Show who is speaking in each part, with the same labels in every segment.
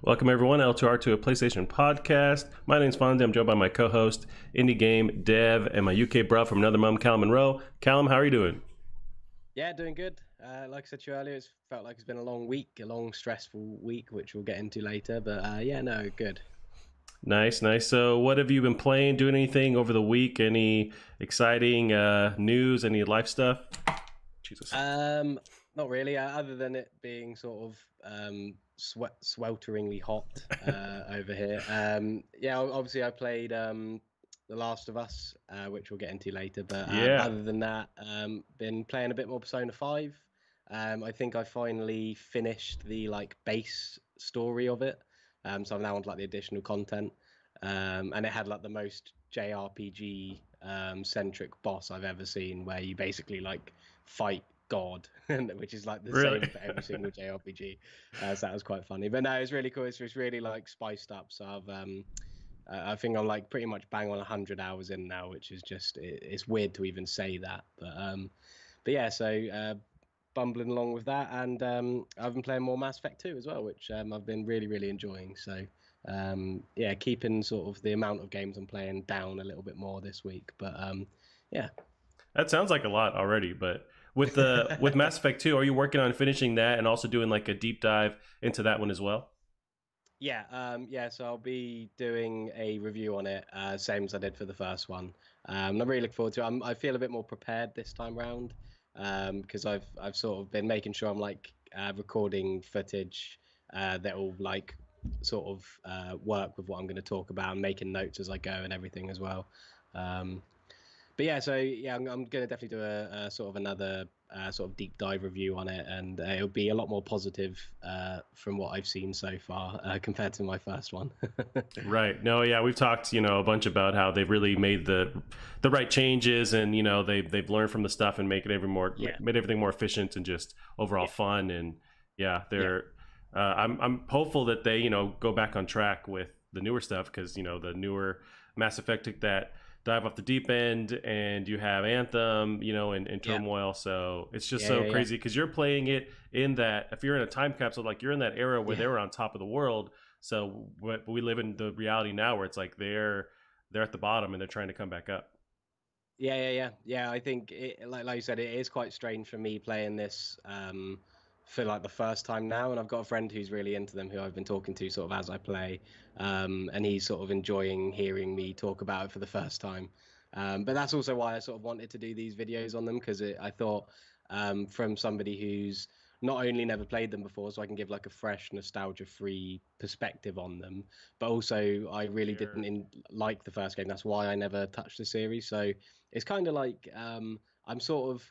Speaker 1: Welcome everyone, L2R2, a PlayStation podcast. My name's Fonzie. I'm joined by my co-host, indie game dev, and my UK bro from another mum, Callum Monroe. Callum, how are you doing?
Speaker 2: Yeah, doing good. Like I said to you earlier, it's felt like it's been a long week, a long stressful week, which we'll get into later. But yeah, no, good.
Speaker 1: Nice, nice. So what have you been playing, doing anything over the week? Any exciting news, any life stuff? Jesus.
Speaker 2: Not really, other than it being sort of swelteringly hot over here. Yeah, obviously I played The Last of Us, which we'll get into later. But
Speaker 1: Yeah.
Speaker 2: other than that, been playing a bit more Persona 5. I think I finally finished the base story of it. So I'm now on like the additional content. And it had like the most JRPG centric boss I've ever seen, where you basically like fight God, which is like the
Speaker 1: Really?
Speaker 2: same for every single JRPG. So that was quite funny. But no, it's really cool. It's really like spiced up. So I think I'm like pretty much bang on 100 hours in now, which is just it's weird to even say that. But yeah, so bumbling along with that, and I've been playing more Mass Effect 2 as well, which I've been really enjoying. So yeah, keeping sort of the amount of games I'm playing down a little bit more this week. But yeah.
Speaker 1: That sounds like a lot already, but with Mass Effect 2, are you working on finishing that and also doing like a deep dive into that one as well?
Speaker 2: Yeah, so I'll be doing a review on it, same as I did for the first one. I'm really looking forward to it. I feel a bit more prepared this time round, because I've sort of been making sure I'm like recording footage that will like sort of work with what I'm going to talk about, and making notes as I go and everything as well. Um, but yeah, so yeah, I'm going to definitely do a sort of another sort of deep dive review on it, and it'll be a lot more positive from what I've seen so far compared to my first one.
Speaker 1: Right. No, yeah, we've talked, a bunch about how they've really made the right changes, and they've learned from the stuff and
Speaker 2: Yeah,
Speaker 1: made everything more efficient and just overall
Speaker 2: yeah,
Speaker 1: fun. And yeah,
Speaker 2: yeah,
Speaker 1: they're I'm hopeful that they go back on track with the newer stuff, because the newer Mass Effect took that dive off the deep end, and you have Anthem, and
Speaker 2: yeah,
Speaker 1: Turmoil. So it's just
Speaker 2: yeah,
Speaker 1: so
Speaker 2: yeah, yeah,
Speaker 1: crazy because you're playing it in that, if you're in a time capsule, like you're in that era where
Speaker 2: yeah.
Speaker 1: they were on top of the world. So we live in the reality now where it's like they're at the bottom and they're trying to come back up.
Speaker 2: Yeah. I think like you said, it is quite strange for me playing this for like the first time now, and I've got a friend who's really into them, who I've been talking to sort of as I play, and he's sort of enjoying hearing me talk about it for the first time. But that's also why I sort of wanted to do these videos on them, because I thought from somebody who's not only never played them before, so I can give like a fresh, nostalgia-free perspective on them, but also I really didn't
Speaker 1: Sure.
Speaker 2: like the first game. That's why I never touched the series. So it's kind of like I'm sort of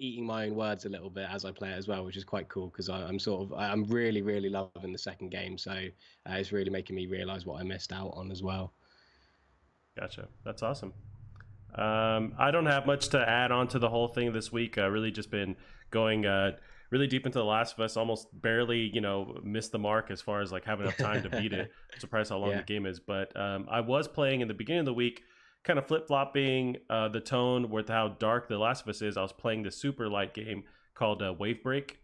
Speaker 2: eating my own words a little bit as I play it as well, which is quite cool, because I'm sort of I'm really loving the second game. So it's really making me realize what I missed out on as well.
Speaker 1: Gotcha. That's awesome. I don't have much to add on to the whole thing this week. I really just been going really deep into The Last of Us. Almost barely, missed the mark as far as like having enough time to beat it. I'm surprised how long the
Speaker 2: Yeah,
Speaker 1: game is. But I was playing in the beginning of the week, kind of flip flopping the tone with how dark The Last of Us is. I was playing this super light game called Wave Break,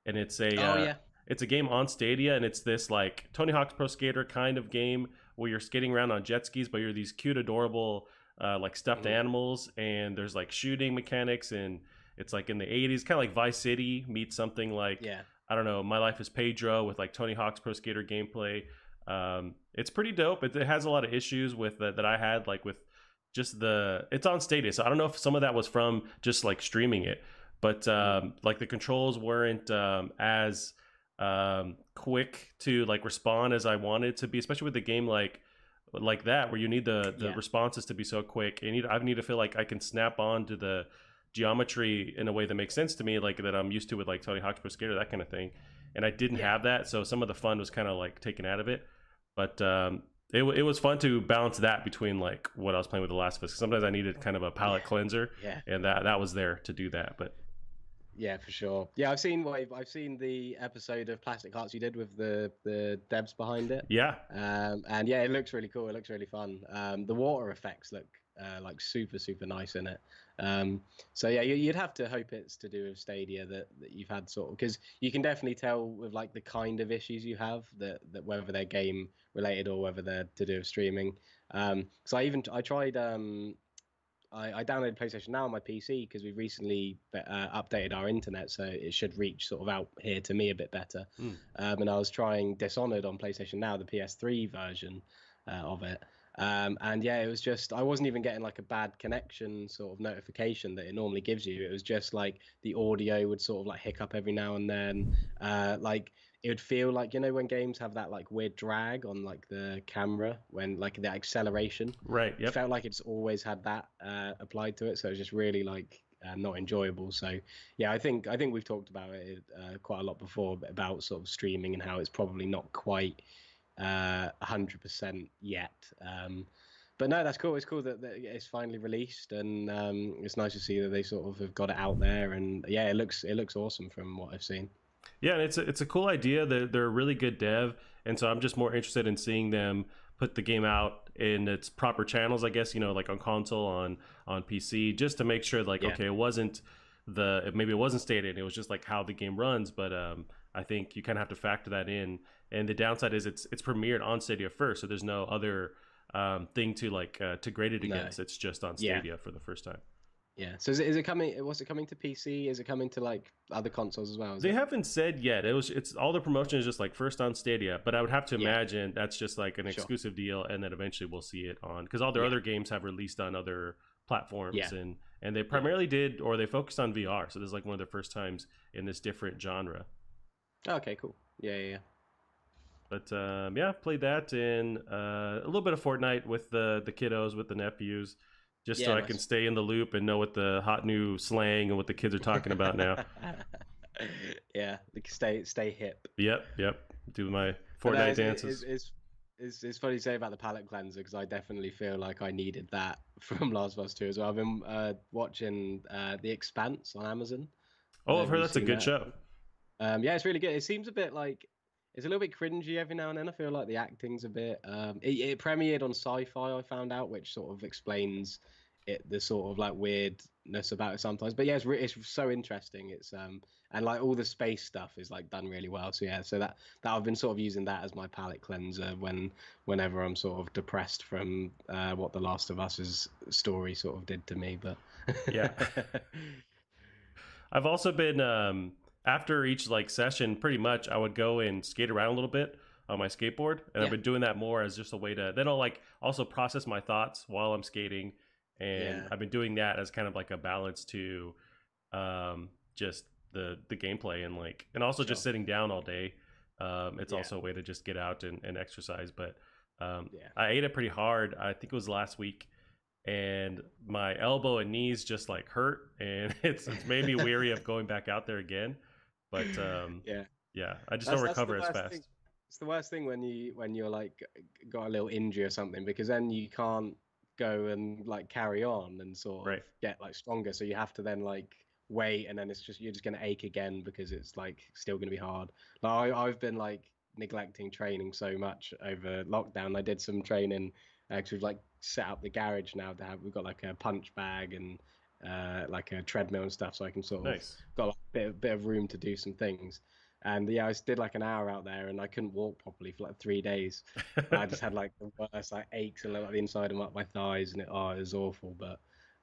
Speaker 1: and
Speaker 2: oh yeah,
Speaker 1: it's a game on Stadia, and it's this like Tony Hawk's Pro Skater kind of game where you're skating around on jet skis, but you're these cute, adorable like stuffed
Speaker 2: hmm,
Speaker 1: animals, and there's like shooting mechanics, and it's like in the 80s, kind of like Vice City meets something like,
Speaker 2: yeah,
Speaker 1: I don't know, My Life is Pedro with like Tony Hawk's Pro Skater gameplay. It's pretty dope. It has a lot of issues with that I had, like with just it's on Stadia, so I don't know if some of that was from just like streaming it, but
Speaker 2: hmm,
Speaker 1: like the controls weren't as quick to like respond as I wanted to be, especially with the game like that, where you need the
Speaker 2: yeah,
Speaker 1: responses to be so quick. I need to feel like I can snap on to the geometry in a way that makes sense to me, like that I'm used to with like Tony Hawk's Pro Skater, that kind of thing. And I didn't
Speaker 2: yeah.
Speaker 1: have that, so some of the fun was kind of like taken out of it. But it was fun to balance that between like what I was playing with The Last of Us. Sometimes I needed kind of a palate
Speaker 2: Yeah,
Speaker 1: cleanser,
Speaker 2: yeah,
Speaker 1: and that was there to do that. But
Speaker 2: yeah, for sure. Yeah, I've seen the episode of Plastic Hearts you did with the devs behind it,
Speaker 1: yeah,
Speaker 2: and yeah, it looks really cool. It looks really fun. The water effects look like super nice in it. So yeah, you'd have to hope it's to do with Stadia that you've had sort of, because you can definitely tell with like the kind of issues you have that whether they're game related or whether they're to do with streaming. So I tried I downloaded PlayStation Now on my PC because we've recently updated our internet, so it should reach sort of out here to me a bit better.
Speaker 1: Mm.
Speaker 2: And I was trying Dishonored on PlayStation Now, the PS3 version of it. And yeah, it was just, I wasn't even getting like a bad connection sort of notification that it normally gives you. It was just like the audio would sort of like hiccup every now and then. Like it would feel like, you know, when games have that like weird drag on like the camera, when like the acceleration,
Speaker 1: Right.
Speaker 2: it
Speaker 1: Yep.
Speaker 2: felt like it's always had that applied to it. So it was just really like not enjoyable. So yeah, I think we've talked about it quite a lot before about sort of streaming and how it's probably not quite 100% yet. But no, that's cool. It's cool that it's finally released, and it's nice to see that they sort of have got it out there. And yeah, it looks awesome from what I've seen.
Speaker 1: Yeah, and it's a cool idea. They're a really good dev, and so I'm just more interested in seeing them put the game out in its proper channels. I guess, you know, like on console, on PC, just to make sure like,
Speaker 2: Yeah,
Speaker 1: okay, it wasn't maybe it wasn't stated. It was just like how the game runs. But I think you kind of have to factor that in. And the downside is it's premiered on Stadia first, so there's no other thing to like to grade it
Speaker 2: no,
Speaker 1: against. It's just on
Speaker 2: yeah,
Speaker 1: Stadia for the first time.
Speaker 2: yeah. So is it coming? Was it coming to PC? Is it coming to like other consoles as well? Is
Speaker 1: They
Speaker 2: it?
Speaker 1: haven't said yet. It's all the promotion is just like first on Stadia, but I would have to
Speaker 2: Yeah,
Speaker 1: imagine that's just like an
Speaker 2: sure.
Speaker 1: exclusive deal, and then eventually we'll see it on, because all their
Speaker 2: Yeah,
Speaker 1: other games have released on other platforms,
Speaker 2: yeah,
Speaker 1: and they
Speaker 2: yeah.
Speaker 1: primarily did, or they focused on VR. So this is like one of their first times in this different genre.
Speaker 2: Okay, cool. Yeah, yeah,
Speaker 1: But yeah, played that and a little bit of Fortnite with the kiddos, with the nephews, just so
Speaker 2: yeah.
Speaker 1: I can
Speaker 2: Nice.
Speaker 1: stay in the loop and know what the hot new slang and what the kids are talking about now.
Speaker 2: Yeah, like stay hip.
Speaker 1: Yep. Do my
Speaker 2: But
Speaker 1: Fortnite dances.
Speaker 2: it's funny to say about the palate cleanser because I definitely feel like I needed that from Last of Us 2 as well. I've been watching The Expanse on Amazon. I don't
Speaker 1: Oh,
Speaker 2: know
Speaker 1: I've
Speaker 2: if
Speaker 1: heard
Speaker 2: you've
Speaker 1: that's a
Speaker 2: seen
Speaker 1: good
Speaker 2: that.
Speaker 1: show.
Speaker 2: Yeah, it's really good. It seems a bit like it's a little bit cringy every now and then. I feel like the acting's a bit. It premiered on Sci-Fi, I found out, which sort of explains the sort of like weirdness about it sometimes. But yeah, it's so interesting. It's and like all the space stuff is like done really well. So yeah, so that I've been sort of using that as my palate cleanser whenever I'm sort of depressed from what The Last of Us's story sort of did to me. But
Speaker 1: Yeah. I've also been after each like session, pretty much I would go and skate around a little bit on my skateboard, and I've
Speaker 2: yeah,
Speaker 1: been doing that more as just a way to then I'll like also process my thoughts while I'm skating, and
Speaker 2: yeah,
Speaker 1: I've been doing that as kind of like a balance to just the gameplay, and like and also just
Speaker 2: sure,
Speaker 1: sitting down all day. It's
Speaker 2: yeah,
Speaker 1: also a way to just get out and exercise. But
Speaker 2: yeah.
Speaker 1: I ate it pretty hard. I think it was last week, and my elbow and knees just like hurt, and it's made me weary of going back out there again. But
Speaker 2: Yeah,
Speaker 1: yeah, I just don't
Speaker 2: that's the
Speaker 1: recover as
Speaker 2: worst thing.
Speaker 1: fast.
Speaker 2: It's the worst thing when you're like got a little injury or something because then you can't go and like carry on and sort of
Speaker 1: Right.
Speaker 2: get like stronger. So you have to then like wait, and then it's just you're just gonna ache again because it's like still gonna be hard. Like I've been like neglecting training so much over lockdown. I did some training because we've like set up the garage now to have we've got like a punch bag and like a treadmill and stuff, so I can sort of
Speaker 1: Nice.
Speaker 2: got like a bit of room to do some things. And yeah, I did like an hour out there, and I couldn't walk properly for like 3 days. I just had like the worst like aches and like the inside of my thighs, and it was awful. But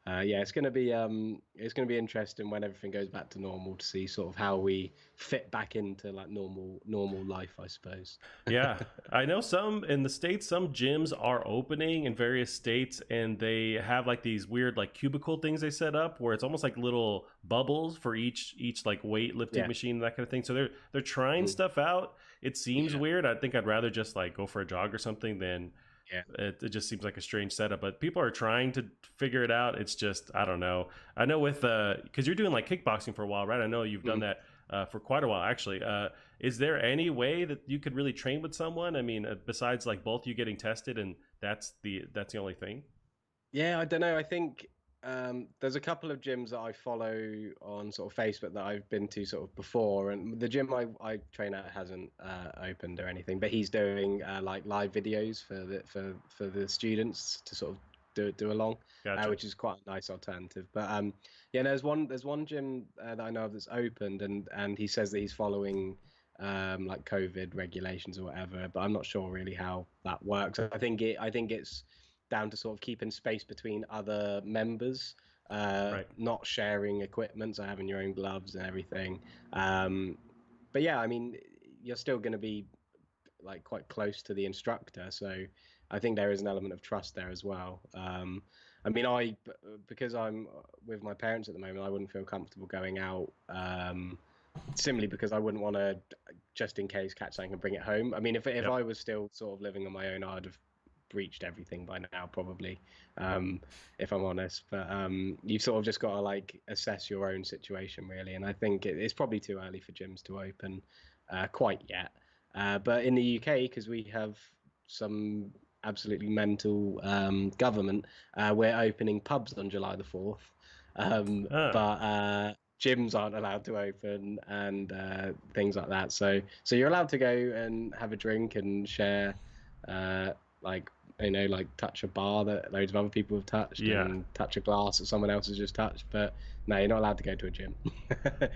Speaker 2: yeah, it's gonna be interesting when everything goes back to normal to see sort of how we fit back into like normal life, I suppose.
Speaker 1: Yeah, I know some in the states, some gyms are opening in various states, and they have like these weird like cubicle things they set up where it's almost like little bubbles for each like weightlifting
Speaker 2: Yeah,
Speaker 1: machine and that kind of thing. So they're trying
Speaker 2: mm,
Speaker 1: stuff out. It seems
Speaker 2: yeah,
Speaker 1: weird. I think I'd rather just like go for a jog or something than
Speaker 2: yeah,
Speaker 1: it just seems like a strange setup. But people are trying to figure it out. It's just I don't know. I know with because you're doing like kickboxing for a while, right? I know you've done
Speaker 2: mm.
Speaker 1: that for quite a while actually. Is there any way that you could really train with someone? I mean, besides like both you getting tested, and that's the only thing.
Speaker 2: Yeah, I don't know. I think there's a couple of gyms that I follow on sort of Facebook that I've been to sort of before, and the gym I train at hasn't opened or anything, but he's doing like live videos for the students to sort of do along,
Speaker 1: Gotcha.
Speaker 2: which is quite a nice alternative. But yeah, there's one gym that I know of that's opened, and he says that he's following like COVID regulations or whatever. But I'm not sure really how that works. I think it's down to sort of keeping space between other members,
Speaker 1: Right.
Speaker 2: not sharing equipment, so having your own gloves and everything. But yeah, I mean, you're still going to be like quite close to the instructor, so I think there is an element of trust there as well. I mean, because I'm with my parents at the moment, I wouldn't feel comfortable going out. Simply because I wouldn't want to, just in case, catch something and bring it home. I mean, if
Speaker 1: Yep.
Speaker 2: I was still sort of living on my own, I'd have breached everything by now, probably, if I'm honest. But you've sort of just got to like assess your own situation, really. And I think it's probably too early for gyms to open quite yet. But in the UK, because we have some absolutely mental government, we're opening pubs on July the 4th.
Speaker 1: Ah,
Speaker 2: But gyms aren't allowed to open and things like that. So you're allowed to go and have a drink and share, uh, like like touch a bar that loads of other people have touched
Speaker 1: yeah.
Speaker 2: and touch a glass that someone else has just touched. But no, you're not allowed to go to a gym.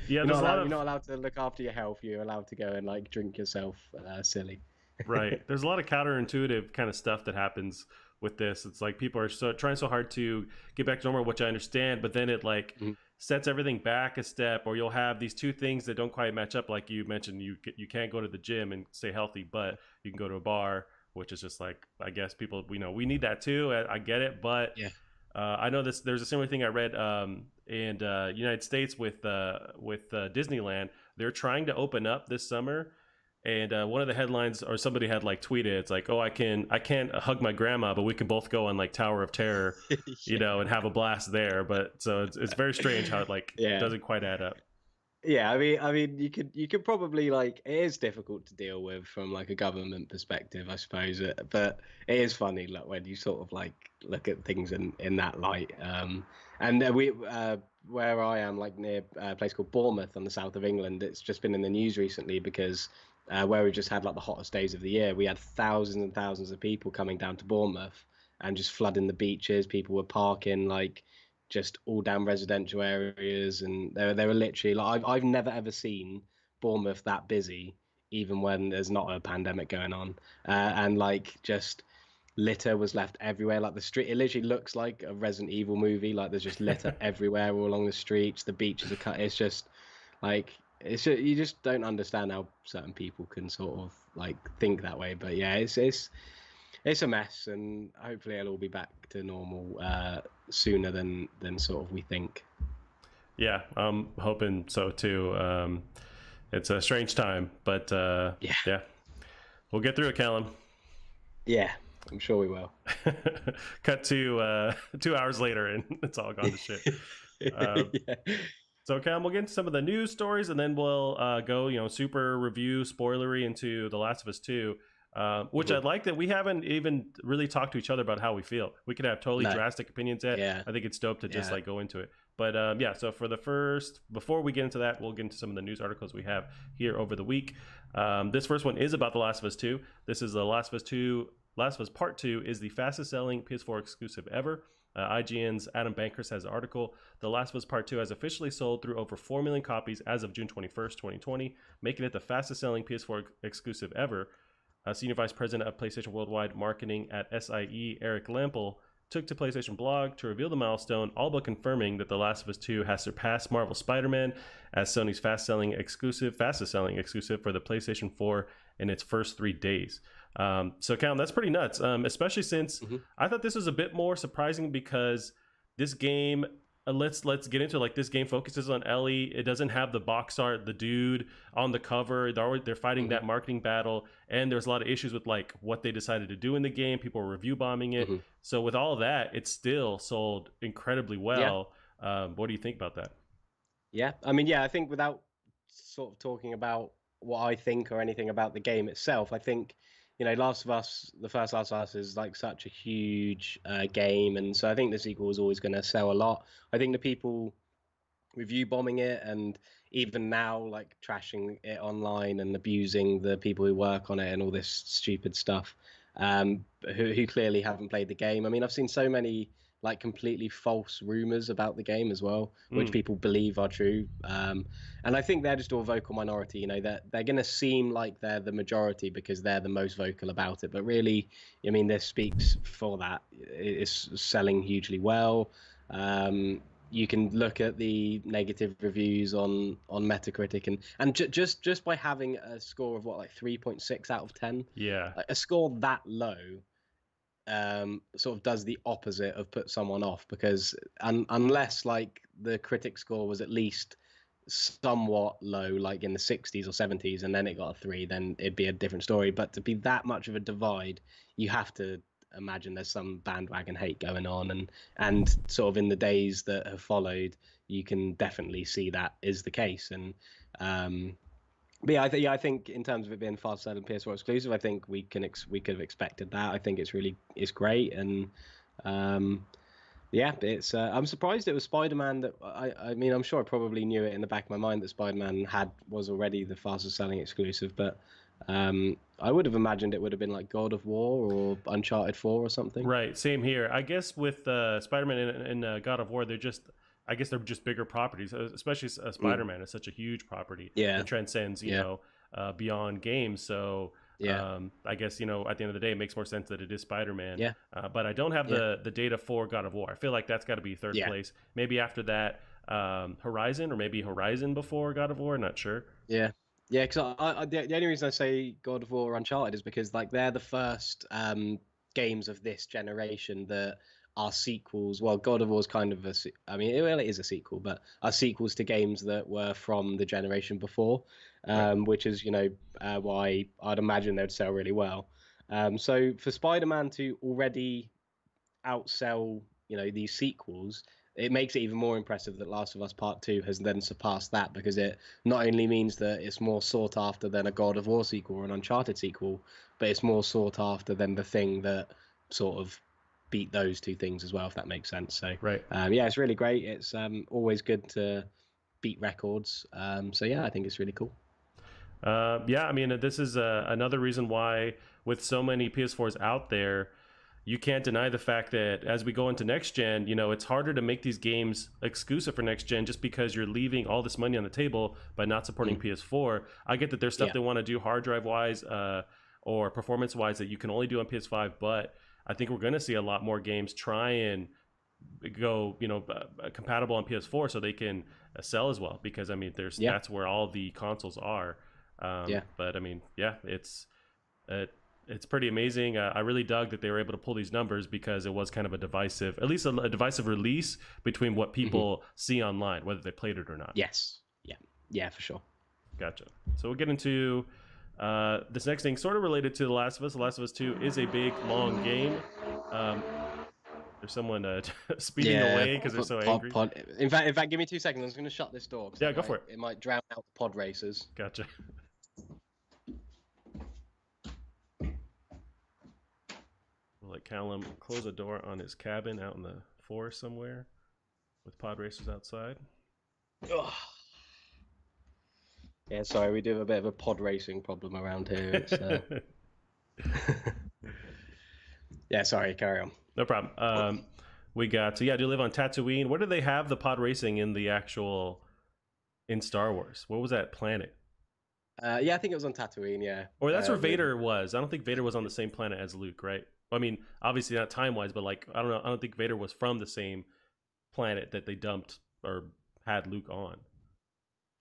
Speaker 1: Yeah, there's a lot
Speaker 2: You're
Speaker 1: of
Speaker 2: not allowed to look after your health. You're allowed to go and like drink yourself silly.
Speaker 1: right. There's a lot of counterintuitive kind of stuff that happens with this. It's like people are trying so hard to get back to normal, which I understand, but then it like
Speaker 2: Mhm.
Speaker 1: sets everything back a step, or you'll have these two things that don't quite match up. Like you mentioned, you can't go to the gym and stay healthy, but you can go to a bar, which is just like, I guess people, we need that too. I get it, but
Speaker 2: Yeah.
Speaker 1: I know this. There's a similar thing I read in United States with Disneyland. They're trying to open up this summer, and one of the headlines, or somebody had like tweeted, it's like, oh, I can't hug my grandma, but we can both go on like Tower of Terror, and have a blast there. But so it's very strange how it like
Speaker 2: Yeah.
Speaker 1: doesn't quite add up.
Speaker 2: Yeah, I mean, you could probably like it is difficult to deal with from like a government perspective, I suppose. But it is funny, like when you sort of like look at things in that light. And we where I am, like near a place called Bournemouth on the south of England, it's just been in the news recently because where we just had like the hottest days of the year, we had thousands and thousands of people coming down to Bournemouth and just flooding the beaches. People were parking like just all down residential areas, and they were literally like I've never ever seen Bournemouth that busy, even when there's not a pandemic going on, and like just litter was left everywhere. Like the street, it literally looks like a Resident Evil movie. Like there's just litter everywhere, all along the streets. The beaches are cut. It's just like you just don't understand how certain people can sort of like think that way. But yeah, it's a mess, and hopefully it'll all be back to normal sooner than sort of we think.
Speaker 1: Yeah, I'm hoping so too. It's a strange time, but
Speaker 2: Yeah,
Speaker 1: yeah, we'll get through it, Callum.
Speaker 2: yeah, I'm sure we will.
Speaker 1: Cut to 2 hours later, and it's all gone to shit. Uh,
Speaker 2: Yeah,
Speaker 1: so, Cam, we'll get into some of the news stories, and then we'll go, super review, spoilery into The Last of Us 2, which
Speaker 2: mhm.
Speaker 1: I'd like that we haven't even really talked to each other about how we feel. We could have totally
Speaker 2: No,
Speaker 1: drastic opinions yet.
Speaker 2: yeah,
Speaker 1: I think it's dope to just
Speaker 2: yeah.
Speaker 1: like go into it. But yeah, so for the first, before we get into that, we'll get into some of the news articles we have here over the week. This first one is about The Last of Us 2. This is The Last of Us 2. Last of Us Part 2 is the fastest selling PS4 exclusive ever. IGN's Adam Bankhurst has an article. The Last of Us Part 2 has officially sold through over 4 million copies as of June 21st, 2020, making it the fastest selling PS4 exclusive ever. Senior Vice President of PlayStation Worldwide Marketing at SIE, Eric Lampel, took to PlayStation blog to reveal the milestone, all but confirming that The Last of Us 2 has surpassed Marvel Spider-Man as Sony's fastest selling exclusive for the PlayStation 4 in its first 3 days. So, Callum, that's pretty nuts, especially since
Speaker 2: Hmm.
Speaker 1: I thought this was a bit more surprising because this game, let's get into it. Like, this game focuses on Ellie. It doesn't have the box art, the dude on the cover. They're fighting
Speaker 2: Hmm.
Speaker 1: that marketing battle, and there's a lot of issues with like what they decided to do in the game. People were review bombing it.
Speaker 2: Hmm.
Speaker 1: So with all of that, it still sold incredibly
Speaker 2: Yeah,
Speaker 1: well. What do you think about that?
Speaker 2: yeah. I mean, yeah. I think without sort of talking about what I think or anything about the game itself, I think Last of Us, the first Last of Us, is like such a huge game, and so I think the sequel is always going to sell a lot. I think the people review bombing it and even now like trashing it online and abusing the people who work on it and all this stupid stuff. who clearly haven't played the game. I mean, I've seen so many like completely false rumors about the game as well, which people believe are true. And I think they're just all vocal minority. You know, they're going to seem like they're the majority because they're the most vocal about it. But really, I mean, this speaks for that. It's selling hugely well. You can look at the negative reviews on Metacritic, and just by having a score of what, like 3.6 out of 10,
Speaker 1: Yeah.
Speaker 2: like a score that low sort of does the opposite of put someone off, because unless like the critic score was at least somewhat low, like in the 60s or 70s, and then it got a 3, then it'd be a different story. But to be that much of a divide, you have to imagine there's some bandwagon hate going on, and sort of in the days that have followed, you can definitely see that is the case. And but yeah, I think in terms of it being fast selling PS4 exclusive, I think we could have expected that. I think it's great, and yeah, it's I'm surprised it was Spider-Man. That I mean, I'm sure I probably knew it in the back of my mind that Spider-Man was already the fastest selling exclusive, but I would have imagined it would have been like God of War or Uncharted 4 or something.
Speaker 1: Right. Same here. I guess with Spider-Man and God of War, I guess they're just bigger properties, especially Spider-Man is such a huge property.
Speaker 2: Yeah.
Speaker 1: It transcends, you know, beyond games. So I guess, you know, at the end of the day, it makes more sense that it is Spider-Man.
Speaker 2: Yeah.
Speaker 1: But I don't have the data for God of War. I feel like that's got to be third place. Maybe after that, Horizon, or maybe Horizon before God of War. Not sure.
Speaker 2: Yeah. Yeah, because the only reason I say God of War or Uncharted is because like they're the first games of this generation that are sequels. Well, God of War is kind of I mean, it is a sequel, but are sequels to games that were from the generation before, which is, you know, why I'd imagine they'd sell really well. So for Spider-Man to already outsell, you know, these sequels, it makes it even more impressive that Last of Us Part 2 has then surpassed that, because it not only means that it's more sought after than a God of War sequel or an Uncharted sequel, but it's more sought after than the thing that sort of beat those two things as well, if that makes sense. So
Speaker 1: right.
Speaker 2: yeah, it's really great. It's always good to beat records. So yeah, I think it's really cool.
Speaker 1: Yeah, I mean, this is another reason why, with so many PS4s out there, you can't deny the fact that as we go into next gen, you know, it's harder to make these games exclusive for next gen just because you're leaving all this money on the table by not supporting PS4. I get that there's stuff they want to do hard drive wise or performance wise that you can only do on PS5, but I think we're going to see a lot more games try and go, you know, compatible on PS4 so they can sell as well, because I mean, that's where all the consoles are. But I mean, yeah, it's pretty amazing. I really dug that they were able to pull these numbers, because it was kind of a divisive, at least a divisive release between what people see online, whether they played it or not.
Speaker 2: Yes. Yeah, for sure.
Speaker 1: Gotcha. So we'll get into this next thing, sort of related to The Last of Us. The Last of Us 2 is a big, long game. There's someone speeding away because they're so angry.
Speaker 2: In fact, give me 2 seconds. I'm just going to shut this door.
Speaker 1: Yeah, go for it.
Speaker 2: It might drown out the pod racers.
Speaker 1: Gotcha. We'll let Callum close a door on his cabin out in the forest somewhere with pod racers outside.
Speaker 2: Ugh. Yeah, sorry, we do have a bit of a pod racing problem around here. Yeah, sorry, carry on.
Speaker 1: No problem. We got, so yeah, do you live on Tatooine? Where do they have the pod racing in in Star Wars? What was that planet?
Speaker 2: Yeah, I think it was on Tatooine, yeah.
Speaker 1: Or that's where Vader was. I don't think Vader was on the same planet as Luke, right? I mean, obviously not time-wise, but like, I don't know. I don't think Vader was from the same planet that they dumped or had Luke on.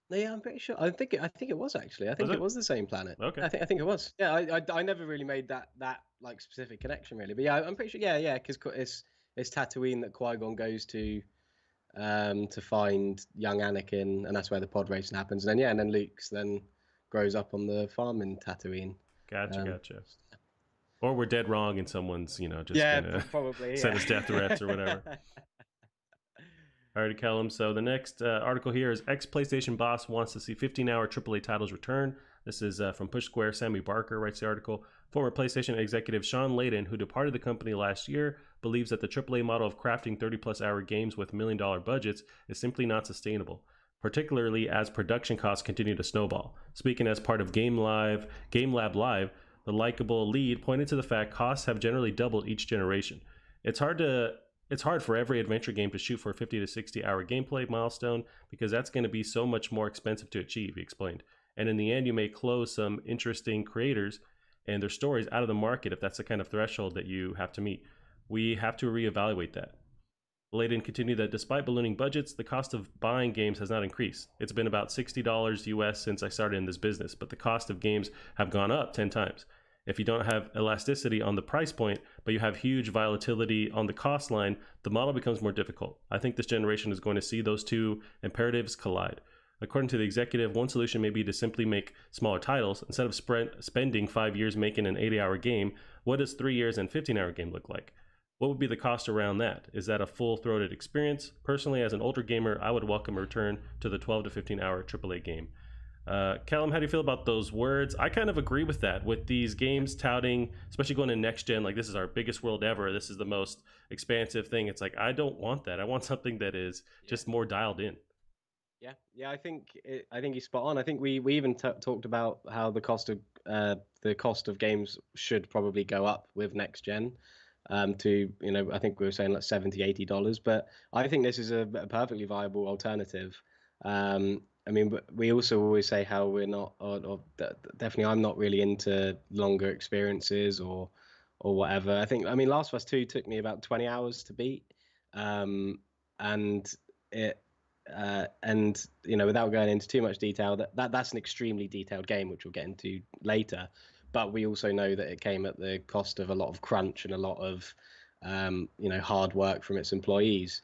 Speaker 2: Yeah, I'm pretty sure. I think it was actually. I think it was the same planet.
Speaker 1: Okay.
Speaker 2: I think it was. Yeah, I never really made that like specific connection really, but yeah, I'm pretty sure. Yeah, because it's Tatooine that Qui-Gon goes to find young Anakin, and that's where the pod racing happens. And then Luke's then grows up on the farm in Tatooine.
Speaker 1: Gotcha. Or we're dead wrong, and someone's just
Speaker 2: probably
Speaker 1: send us death threats or whatever. All right, Callum. So the next article here is ex-PlayStation boss wants to see 15-hour AAA titles return. This is from Push Square. Sammy Barker writes the article. Former PlayStation executive Sean Layden, who departed the company last year, believes that the AAA model of crafting 30-plus hour games with million-dollar budgets is simply not sustainable, particularly as production costs continue to snowball. Speaking as part of Game Lab Live, The likable lead pointed to the fact costs have generally doubled each generation. It's hard to it's hard for every adventure game to shoot for a 50 to 60 hour gameplay milestone because that's going to be so much more expensive to achieve, he explained. And in the end, you may close some interesting creators and their stories out of the market if that's the kind of threshold that you have to meet. We have to reevaluate that. Layden continued that despite ballooning budgets, the cost of buying games has not increased. It's been about $60 US since I started in this business, but the cost of games have gone up 10 times. If you don't have elasticity on the price point, but you have huge volatility on the cost line, the model becomes more difficult. I think this generation is going to see those two imperatives collide. According to the executive, one solution may be to simply make smaller titles. Instead of spending 5 years making an 80-hour game, what does 3 years and 15-hour game look like? What would be the cost around that? Is that a full-throated experience? Personally, as an older gamer, I would welcome a return to the 12 to 15-hour AAA game. Callum, how do you feel about those words? I kind of agree with that, with these games touting, especially going to next gen, like this is our biggest world ever, this is the most expansive thing. It's like, I don't want that. I want something that is just more dialed in.
Speaker 2: Yeah. I think he's spot on. I think we even talked about how the cost of games should probably go up with next gen. To I think we were saying like $70-$80, but I think this is a perfectly viable alternative. I mean, but we also always say how we're not, or definitely I'm not really into longer experiences or whatever. I mean, Last of Us 2 took me about 20 hours to beat, um, and it and without going into too much detail, that's an extremely detailed game, which we'll get into later. But we also know that it came at the cost of a lot of crunch and a lot of hard work from its employees.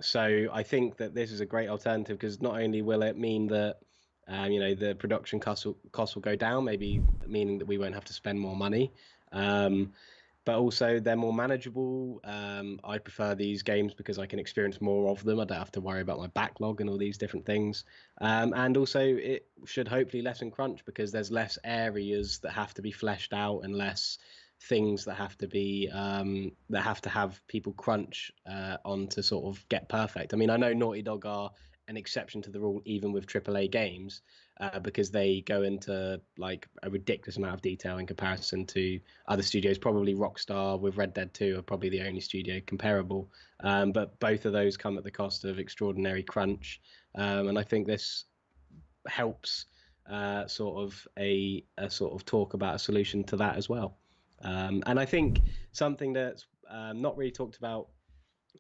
Speaker 2: So I think that this is a great alternative because not only will it mean that the production costs will go down, maybe meaning that we won't have to spend more money. But also they're more manageable. I prefer these games because I can experience more of them. I don't have to worry about my backlog and all these different things. And also it should hopefully lessen crunch because there's less areas that have to be fleshed out and less things that have to be that have to have people crunch on to sort of get perfect. I mean, I know Naughty Dog are an exception to the rule even with AAA games because they go into like a ridiculous amount of detail in comparison to other studios. Probably Rockstar with Red Dead 2 are probably the only studio comparable, but both of those come at the cost of extraordinary crunch, and I think this helps sort of a sort of talk about a solution to that as well. And I think something that's not really talked about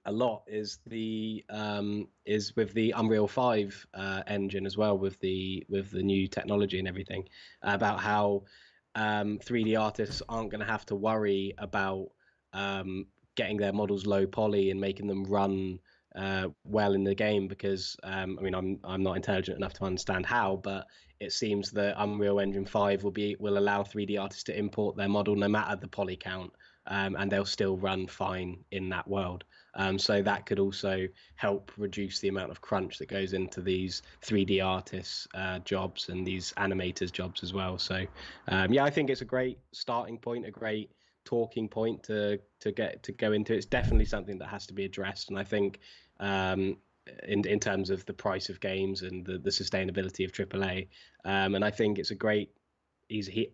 Speaker 2: a lot is with the Unreal 5 engine as well, with the new technology and everything, about how 3D artists aren't going to have to worry about getting their models low poly and making them run well in the game because I mean I'm not intelligent enough to understand how, but it seems that Unreal Engine 5 will allow 3D artists to import their model no matter the poly count, and they'll still run fine in that world. So that could also help reduce the amount of crunch that goes into these 3D artists' jobs and these animators' jobs as well. So yeah, I think it's a great starting point, a great talking point to go into. It's definitely something that has to be addressed, and I think in terms of the price of games and the sustainability of AAA, and I think it's a great.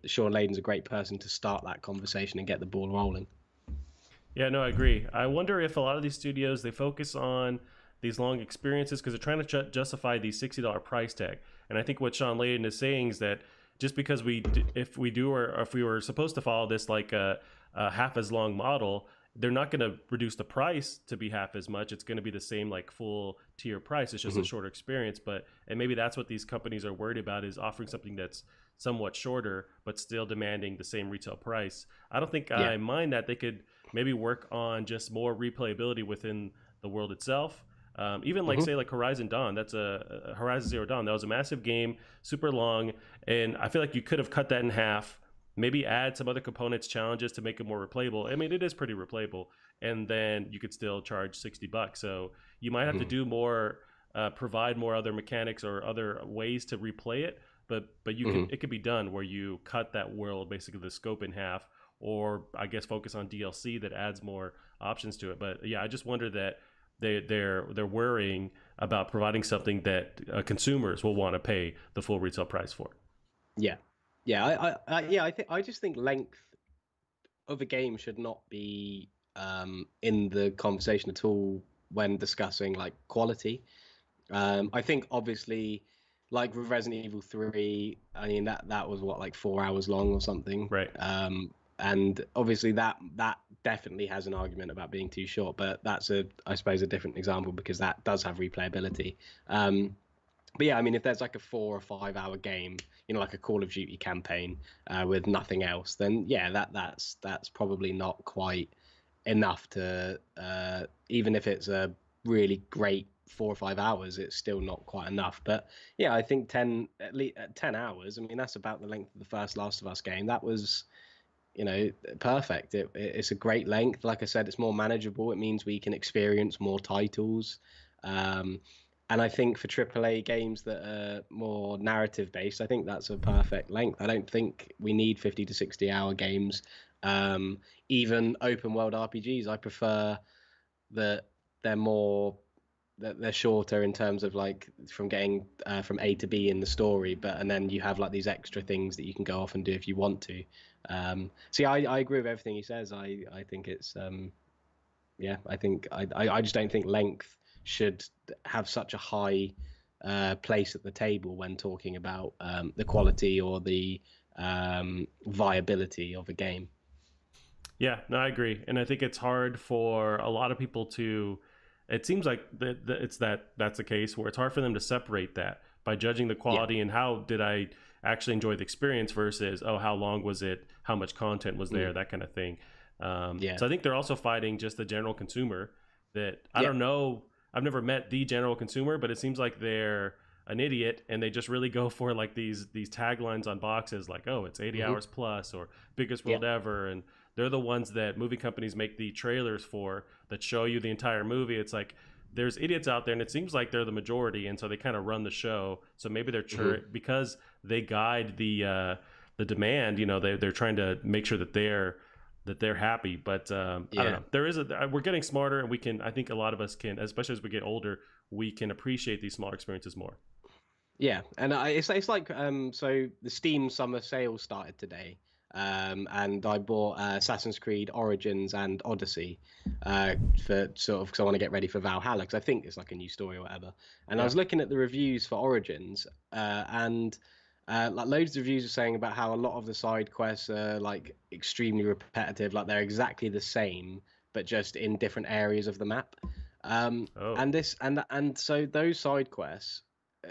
Speaker 2: Sean Layden's a great person to start that conversation and get the ball rolling.
Speaker 1: Yeah, no, I agree. I wonder if a lot of these studios they focus on these long experiences because they're trying to justify the $60 price tag. And I think what Sean Layden is saying is that just because if we do or if we were supposed to follow this like a half as long model, they're not going to reduce the price to be half as much. It's going to be the same like full tier price. It's just a shorter experience. And maybe that's what these companies are worried about is offering something that's somewhat shorter but still demanding the same retail price. I don't think I mind that. They could maybe work on just more replayability within the world itself. Even like say like Horizon Dawn, that's a Horizon Zero Dawn. That was a massive game, super long, and I feel like you could have cut that in half. Maybe add some other components, challenges to make it more replayable. I mean, it is pretty replayable, and then you could still charge $60. So you might have to do more, provide more other mechanics or other ways to replay it. But you can it could be done where you cut that world, basically the scope in half, or I guess focus on DLC that adds more options to it. But yeah, I just wonder that they're worrying about providing something that consumers will want to pay the full retail price for.
Speaker 2: Yeah, Yeah, I just think length of a game should not be in the conversation at all when discussing like quality. I think obviously, like with Resident Evil 3, I mean that was what, like 4 hours long or something.
Speaker 1: Right.
Speaker 2: And obviously that definitely has an argument about being too short, but that's I suppose a different example because that does have replayability. Um, but yeah, I mean, if there's like a 4 or 5 hour game, like a Call of Duty campaign with nothing else, then yeah, that's probably not quite enough to even if it's a really great 4 or 5 hours, it's still not quite enough. But yeah, I think 10 at least 10 hours. I mean, that's about the length of the first Last of Us game. That was perfect. It's a great length. Like I said, it's more manageable. It means we can experience more titles. Um, and I think for AAA games that are more narrative based, I think that's a perfect length. I don't think we need 50 to 60 hour games. Um, Even open world RPGs, I prefer that they're more that they're shorter in terms of like from getting from A to B in the story, but and then you have like these extra things that you can go off and do if you want to. So yeah, I agree with everything he says. I think it's yeah, I just don't think length should have such a high place at the table when talking about the quality or the viability of a game.
Speaker 1: Yeah, no, I agree, and I think it's hard for a lot of people to. It seems like that's the case where it's hard for them to separate that by judging the
Speaker 2: Yeah.
Speaker 1: quality and how did I actually enjoy the experience versus how long was it, how much content was there,
Speaker 2: Mm.
Speaker 1: that kind of thing.
Speaker 2: Yeah.
Speaker 1: So I think they're also fighting just the general consumer. That I
Speaker 2: Yeah.
Speaker 1: don't know. I've never met the general consumer, but it seems like they're an idiot and they just really go for like these taglines on boxes like, oh, it's 80
Speaker 2: Hmm.
Speaker 1: hours plus or biggest
Speaker 2: Yeah.
Speaker 1: world ever, and they're the ones that movie companies make the trailers for that show you the entire movie. It's like there's idiots out there, and it seems like they're the majority, and so they kind of run the show. So maybe
Speaker 2: Hmm.
Speaker 1: because they guide the demand. They're trying to make sure that they're happy. But I don't
Speaker 2: Yeah.
Speaker 1: know. We're getting smarter, and we can. I think a lot of us can, especially as we get older, we can appreciate these smaller experiences more.
Speaker 2: Yeah, and it's like so the Steam summer sale started today, and I bought Assassin's Creed Origins and Odyssey, for sort of because I want to get ready for Valhalla because I think it's like a new story or whatever. And I
Speaker 1: Yeah.
Speaker 2: was looking at the reviews for Origins, and like loads of reviews are saying about how a lot of the side quests are like extremely repetitive, like they're exactly the same but just in different areas of the map.
Speaker 1: Oh.
Speaker 2: And this and so those side quests,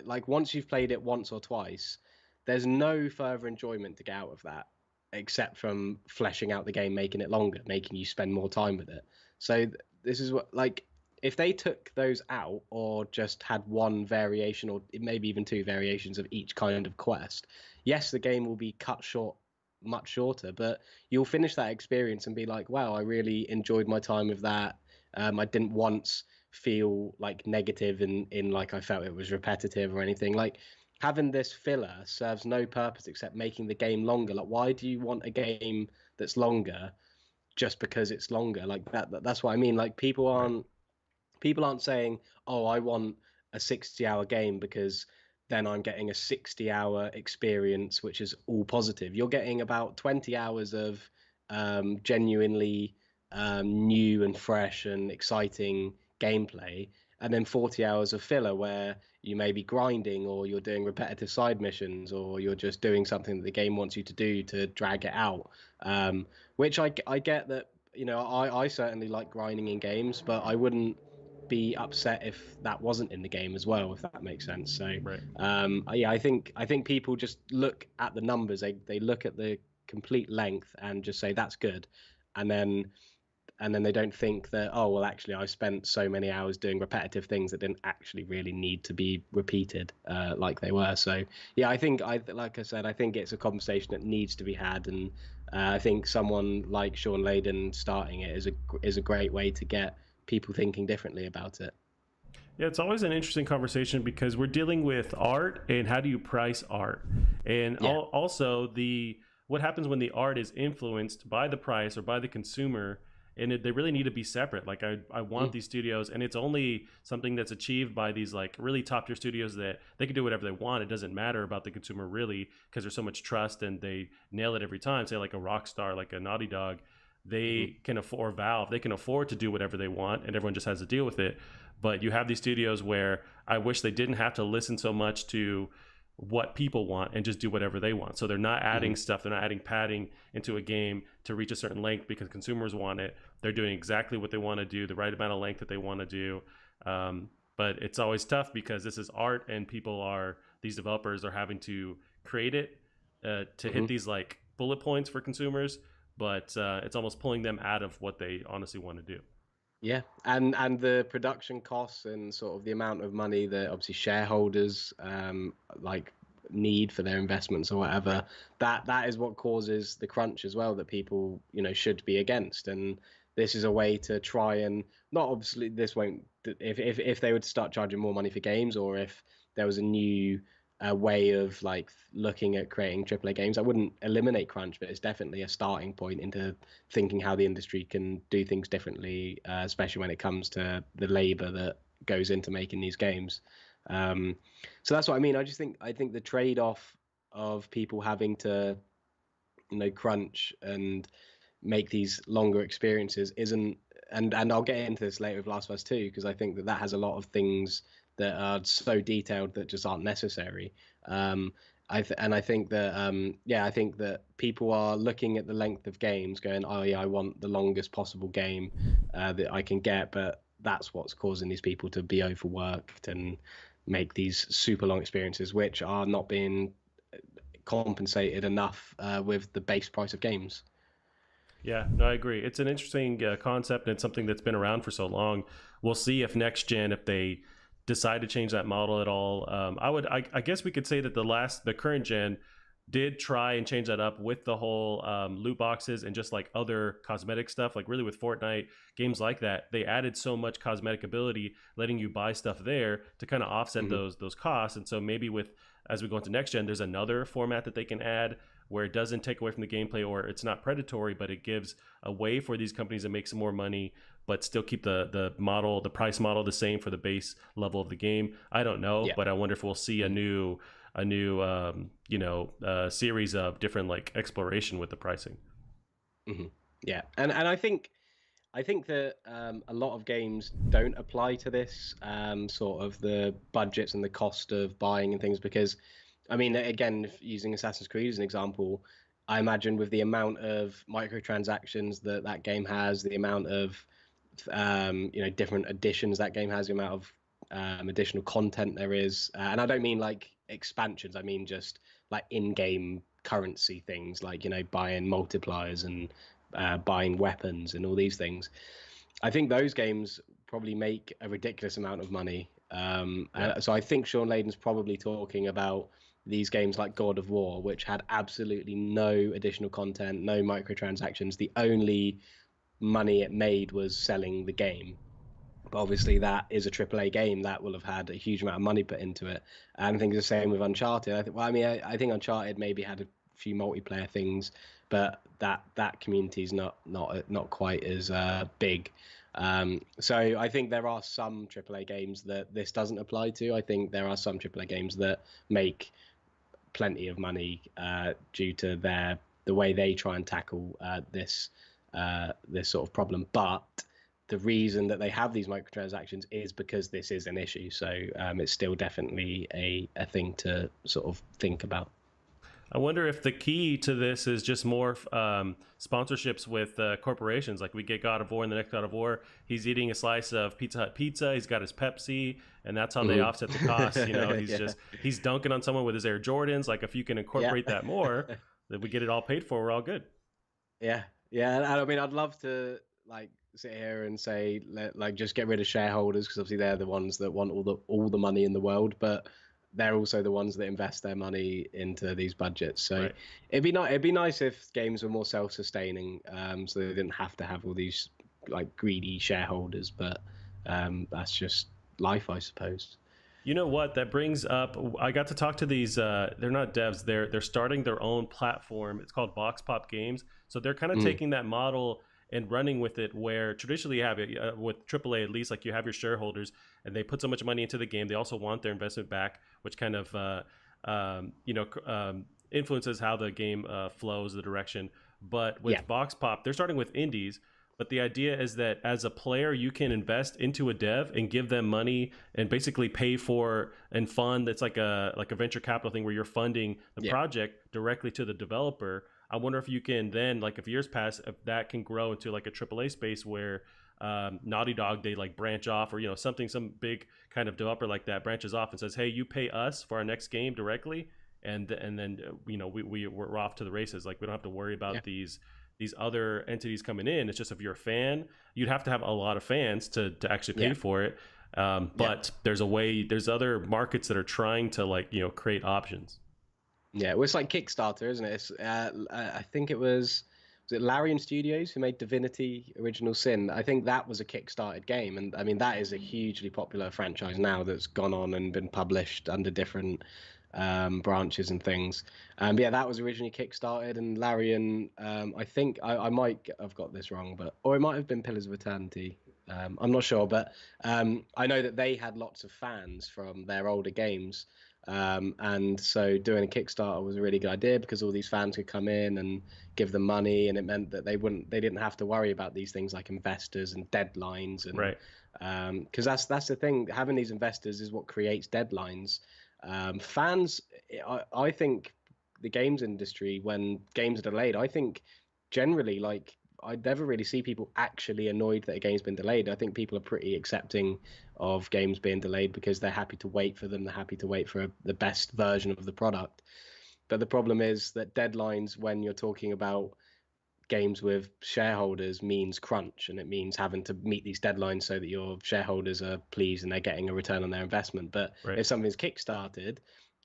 Speaker 2: like once you've played it once or twice, there's no further enjoyment to get out of that except from fleshing out the game, making it longer, making you spend more time with it. So this is what, like, if they took those out or just had one variation or maybe even two variations of each kind of quest, yes, the game will be cut short, much shorter, but you'll finish that experience and be like, wow, I really enjoyed my time with that. I didn't once feel like negative in like I felt it was repetitive or anything. Like having this filler serves no purpose except making the game longer. Like why do you want a game that's longer just because it's longer? Like that's what I mean. Like
Speaker 1: Right.
Speaker 2: people aren't saying, "Oh, I want a 60-hour game because then I'm getting a 60-hour experience which is all positive." You're getting about 20 hours of genuinely new and fresh and exciting gameplay, and then 40 hours of filler where you may be grinding or you're doing repetitive side missions or you're just doing something that the game wants you to do to drag it out. Which I get that, I certainly like grinding in games, but I wouldn't be upset if that wasn't in the game as well, if that makes sense. So
Speaker 1: Right.
Speaker 2: yeah, I think people just look at the numbers. They look at the complete length and just say that's good, and then they don't think that, oh well, actually I spent so many hours doing repetitive things that didn't actually really need to be repeated like they were. So yeah, like I said, I think it's a conversation that needs to be had, and I think someone like Sean Layden starting it is a great way to get people thinking differently about it.
Speaker 1: Yeah, it's always an interesting conversation because we're dealing with art and how do you price art, and
Speaker 2: Yeah.
Speaker 1: also the what happens when the art is influenced by the price or by the consumer and they really need to be separate. Like I want these studios, and it's only something that's achieved by these like really top tier studios that they can do whatever they want. It doesn't matter about the consumer really, because there's so much trust and they nail it every time. Say like a Rockstar, like a Naughty Dog, they can afford, Valve, they can afford to do whatever they want, and everyone just has to deal with it. But you have these studios where I wish they didn't have to listen so much to what people want and just do whatever they want. So they're not adding stuff, they're not adding padding into a game to reach a certain length because consumers want it. They're doing exactly what they want to do, the right amount of length that they want to do. But it's always tough because this is art, and these developers are having to create it to hit these like bullet points for consumers, but it's almost pulling them out of what they honestly want to do.
Speaker 2: Yeah, and the production costs and sort of the amount of money that obviously shareholders like need for their investments or whatever, that is what causes the crunch as well that people, should be against. And this is a way to try and, not obviously this won't, if they were to start charging more money for games, or if there was a new way of like looking at creating AAA games, I wouldn't eliminate crunch, but it's definitely a starting point into thinking how the industry can do things differently, especially when it comes to the labor that goes into making these games. So that's what I mean. I think the trade-off of people having to, crunch and make these longer experiences isn't, and I'll get into this later with Last of Us 2, because I think that has a lot of things that are so detailed that just aren't necessary. I think that I think that people are looking at the length of games, going, oh yeah, I want the longest possible game that I can get, but that's what's causing these people to be overworked and make these super long experiences, which are not being compensated enough with the base price of games.
Speaker 1: Yeah, no, I agree. It's an interesting concept, and it's something that's been around for so long. We'll see if next gen, if they decide to change that model at all. I guess we could say that the current gen did try and change that up with the whole loot boxes and just like other cosmetic stuff. Like really with Fortnite, games like that, they added so much cosmetic ability, letting you buy stuff there to kind of offset those costs. And so maybe as we go into next gen, there's another format that they can add where it doesn't take away from the gameplay, or it's not predatory, but it gives a way for these companies to make some more money, but still keep the price model the same for the base level of the game. I don't know, but I wonder if we'll see a new series of different like exploration with the pricing.
Speaker 2: Yeah, and I think that a lot of games don't apply to this sort of the budgets and the cost of buying and things, because I mean, again, using Assassin's Creed as an example, I imagine with the amount of microtransactions that game has, the amount of different additions that game has, the amount of additional content there is, and I don't mean like expansions, I mean just like in-game currency things, like buying multipliers and buying weapons and all these things. I think those games probably make a ridiculous amount of money. So I think Sean Layden's probably talking about these games like God of War, which had absolutely no additional content, no microtransactions. The only money it made was selling the game. But obviously that is a AAA game that will have had a huge amount of money put into it. And I think it's the same with Uncharted. I think Uncharted maybe had a few multiplayer things, but that community is not quite as big. So I think there are some AAA games that this doesn't apply to. I think there are some AAA games that make plenty of money due to the way they try and tackle this sort of problem. But the reason that they have these microtransactions is because this is an issue. So it's still definitely a thing to sort of think about.
Speaker 1: I wonder if the key to this is just more sponsorships with corporations. Like we get God of War, in the next God of War, he's eating a slice of Pizza Hut pizza. He's got his Pepsi, and that's how they offset the cost. He's dunking on someone with his Air Jordans. Like if you can incorporate that more, that we get it all paid for, we're all good.
Speaker 2: Yeah. And I mean, I'd love to like sit here and say like just get rid of shareholders, because obviously they're the ones that want all the money in the world, but they're also the ones that invest their money into these budgets. So it'd be nice if games were more self-sustaining, so they didn't have to have all these like greedy shareholders. But that's just life, I suppose.
Speaker 1: You know what? That brings up. I got to talk to these. They're not devs. They're starting their own platform. It's called Box Pop Games. So they're kind of taking that model and running with it, where traditionally you have it with AAA, at least, like you have your shareholders and they put so much money into the game, they also want their investment back, which kind of influences how the game flows, the direction. But
Speaker 2: Yeah,
Speaker 1: with Vox Pop, they're starting with indies. But the idea is that as a player, you can invest into a dev and give them money and basically pay for and fund. It's like a venture capital thing where you're funding the
Speaker 2: yeah,
Speaker 1: project directly to the developer. I wonder if you can then, like, if years pass, if that can grow into like a AAA space where Naughty Dog, they like branch off, or something, some big kind of developer like that branches off and says, hey, you pay us for our next game directly, and then we're off to the races. Like, we don't have to worry
Speaker 2: yeah,
Speaker 1: about these other entities coming in. It's just, if you're a fan, you'd have to have a lot of fans to actually pay
Speaker 2: yeah,
Speaker 1: for it.
Speaker 2: yeah.
Speaker 1: But there's other markets that are trying to, like, create options.
Speaker 2: Yeah, well, it's like Kickstarter, isn't it? I think was it Larian Studios who made Divinity: Original Sin? I think that was a Kickstarted game, and I mean that is a hugely popular franchise now that's gone on and been published under different branches and things. But yeah, that was originally Kickstarted, and Larian, I think I might have got this wrong, but or it might have been Pillars of Eternity. I'm not sure, but I know that they had lots of fans from their older games. And so doing a Kickstarter was a really good idea because all these fans could come in and give them money, and it meant that they didn't have to worry about these things like investors and deadlines, and
Speaker 1: Right.
Speaker 2: because that's the thing, having these investors is what creates deadlines. Fans, I think the games industry, when games are delayed, I think generally, like, I never really see people actually annoyed that a game's been delayed. I think people are pretty accepting of games being delayed because they're happy to wait for them. They're happy to wait for the best version of the product. But the problem is that deadlines, when you're talking about games with shareholders, means crunch, and it means having to meet these deadlines so that your shareholders are pleased and they're getting a return on their investment. But
Speaker 1: Right.
Speaker 2: if something's kickstarted,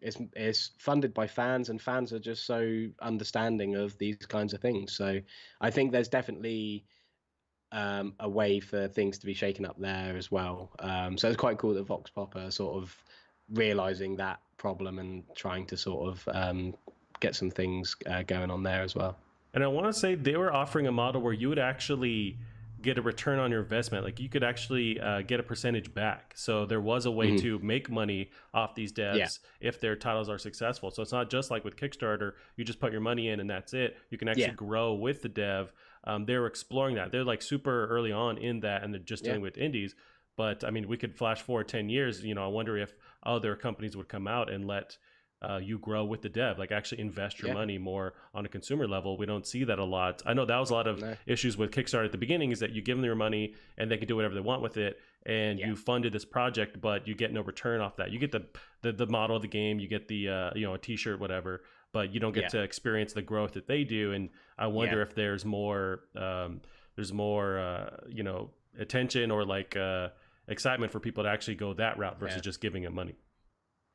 Speaker 2: it's funded by fans, and fans are just so understanding of these kinds of things. So I think there's definitely a way for things to be shaken up there as well. So it's quite cool that Vox Pop are sort of realizing that problem and trying to sort of get some things going on there as well.
Speaker 1: And I want to say they were offering a model where you would actually get a return on your investment. Like, you could actually get a percentage back. So there was a way
Speaker 2: Mhm.
Speaker 1: to make money off these
Speaker 2: Yeah,
Speaker 1: devs if their titles are successful. So it's not just like with Kickstarter, you just put your money in and that's it. You can actually
Speaker 2: yeah,
Speaker 1: grow with the dev. They're exploring that. They're like super early on in that, and they're just
Speaker 2: yeah,
Speaker 1: dealing with indies. But I mean, we could flash forward 10 years. I wonder if other companies would come out and let you grow with the dev, like actually invest your
Speaker 2: yeah.
Speaker 1: money more on a consumer level. We don't see that a lot. I know that was a lot of
Speaker 2: No,
Speaker 1: issues with Kickstarter at the beginning, is that you give them your money and they can do whatever they want with it, and
Speaker 2: yeah,
Speaker 1: you funded this project, but you get no return off that. You get the model of the game, you get the a t-shirt, whatever, but you don't get
Speaker 2: yeah,
Speaker 1: to experience the growth that they do. And I
Speaker 2: yeah,
Speaker 1: wonder if there's more attention, or like excitement for people to actually go that route versus
Speaker 2: yeah.
Speaker 1: just giving them money.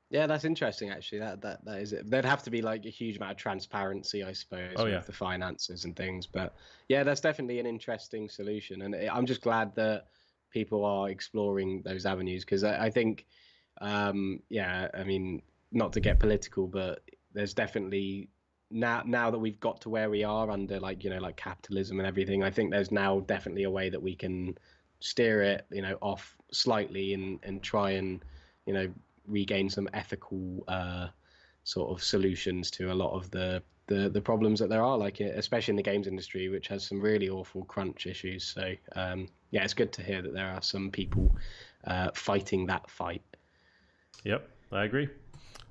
Speaker 2: Yeah, that's interesting actually. That is it. There'd have to be like a huge amount of transparency, I suppose,
Speaker 1: Oh yeah.
Speaker 2: with the finances and things. But yeah, that's definitely an interesting solution, and I'm just glad that people are exploring those avenues because I think, yeah, I mean, not to get political, but there's definitely now that we've got to where we are under, like, like capitalism and everything. I think there's now definitely a way that we can steer it, off slightly and try and, you know regain some ethical sort of solutions to a lot of the problems that there are, like, especially in the games industry, which has some really awful crunch issues. So yeah, it's good to hear that there are some people fighting that fight.
Speaker 1: Yep, I agree.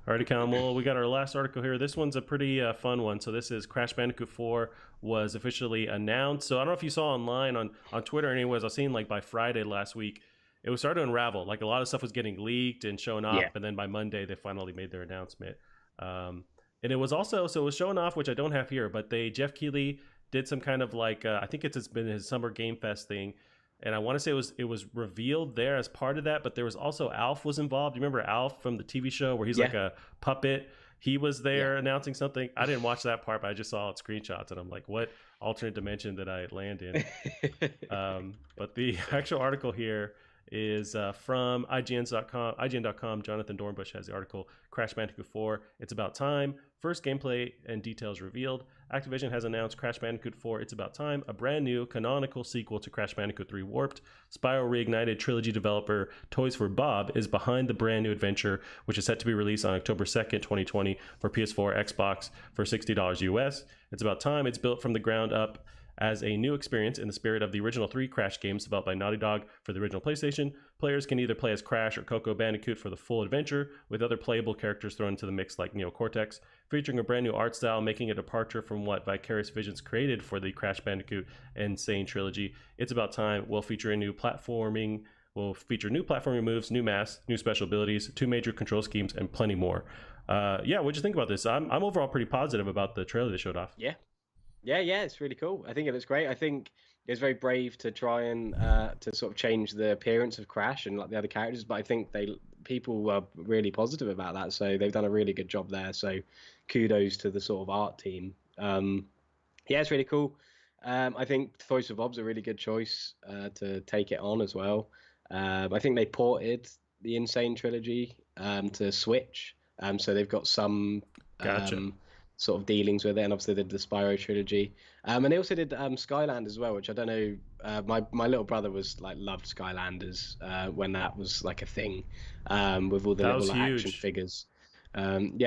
Speaker 1: Alrighty, Callum. Well, we got our last article here. This one's a pretty fun one. So this is Crash Bandicoot 4 was officially announced. So I don't know if you saw online on Twitter. Anyways, I was seeing, like, by Friday last week, it was starting to unravel. Like, a lot of stuff was getting leaked and showing
Speaker 2: Yeah,
Speaker 1: off, and then by Monday they finally made their announcement. Um, and it was also, so it was showing off, which I don't have here, but Jeff Keighley did some kind of like I think it's been his Summer Game Fest thing, and I want to say it was revealed there as part of that. But there was also Alf was involved. You remember Alf from the TV show where he's
Speaker 2: yeah,
Speaker 1: like a puppet? He was
Speaker 2: yeah.
Speaker 1: there announcing something. I didn't watch that part, but I just saw it screenshots, and I'm like, what alternate dimension did I land in? But the actual article here is from IGN.com. Jonathan Dornbush has the article. Crash Bandicoot 4, It's About Time. First gameplay and details revealed. Activision has announced Crash Bandicoot 4, It's About Time, a brand new canonical sequel to Crash Bandicoot 3 Warped. Spyro Reignited trilogy developer Toys for Bob is behind the brand new adventure, which is set to be released on October 2nd, 2020 for PS4, Xbox for $60 US. It's About Time. It's built from the ground up as a new experience in the spirit of the original 3 Crash games developed by Naughty Dog for the original PlayStation. Players can either play as Crash or Coco Bandicoot for the full adventure, with other playable characters thrown into the mix like Neo Cortex, featuring a brand new art style, making a departure from what Vicarious Visions created for the Crash Bandicoot Insane trilogy. It's About Time will feature new platforming moves, new masks, new special abilities, 2 major control schemes, and plenty more. What'd you think about this? I'm overall pretty positive about the trailer they showed off.
Speaker 2: Yeah, it's really cool. I think it looks great. I think it was very brave to try and to sort of change the appearance of Crash and like the other characters, but I think people were really positive about that, so they've done a really good job there. So kudos to the sort of art team. It's really cool. I think Voice of Bob's a really good choice to take it on as well. I think they ported the Insane trilogy to Switch, so they've got some
Speaker 1: Gotcha.
Speaker 2: sort of dealings with it, and obviously they did the Spyro trilogy, and they also did Skyland as well, which I don't know. My little brother loved Skylanders when that was like a thing, with all the
Speaker 1: That
Speaker 2: little
Speaker 1: was
Speaker 2: action
Speaker 1: huge.
Speaker 2: figures. And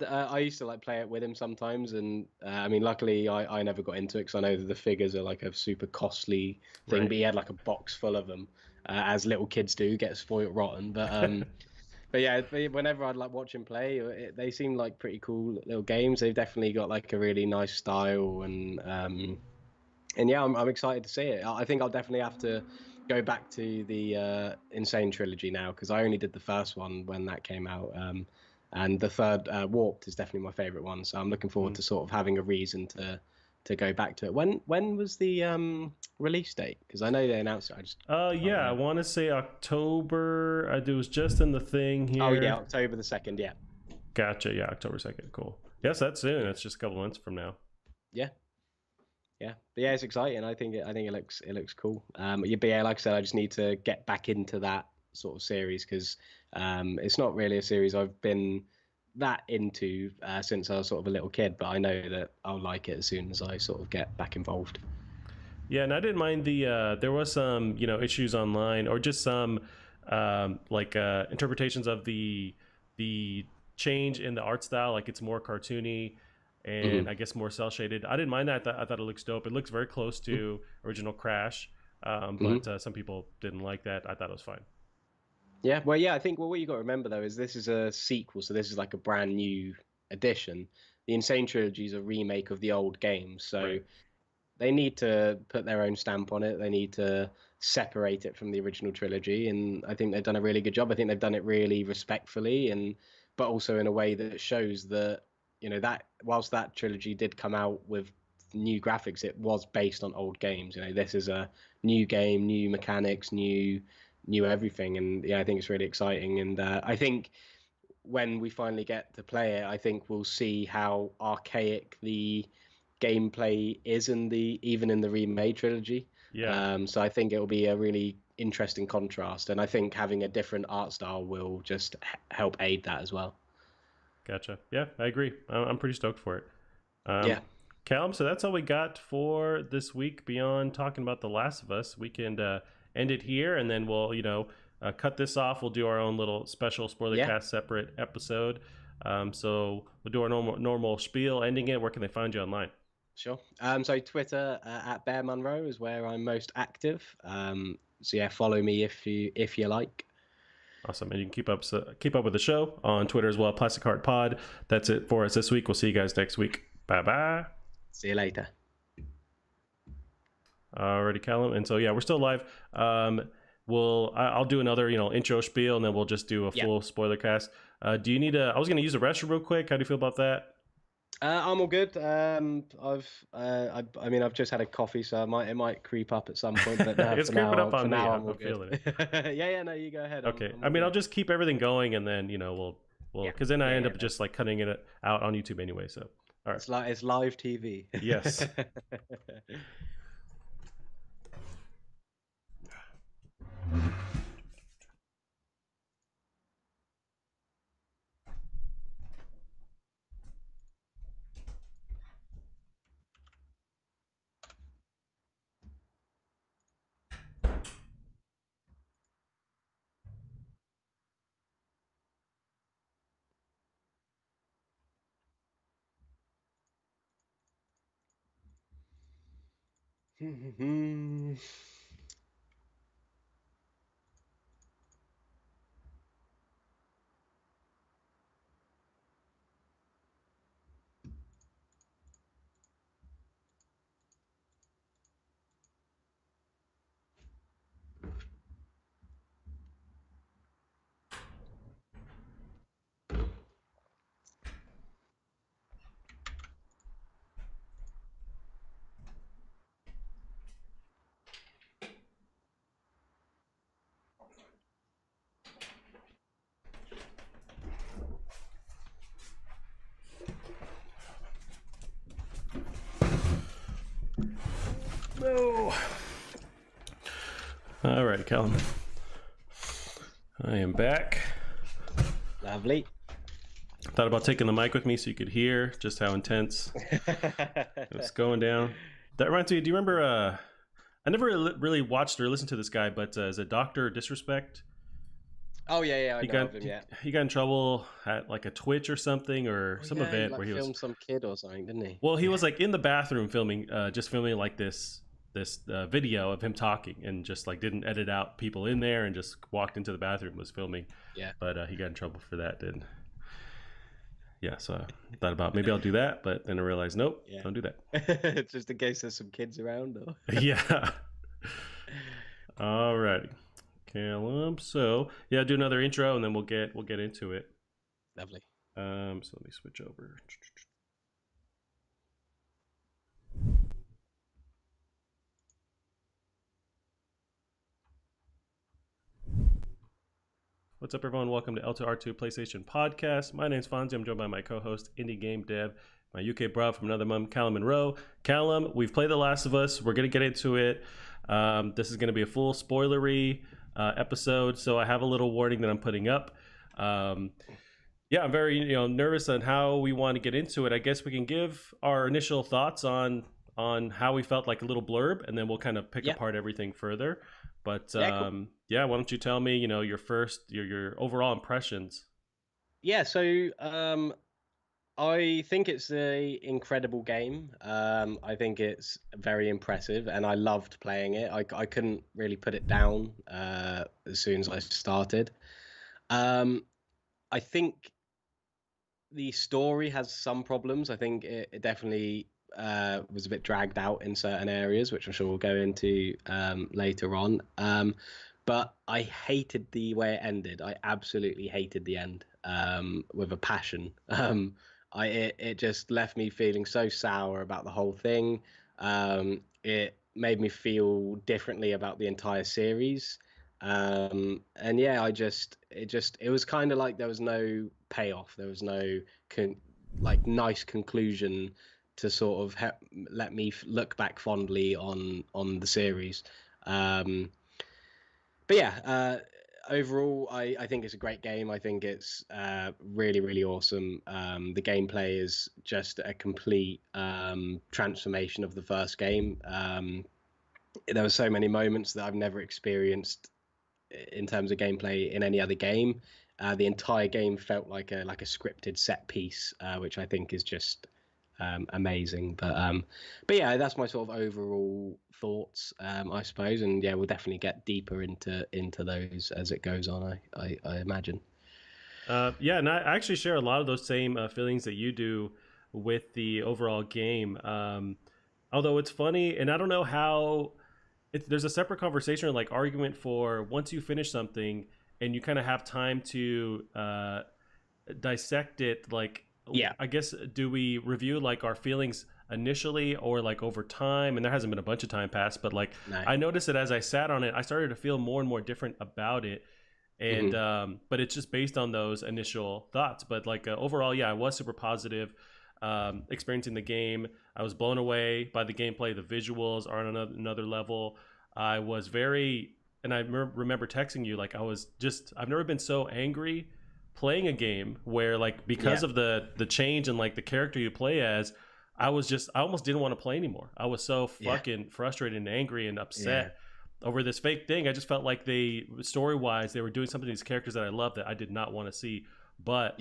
Speaker 2: I used to like play it with him sometimes, and I mean, luckily I never got into it because I know that the figures are like a super costly thing.
Speaker 1: Right.
Speaker 2: But he had like a box full of them, as little kids do, get spoiled rotten. But yeah, whenever I'd like watch him play, they seem like pretty cool little games. They've definitely got like a really nice style, and yeah, I'm excited to see it. I think I'll definitely have to go back to the Insane trilogy now because I only did the first one when that came out, and the third Warped is definitely my favorite one. So I'm looking forward to sort of having a reason to go back to it. When was the release date? Because I know they announced it. I just can't
Speaker 1: I
Speaker 2: remember.
Speaker 1: want to say October. It was just in the thing
Speaker 2: Oh yeah,
Speaker 1: here.
Speaker 2: October the 2nd. Yeah,
Speaker 1: Gotcha. Yeah, October 2nd. Cool. Yes, that's soon. That's just a couple months from now.
Speaker 2: yeah. But yeah, it's exciting. I think it looks cool. But yeah, like I said, I just need to get back into that sort of series because it's not really a series I've been that into since I was sort of a little kid. But I know that I'll like it as soon as I sort of get back involved.
Speaker 1: Yeah, and I didn't mind there was some, issues online or just some interpretations of the change in the art style, like it's more cartoony and
Speaker 2: Hmm.
Speaker 1: I guess more cell shaded. I didn't mind that. I thought it looks dope. It looks very close to original Crash,
Speaker 2: Hmm.
Speaker 1: but some people didn't like that. I thought it was fine.
Speaker 2: Yeah, well, yeah, I think what you got to remember though is this is a sequel, so this is like a brand new edition. The Insane Trilogy is a remake of the old games, so
Speaker 1: Right.
Speaker 2: they need to put their own stamp on it. They need to separate it from the original trilogy, and I think they've done a really good job. I think they've done it really respectfully, and but also in a way that shows that that whilst that trilogy did come out with new graphics, it was based on old games. This is a new game, new mechanics, new everything, and yeah, I think it's really exciting. And I think when we finally get to play it, I think we'll see how archaic the gameplay is even in the remade trilogy.
Speaker 1: Yeah.
Speaker 2: So I think it will be a really interesting contrast, and I think having a different art style will just help aid that as well.
Speaker 1: Gotcha. Yeah, I agree. I'm pretty stoked for it. Um,
Speaker 2: Yeah,
Speaker 1: Callum, so that's all we got for this week. Beyond talking about The Last of Us, we can end it here, and then we'll, cut this off. We'll do our own little special
Speaker 2: yeah,
Speaker 1: Spoilercast separate episode. So we'll do our normal spiel, ending it. Where can they find you online?
Speaker 2: sure. So Twitter at Bear Munro is where I'm most active. So yeah, follow me if you like.
Speaker 1: Awesome, and you can keep up with the show on Twitter as well. Plastic Heart Pod. That's it for us this week. We'll see you guys next week. Bye bye.
Speaker 2: See you later.
Speaker 1: Alrighty, Callum. And so yeah, we're still live. I'll do another intro spiel, and then we'll just do a
Speaker 2: Yeah.
Speaker 1: full spoiler cast. Do you need a? I was gonna use the restroom real quick. How do you feel about that?
Speaker 2: I'm all good. I mean, I've just had a coffee, so it might creep up at some point. But no,
Speaker 1: It's
Speaker 2: for
Speaker 1: creeping
Speaker 2: now,
Speaker 1: up
Speaker 2: for
Speaker 1: on me.
Speaker 2: now, I'm all
Speaker 1: I'm
Speaker 2: good.
Speaker 1: feeling it.
Speaker 2: Yeah. No, you go ahead. I'm,
Speaker 1: Okay.
Speaker 2: I'm
Speaker 1: I
Speaker 2: all
Speaker 1: mean, I'll
Speaker 2: good.
Speaker 1: just keep everything going, and then we'll
Speaker 2: Yeah.
Speaker 1: because then I end
Speaker 2: Yeah.
Speaker 1: up
Speaker 2: No.
Speaker 1: just like cutting it out on YouTube anyway. So all right.
Speaker 2: It's live TV.
Speaker 1: Yes. No. All right, Callum. I am back.
Speaker 2: Lovely.
Speaker 1: Thought about taking the mic with me so you could hear just how intense it's going down. That reminds me, do you remember, I never really watched or listened to this guy, but is it Dr. Disrespect?
Speaker 2: Oh yeah, I know of him. Yeah,
Speaker 1: he got in trouble at like a Twitch or something or some event
Speaker 2: he
Speaker 1: where he
Speaker 2: filmed
Speaker 1: was
Speaker 2: some kid or something, didn't he?
Speaker 1: Well, he was like in the bathroom filming, just filming like this video of him talking, and just like didn't edit out people in there, and just walked into the bathroom, was filming.
Speaker 2: Yeah,
Speaker 1: but he got in trouble for that. So I thought about maybe I'll do that, but then I realized nope, don't do that.
Speaker 2: Just in case there's some kids around. Or...
Speaker 1: Yeah. Alrighty, Callum. So yeah, do another intro, and then we'll get into it.
Speaker 2: Lovely.
Speaker 1: So let me switch over. What's up, everyone? Welcome to L2R2 PlayStation Podcast. My name's Fonzie. I'm joined by my co-host, indie game dev, my UK bro from another mom, Callum Monroe. Callum, we've played The Last of Us. We're going to get into it. This is going to be a full spoilery episode, so I have a little warning that I'm putting up. I'm very nervous on how we want to get into it. I guess we can give our initial thoughts on how we felt, like a little blurb, and then we'll kind of pick apart everything further. But cool. Why don't you tell me, your overall impressions?
Speaker 2: Yeah, so I think it's an incredible game. I think it's very impressive, and I loved playing it. I couldn't really put it down as soon as I started. I think the story has some problems. I think it definitely was a bit dragged out in certain areas, which I'm sure we'll go into later on. But I hated the way it ended. I absolutely hated the end with a passion. It just left me feeling so sour about the whole thing. It made me feel differently about the entire series. And yeah, it was kind of like there was no payoff. There was no nice conclusion to sort of let me look back fondly on the series. But yeah, overall, I think it's a great game. I think it's really, really awesome. The gameplay is just a complete transformation of the first game. There were so many moments that I've never experienced in terms of gameplay in any other game. The entire game felt like a scripted set piece, which I think is just amazing. But yeah, that's my sort of overall thoughts, I suppose. And yeah, we'll definitely get deeper into those as it goes on. I imagine.
Speaker 1: And I actually share a lot of those same feelings that you do with the overall game. Although it's funny, and I don't know how. There's a separate conversation or like argument for once you finish something and you kind of have time to dissect it. Like,
Speaker 2: yeah,
Speaker 1: I guess, do we review like our feelings initially or like over time? And there hasn't been a bunch of time passed, but like no. I noticed that as I sat on it, I started to feel more and more different about it. And but it's just based on those initial thoughts. But like overall, yeah, I was super positive. Experiencing the game, I was blown away by the gameplay. The visuals are on another level. I was and I remember texting you, like I've never been so angry playing a game where like because of the change and like the character you play as, I almost didn't want to play anymore. I was so fucking frustrated and angry and upset over this fake thing. I just felt like story wise they were doing something to these characters that I loved that I did not want to see. But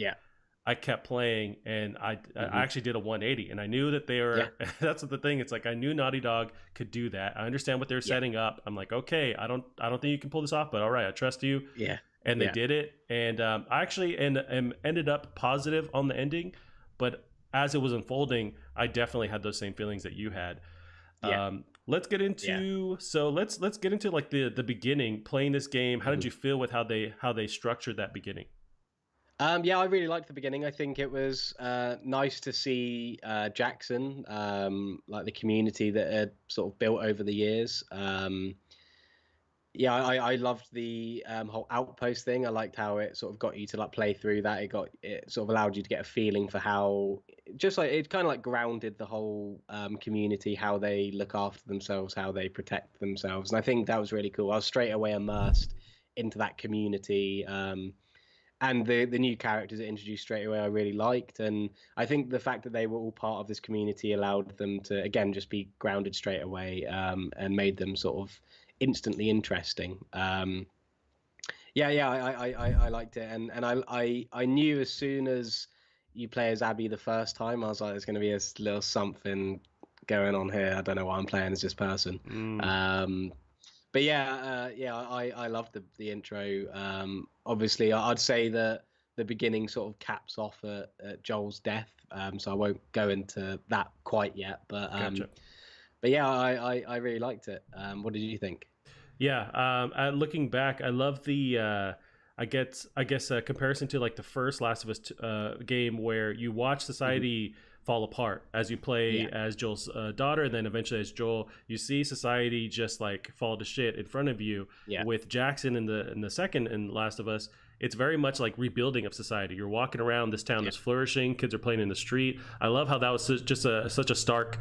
Speaker 1: I kept playing, and I
Speaker 2: Hmm.
Speaker 1: actually did a 180, and I knew that they
Speaker 2: Yeah,
Speaker 1: were. That's the thing. It's like I knew Naughty Dog could do that. I understand what they're
Speaker 2: yeah,
Speaker 1: setting up. I'm like, okay, I don't think you can pull this off, but all right, I trust you.
Speaker 2: yeah,
Speaker 1: And they
Speaker 2: yeah,
Speaker 1: did it, and I actually ended up positive on the ending, but as it was unfolding, I definitely had those same feelings that you had.
Speaker 2: yeah,
Speaker 1: Let's get
Speaker 2: yeah.
Speaker 1: into let's get into like the beginning playing this game. How did
Speaker 2: Mhm.
Speaker 1: you feel with how they structured that beginning?
Speaker 2: Yeah, I really liked the beginning. I think it was nice to see Jackson, like the community that had sort of built over the years. Yeah, I loved the whole outpost thing. I liked how it sort of got you to like play through that. It sort of allowed you to get a feeling for how, just like it kind of like grounded the whole community, how they look after themselves, how they protect themselves, and I think that was really cool. I was straight away immersed into that community. And the new characters it introduced straight away I really liked, and I think the fact that they were all part of this community allowed them to again just be grounded straight away, and made them sort of instantly interesting. I liked it, and I knew as soon as you play as Abby the first time, I was like, there's going to be a little something going on here. I don't know why I'm playing as this person.
Speaker 1: Mm,
Speaker 2: Um, but I loved the intro. Obviously, I'd say that the beginning sort of caps off at Joel's death. So I won't go into that quite yet.
Speaker 1: gotcha.
Speaker 2: But yeah, I really liked it. What did you think?
Speaker 1: Yeah, looking back, I love the I guess comparison to like the first Last of Us game where you watch
Speaker 2: Hmm.
Speaker 1: society fall apart as you play
Speaker 2: Yeah,
Speaker 1: as Joel's daughter, and then eventually as Joel, you see society just like fall to shit in front of you.
Speaker 2: yeah,
Speaker 1: With Jackson in the second in Last of Us, it's very much like rebuilding of society. You're walking around this town
Speaker 2: yeah.
Speaker 1: that's flourishing. Kids are playing in the street. I love how that was just such a stark,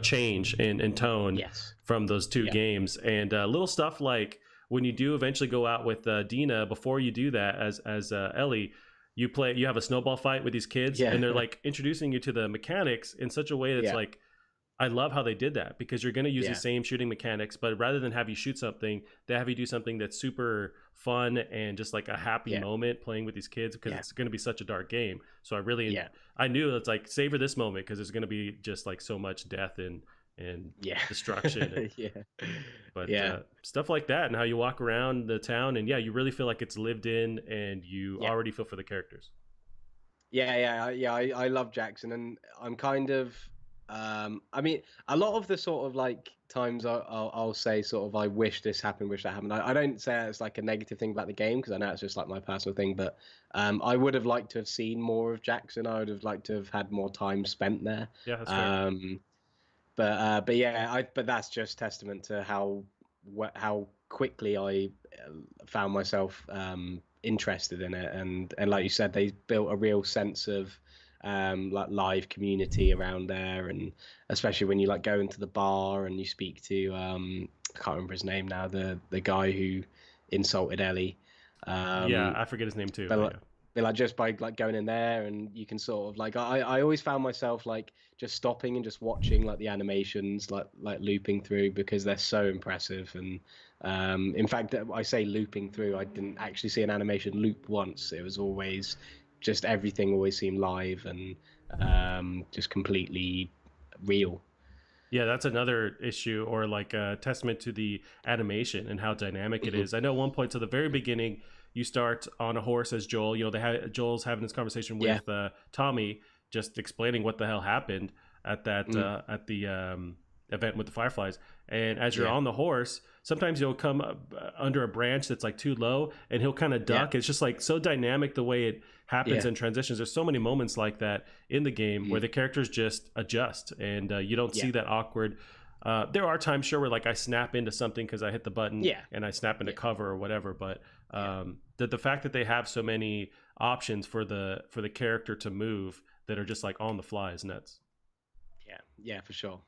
Speaker 1: change in tone
Speaker 2: Yes.
Speaker 1: from those two
Speaker 2: Yeah,
Speaker 1: games, and little stuff like when you do eventually go out with Dina. Before you do that, as Ellie, you have a snowball fight with these kids,
Speaker 2: yeah,
Speaker 1: and they're like introducing you to the mechanics in such a way that's
Speaker 2: yeah,
Speaker 1: like, I love how they did that, because you're going to use these
Speaker 2: yeah,
Speaker 1: same shooting mechanics, but rather than have you shoot something, they have you do something that's super fun and just like a happy
Speaker 2: yeah,
Speaker 1: moment playing with these kids, because
Speaker 2: yeah,
Speaker 1: it's going to be such a dark game. So
Speaker 2: yeah,
Speaker 1: I knew it's like savor this moment because there's going to be just like so much death and
Speaker 2: yeah,
Speaker 1: destruction. And
Speaker 2: yeah,
Speaker 1: but
Speaker 2: yeah,
Speaker 1: stuff like that, and how you walk around the town, and yeah, you really feel like it's lived in, and you
Speaker 2: yeah.
Speaker 1: already feel for the characters.
Speaker 2: I love Jackson, and I'm kind of, I mean, a lot of the sort of like times I'll say sort of I wish this happened, wish that happened. I don't say it's like a negative thing about the game because I know it's just like my personal thing, but I would have liked to have seen more of Jackson. I would have liked to have had more time spent there.
Speaker 1: Yeah, that's fair.
Speaker 2: Um, but yeah, but that's just testament to how quickly I found myself interested in it, and like you said, they built a real sense of like live community around there, and especially when you like go into the bar and you speak to I can't remember his name now, the guy who insulted Ellie.
Speaker 1: Yeah,
Speaker 2: Um,
Speaker 1: I forget his name too,
Speaker 2: but
Speaker 1: but
Speaker 2: like,
Speaker 1: yeah.
Speaker 2: but like just by like going in there and you can sort of like I always found myself like just stopping and just watching like the animations like looping through because they're so impressive. And in fact I say looping through, I didn't actually see an animation loop once. It was always just everything always seemed live and just completely real.
Speaker 1: Yeah, that's another issue, or like a testament to the animation and how dynamic it
Speaker 2: Hmm.
Speaker 1: is. I know one point to the very beginning, you start on a horse as Joel. Joel's having this conversation
Speaker 2: Yeah.
Speaker 1: with Tommy, just explaining what the hell happened at that
Speaker 2: Mm.
Speaker 1: at the event with the fireflies. And as you're
Speaker 2: Yeah.
Speaker 1: on the horse, sometimes you'll come up under a branch that's like too low, and he'll kind of
Speaker 2: Yeah.
Speaker 1: duck. It's just like so dynamic the way it happens
Speaker 2: Yeah.
Speaker 1: and transitions. There's so many moments like that in the game where
Speaker 2: Mm.
Speaker 1: the characters just adjust, and you don't
Speaker 2: Yeah.
Speaker 1: see that awkward. There are times, sure, where like I snap into something because I hit the button
Speaker 2: Yeah.
Speaker 1: and I snap into
Speaker 2: Yeah.
Speaker 1: cover or whatever. But
Speaker 2: Yeah.
Speaker 1: the fact that they have so many options for the character to move that are just like on the fly is nuts.
Speaker 2: Yeah, for sure.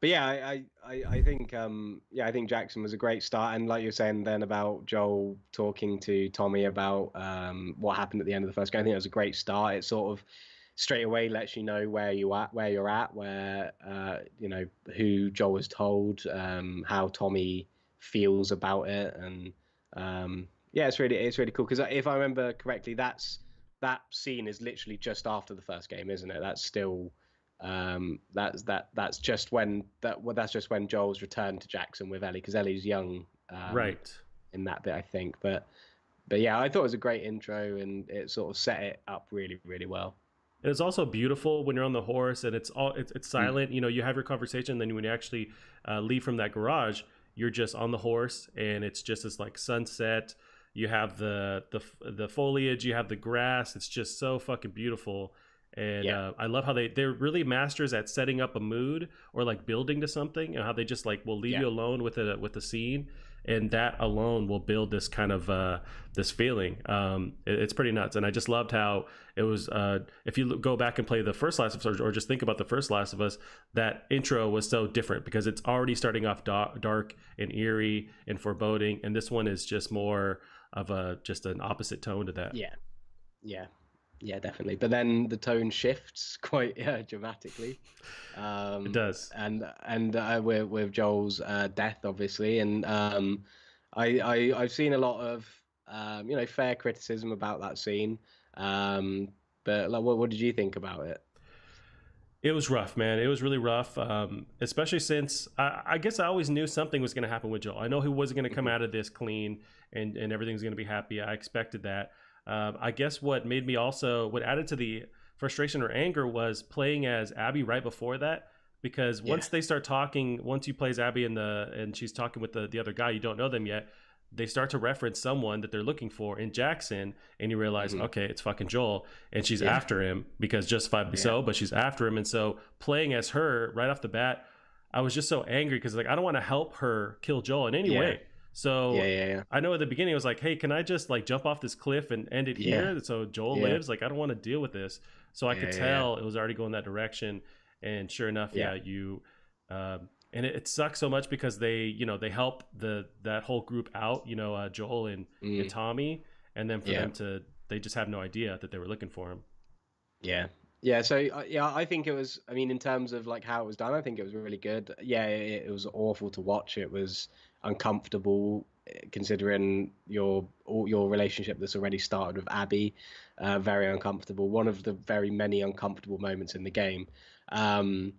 Speaker 2: But yeah, I think I think Jackson was a great start, and like you're saying then about Joel talking to Tommy about what happened at the end of the first game, I think it was a great start. It sort of straight away lets you know where you're at, where who Joel was told, how Tommy feels about it, and yeah, it's really cool because if I remember correctly, that's that scene is literally just after the first game, isn't it? That's still that's just when that's just when Joel's returned to Jackson with Ellie, because Ellie's young
Speaker 1: Right.
Speaker 2: in that bit, I think. But yeah, I thought it was a great intro, and it sort of set it up really, really well.
Speaker 1: And it's also beautiful when you're on the horse and it's
Speaker 2: Mm.
Speaker 1: silent. You know, you have your conversation, then when you actually leave from that garage, you're just on the horse, and it's just this like sunset. You have the foliage, you have the grass. It's just so fucking beautiful. And
Speaker 2: Yeah,
Speaker 1: I love how they're really masters at setting up a mood or like building to something, and how they just like will leave
Speaker 2: yeah,
Speaker 1: you alone with a scene, and that alone will build this kind of this feeling. It's pretty nuts, and I just loved how it was. If you go back and play the first Last of Us, or just think about the first Last of Us, that intro was so different because it's already starting off dark and eerie and foreboding, and this one is just more of a just an opposite tone to that.
Speaker 2: yeah, yeah, yeah, definitely. But then the tone shifts quite dramatically,
Speaker 1: It does.
Speaker 2: and with Joel's death, obviously, and I've seen a lot of fair criticism about that scene. But like, what did you think about it?
Speaker 1: It was rough, man. It was really rough, especially since I guess I always knew something was going to happen with Joel. I know he wasn't going to come
Speaker 2: Mhm.
Speaker 1: out of this clean and everything's going to be happy. I expected that. I guess what made me also, what added to the frustration or anger was playing as Abby right before that. Because
Speaker 2: Yeah,
Speaker 1: once they start talking, once you play as Abby and she's talking with the other guy, you don't know them yet. They start to reference someone that they're looking for in Jackson, and you realize,
Speaker 2: hmm,
Speaker 1: okay, it's fucking Joel, and she's
Speaker 2: yeah,
Speaker 1: after him because justifiably
Speaker 2: yeah,
Speaker 1: so, but she's after him. And so playing as her right off the bat, I was just so angry because like I don't want to help her kill Joel in any
Speaker 2: yeah,
Speaker 1: way.
Speaker 2: yeah,
Speaker 1: So
Speaker 2: yeah,
Speaker 1: I know at the beginning I was like, hey, can I just like jump off this cliff and end it
Speaker 2: yeah,
Speaker 1: here so Joel
Speaker 2: yeah,
Speaker 1: lives? Like I don't want to deal with this. So I
Speaker 2: yeah,
Speaker 1: could
Speaker 2: yeah, yeah,
Speaker 1: tell it was already going that direction. And sure enough,
Speaker 2: yeah,
Speaker 1: yeah, you and it sucks so much because they they help that whole group out, Joel and
Speaker 2: mm,
Speaker 1: Tommy, and then for
Speaker 2: yeah.
Speaker 1: them to they just have no idea that they were looking for him.
Speaker 2: Yeah. Yeah, so yeah, I think it was. I mean, in terms of like how it was done, I think it was really good. Yeah, it was awful to watch. It was uncomfortable considering all your relationship that's already started with Abby. Very uncomfortable. One of the very many uncomfortable moments in the game. Um,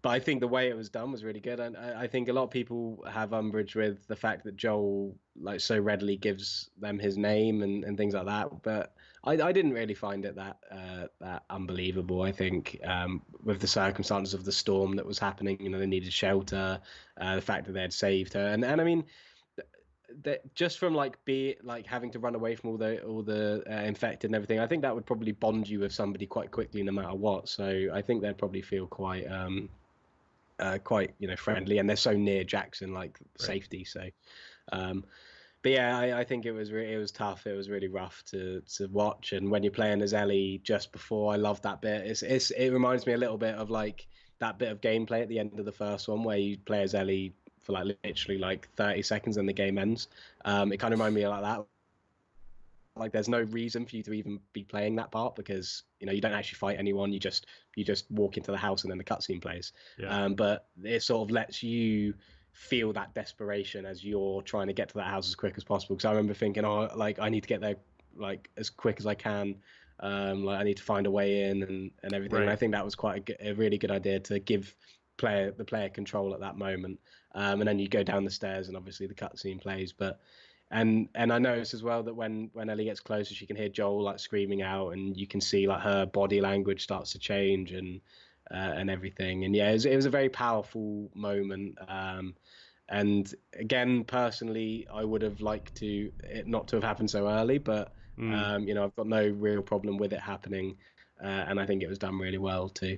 Speaker 2: but I think the way it was done was really good, and I think a lot of people have umbrage with the fact that Joel like so readily gives them his name and things like that. But I didn't really find it that unbelievable. I think with the circumstances of the storm that was happening, they needed shelter, the fact that they had saved her, and I mean that just from like be like having to run away from all the infected and everything, I think that would probably bond you with somebody quite quickly, no matter what. So I think they'd probably feel quite friendly, and they're so near Jackson, like
Speaker 1: Right.
Speaker 2: safety. So, um, but yeah, I think it was tough. It was really rough to watch. And when you're playing as Ellie just before, I love that bit. It reminds me a little bit of like that bit of gameplay at the end of the first one where you play as Ellie for like literally like 30 seconds and the game ends. It kind of reminded me of like that. Like there's no reason for you to even be playing that part because you don't actually fight anyone. You just walk into the house and then the cutscene plays.
Speaker 1: Yeah.
Speaker 2: But it sort of lets you feel that desperation as you're trying to get to that house as quick as possible. Because I remember thinking, oh, like I need to get there like as quick as I can. Like I need to find a way in and everything. And I
Speaker 1: Right.
Speaker 2: think that was quite a really good idea to give the player control at that moment. And then you go down the stairs and obviously the cutscene plays. And I noticed as well that when Ellie gets closer, she can hear Joel like screaming out, and you can see like her body language starts to change and everything. And yeah, it was a very powerful moment. And again, personally, I would have liked it not to have happened so early, but
Speaker 1: Mm.
Speaker 2: I've got no real problem with it happening, and I think it was done really well too.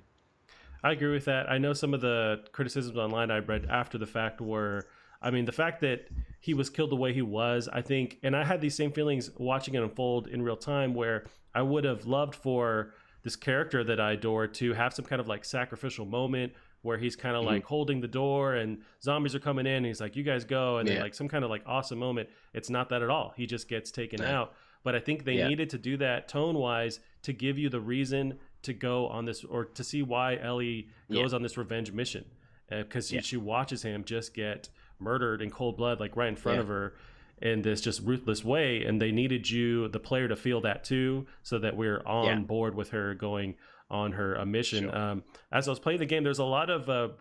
Speaker 1: I agree with that. I know some of the criticisms online I read after the fact were, I mean, the fact that he was killed the way he was, I think, and I had these same feelings watching it unfold in real time where I would have loved for this character that I adore to have some kind of like sacrificial moment where he's kind of
Speaker 2: Hmm.
Speaker 1: like holding the door and zombies are coming in and he's like, you guys go. And then
Speaker 2: Yeah,
Speaker 1: like some kind of like awesome moment. It's not that at all. He just gets taken
Speaker 2: no,
Speaker 1: out. But I think they
Speaker 2: yeah,
Speaker 1: needed to do that tone wise to give you the reason to go on this or to see why Ellie
Speaker 2: yeah,
Speaker 1: goes on this revenge mission because
Speaker 2: yeah,
Speaker 1: she watches him just get murdered in cold blood like right in front
Speaker 2: yeah,
Speaker 1: of her, in this just ruthless way, and they needed you, the player, to feel that too, so that we're on board with her going on her mission.
Speaker 2: Sure.
Speaker 1: As I was playing the game, there's a lot of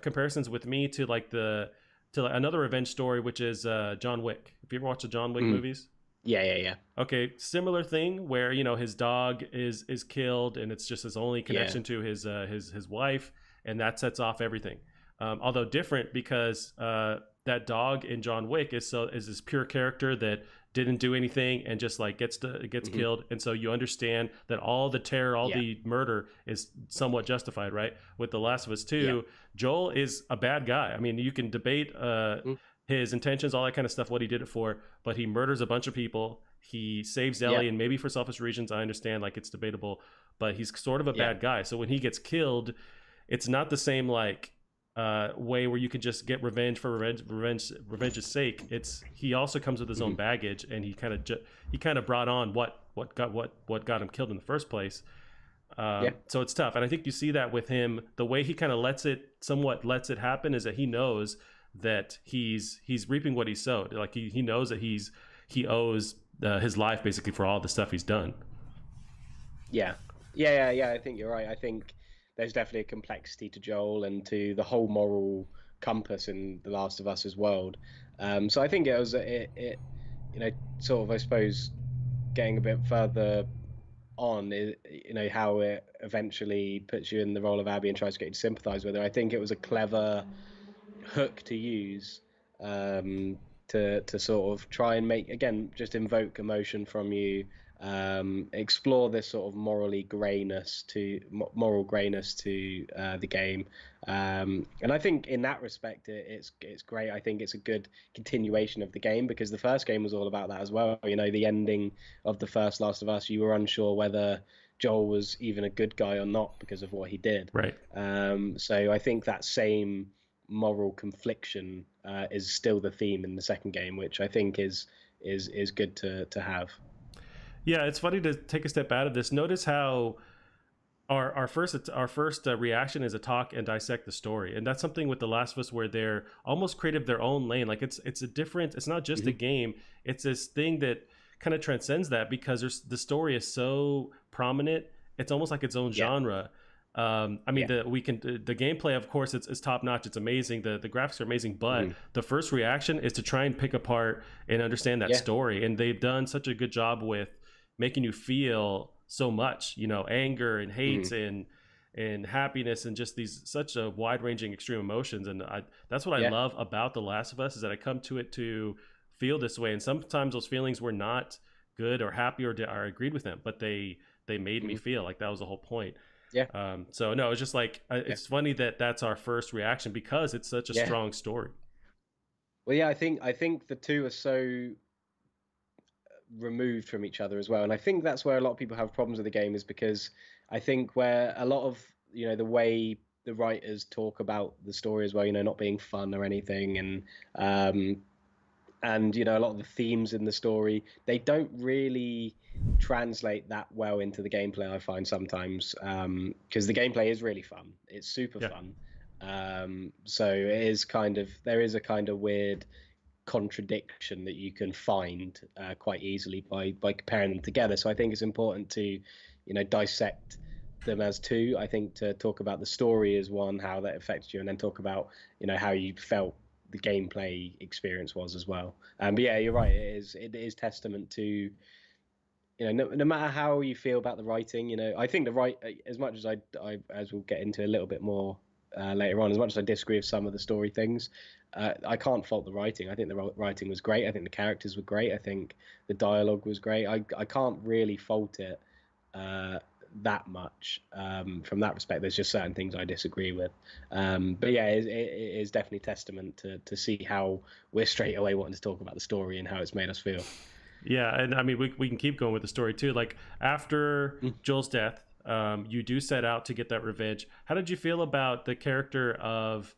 Speaker 1: comparisons with me to another revenge story, which is John Wick. Have you ever watched the John Wick movies?
Speaker 2: Yeah.
Speaker 1: Okay, similar thing where, you know, his dog is killed, and it's just his only connection to his wife, and that sets off everything. Although different, because that dog in John Wick is this pure character that didn't do anything and just like gets killed, and so you understand that all the terror, all the murder is somewhat justified, right? With The Last of Us 2, Joel is a bad guy. I mean, you can debate his intentions, all that kind of stuff, what he did it for, but he murders a bunch of people. He saves Ellie, and maybe for selfish reasons, I understand, like, it's debatable, but he's sort of a bad guy. So when he gets killed, it's not the same like way where you can just get revenge for revenge's sake. He also comes with his own baggage, and he kind of brought on what got him killed in the first place. So it's tough, and I think you see that with him. The way he kind of lets it happen is that he knows that he's reaping what he sowed. Like he knows that he owes his life basically for all the stuff he's done.
Speaker 2: Yeah. I think you're right. I think there's definitely a complexity to Joel and to the whole moral compass in The Last of Us's world. So I think it sort of, I suppose, getting a bit further on, you know, how it eventually puts you in the role of Abby and tries to get you to sympathize with her. I think it was a clever hook to use to sort of try and just invoke emotion from you, explore this sort of moral grayness to the game, and I think in that respect it's great. I think it's a good continuation of the game, because the first game was all about that as well. You know, the ending of the first Last of Us, you were unsure whether Joel was even a good guy or not because of what he did.
Speaker 1: Right.
Speaker 2: So I think that same moral confliction is still the theme in the second game, which I think is good to have.
Speaker 1: Yeah, it's funny to take a step out of this. Notice how our first reaction is to talk and dissect the story, and that's something with The Last of Us where they're almost created their own lane. Like it's not just a game; it's this thing that kind of transcends that, because the story is so prominent. It's almost like its own genre. I mean, the gameplay, of course, it's top notch. It's amazing. The graphics are amazing, but the first reaction is to try and pick apart and understand that story. And they've done such a good job with making you feel so much, you know, anger and hate and happiness, and just such a wide ranging extreme emotions. And that's what I love about The Last of Us, is that I come to it to feel this way. And sometimes those feelings were not good or happy or agreed with them, but they made me feel like that was the whole point.
Speaker 2: Yeah.
Speaker 1: So no, it's just like it's funny that that's our first reaction, because it's such a strong story.
Speaker 2: Well, yeah, I think the two are so removed from each other as well, and I think that's where a lot of people have problems with the game, is because I think where a lot of, you know, the way the writers talk about the story as well, you know, not being fun or anything, and you know, a lot of the themes in the story, they don't really translate that well into the gameplay, I find sometimes, because the gameplay is really fun. It's super fun. So there is a kind of weird contradiction that you can find quite easily by comparing them together. So I think it's important to, you know, dissect them as two. I think to talk about the story as one, how that affects you, and then talk about, you know, how you felt the gameplay experience was as well. But yeah, you're right. It is testament to, you know, no matter how you feel about the writing, you know, I think as much as as we'll get into a little bit more later on, as much as I disagree with some of the story things, I can't fault the writing. I think the writing was great. I think the characters were great. I think the dialogue was great. I can't really fault it that much from that respect. There's just certain things I disagree with. But yeah, it is definitely testament to see how we're straight away wanting to talk about the story and how it's made us feel.
Speaker 1: Yeah, and I mean, we can keep going with the story too. Like after Joel's death, you do set out to get that revenge. How did you feel about the character of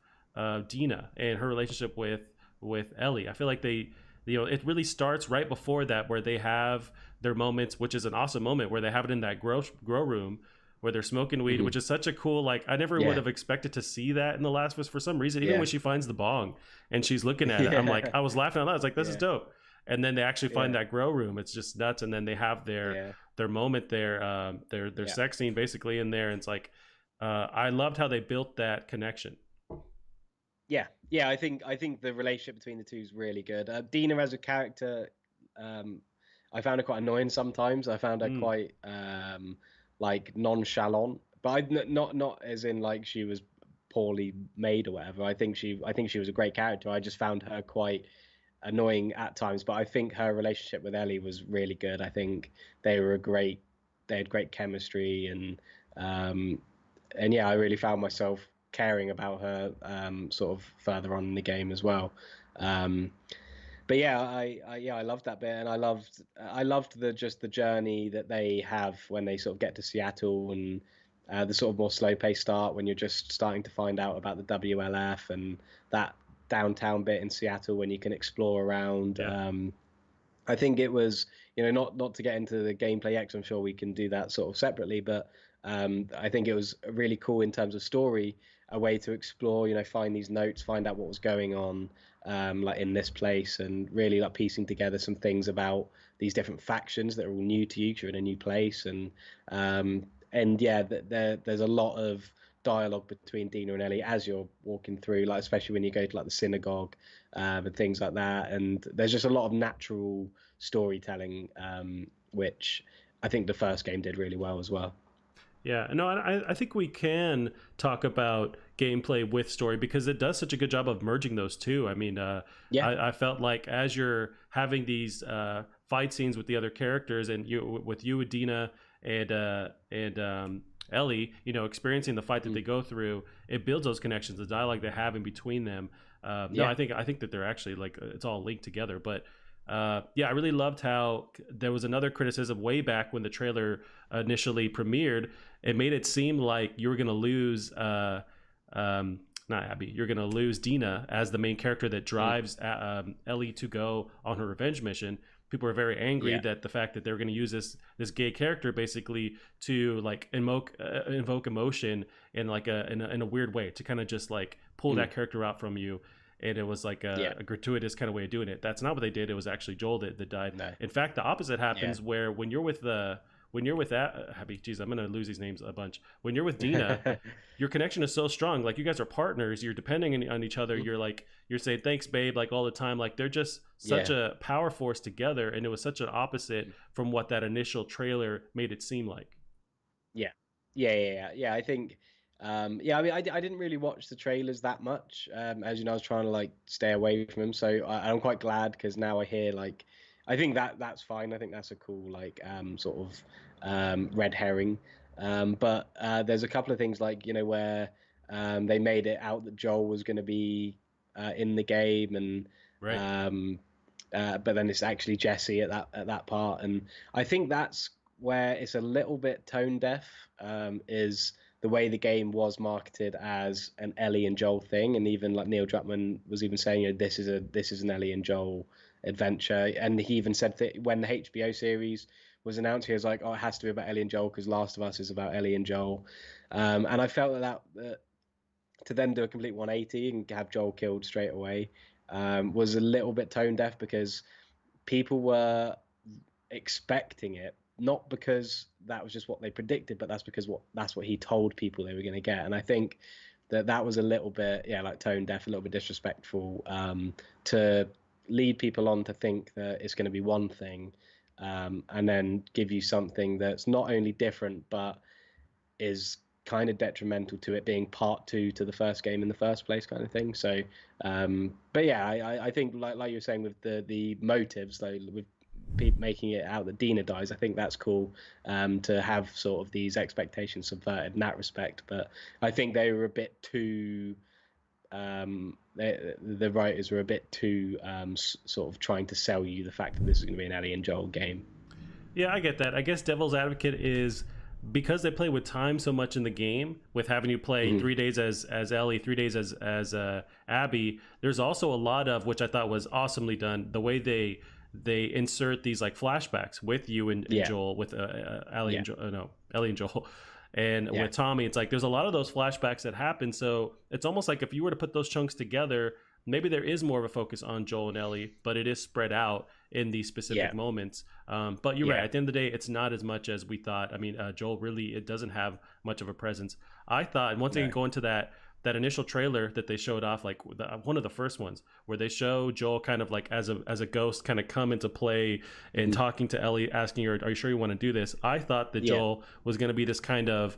Speaker 1: Dina and her relationship with Ellie? I feel like they, you know, it really starts right before that, where they have their moments, which is an awesome moment, where they have it in that grow room where they're smoking weed, which is such a cool, like, I never would have expected to see that in The Last of Us for some reason. Even when she finds the bong and she's looking at it, I'm like, I was laughing out loud. I was like, this is dope. and then they actually find that grow room. It's just nuts. And then they have their moment there, their sex scene basically in there. And it's like, I loved how they built that connection.
Speaker 2: Yeah, I think the relationship between the two is really good. Dina as a character, I found her quite annoying sometimes. I found her quite like nonchalant, but not as in like she was poorly made or whatever. I think she was a great character. I just found her quite annoying at times, but I think her relationship with Ellie was really good. I think they had great chemistry, and yeah, I really found myself caring about her sort of further on in the game as well. But yeah, I loved that bit, and I loved the journey that they have when they sort of get to Seattle, and the sort of more slow paced start when you're just starting to find out about the WLF and that downtown bit in Seattle when you can explore around.
Speaker 1: Yeah.
Speaker 2: I think it was, not to get into the gameplay X, I'm sure we can do that sort of separately, but I think it was really cool in terms of story, a way to explore, find these notes, find out what was going on, like in this place, and really like piecing together some things about these different factions that are all new to you 'cause you're in a new place, and yeah, there's a lot of dialogue between Dina and Ellie as you're walking through, like especially when you go to like the synagogue, and things like that. And there's just a lot of natural storytelling, which I think the first game did really well as well.
Speaker 1: Yeah, no, I think we can talk about gameplay with story because it does such a good job of merging those two. I mean, I felt like as you're having these fight scenes with the other characters, and with Dina and Ellie, experiencing the fight that they go through, it builds those connections, the dialogue they have in between them. No, I think that they're actually like it's all linked together, but. Yeah, I really loved how there was another criticism way back when the trailer initially premiered. It made it seem like you were going to lose, not Abby, you're going to lose Dina as the main character that drives Ellie to go on her revenge mission. People were very angry that the fact that they were going to use this gay character basically to like invoke emotion in like in a weird way to kind of just like pull that character out from you. And it was like a gratuitous kind of way of doing it. That's not what they did. It was actually Joel that died. No. In fact, the opposite happens where when you're with Abby, geez, I'm gonna lose these names a bunch. When you're with Dina, your connection is so strong. Like you guys are partners. You're depending on each other. You're saying thanks, babe, like all the time. Like they're just such a power force together. And it was such an opposite from what that initial trailer made it seem like.
Speaker 2: Yeah. I think. I mean, I didn't really watch the trailers that much. As you know, I was trying to like stay away from them. So I'm quite glad because now I hear like, I think that's fine. I think that's a cool like sort of red herring. But there's a couple of things like where they made it out that Joel was going to be in the game, and
Speaker 1: right.
Speaker 2: but then it's actually Jesse at that part, and I think that's where it's a little bit tone deaf. Is the way the game was marketed as an Ellie and Joel thing, and even like Neil Druckmann was even saying, this is an Ellie and Joel adventure, and he even said that when the HBO series was announced, he was like, oh, it has to be about Ellie and Joel because Last of Us is about Ellie and Joel, and I felt that to then do a complete 180 and have Joel killed straight away was a little bit tone deaf because people were expecting it. Not because that was just what they predicted, but that's what he told people they were going to get. And I think that was a little bit, like tone deaf, a little bit disrespectful to lead people on to think that it's going to be one thing and then give you something that's not only different, but is kind of detrimental to it being part 2 to the first game in the first place kind of thing. So, but yeah, I think like you were saying with the motives, like with people making it out that Dina dies, I think that's cool to have sort of these expectations subverted in that respect. But I think they were a bit too the writers were a bit too sort of trying to sell you the fact that this is going to be an Ellie and Joel game.
Speaker 1: Yeah, I get that. I guess devil's advocate is because they play with time so much in the game, with having you play 3 days as Ellie, 3 days as Abby. There's also a lot of, which I thought was awesomely done, the way they insert these like flashbacks with you and Joel, with Ellie and Ellie and Joel, and with Tommy. It's like there's a lot of those flashbacks that happen. So it's almost like if you were to put those chunks together, maybe there is more of a focus on Joel and Ellie, but it is spread out in these specific
Speaker 2: Yeah.
Speaker 1: moments. But you're right.
Speaker 2: Yeah.
Speaker 1: At the end of the day, it's not as much as we thought. I mean, Joel really it doesn't have much of a presence. I thought, and once again,
Speaker 2: No.
Speaker 1: going to that initial trailer that they showed off, like one of the first ones, where they show Joel kind of like as a ghost, kind of come into play and talking to Ellie, asking her, "Are you sure you want to do this?" I thought that Joel was going to be this kind of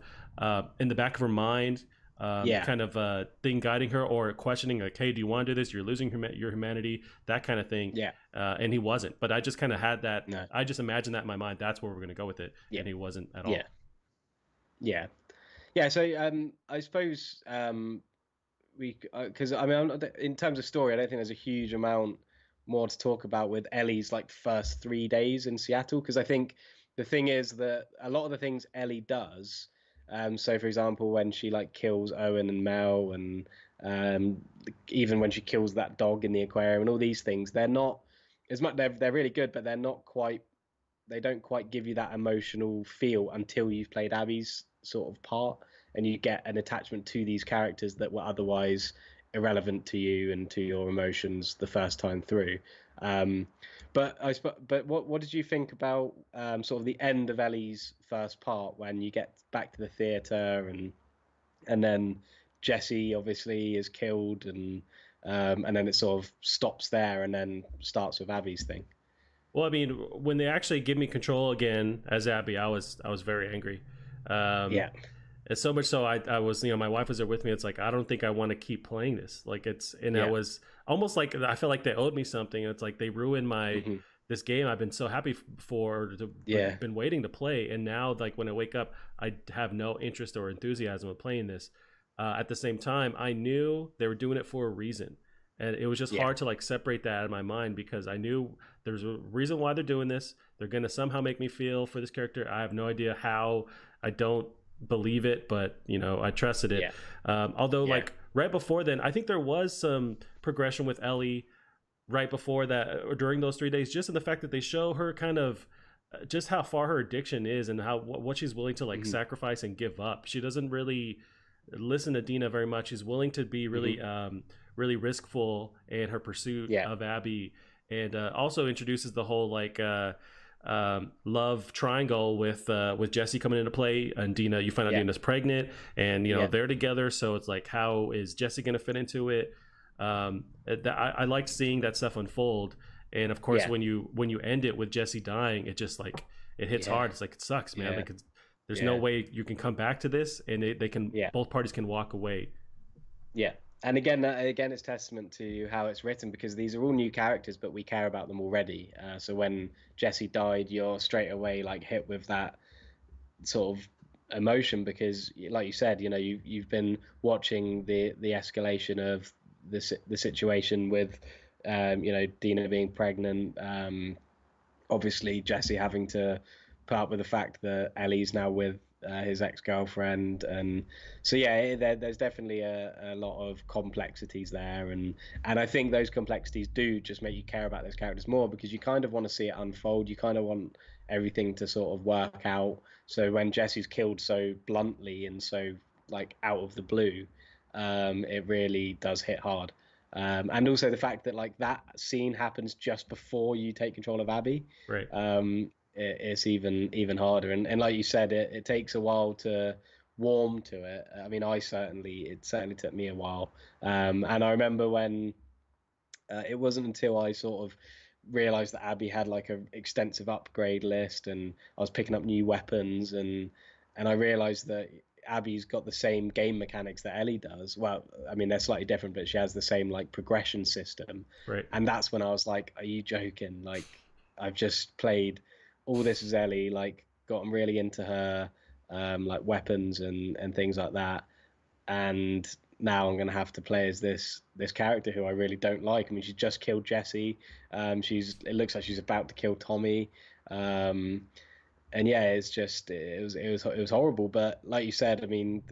Speaker 1: in the back of her mind. Kind of thing guiding her or questioning like, hey, do you want to do this? You're losing your humanity, that kind of thing. And he wasn't, but I just kind of had that.
Speaker 2: No.
Speaker 1: I just imagined that in my mind. That's where we're going to go with it. And he wasn't at all.
Speaker 2: Yeah. So I suppose we, because I mean, in terms of story, I don't think there's a huge amount more to talk about with Ellie's like first 3 days in Seattle, because I think the thing is that a lot of the things Ellie does, so for example, when she like kills Owen and Mel, and even when she kills that dog in the aquarium and all these things, they're not as much. They're really good, but they're not quite. They don't quite give you that emotional feel until you've played Abby's sort of part, and you get an attachment to these characters that were otherwise irrelevant to you and to your emotions the first time through. But what did you think about sort of the end of Ellie's first part when you get back to the theater and then Jesse obviously is killed and then it sort of stops there and then starts with Abby's thing?
Speaker 1: Well, I mean, when they actually give me control again as Abby, I was very angry.
Speaker 2: Yeah.
Speaker 1: It's so much so I was, my wife was there with me. It's like, I don't think I want to keep playing this. Like I was almost like, I feel like they owed me something. It's like they ruined my, this game I've been so happy been waiting to play. And now like when I wake up, I have no interest or enthusiasm of playing this. At the same time, I knew they were doing it for a reason. And it was just hard to like separate that out of my mind, because I knew there's a reason why they're doing this. They're going to somehow make me feel for this character. I have no idea how. I don't believe it, but I trusted it. Although like right before then, I think there was some progression with Ellie right before that, or during those 3 days, just in the fact that they show her kind of just how far her addiction is and how what she's willing to like sacrifice and give up. She doesn't really listen to Dina very much. She's willing to be really really riskful in her pursuit of Abby, and also introduces the whole like love triangle with Jesse coming into play, and Dina, you find out Dina's pregnant, and they're together, so it's like, how is Jesse going to fit into it? I liked seeing that stuff unfold, and of course when you end it with Jesse dying, it just like it hits hard. It's like, it sucks, man. Like there's no way you can come back to this, and they can both parties can walk away.
Speaker 2: And again, it's testament to how it's written, because these are all new characters, but we care about them already. So when Jesse died, you're straight away like hit with that sort of emotion, because, like you said, you've been watching the escalation of the situation with, Dina being pregnant. Obviously, Jesse having to put up with the fact that Ellie's now with his ex-girlfriend, and so there's definitely a lot of complexities there, and I think those complexities do just make you care about those characters more, because you kind of want to see it unfold. You kind of want everything to sort of work out. So when Jesse's killed so bluntly and so like out of the blue, it really does hit hard. And also the fact that like that scene happens just before you take control of Abby,
Speaker 1: Right.
Speaker 2: It's even harder, and like you said, it takes a while to warm to it. I mean, it certainly took me a while, and I remember when it wasn't until I sort of realized that Abby had like an extensive upgrade list, and I was picking up new weapons, and I realized that Abby's got the same game mechanics that Ellie does. Well, I mean, they're slightly different, but she has the same like progression system.
Speaker 1: Right.
Speaker 2: And that's when I was like, are you joking? Like, I've just played all this as Ellie, like gotten really into her like weapons and things like that, and now I'm gonna have to play as this character who I really don't like. I mean, she's just killed Jesse. It looks like she's about to kill Tommy. And it was horrible. But like you said, I mean,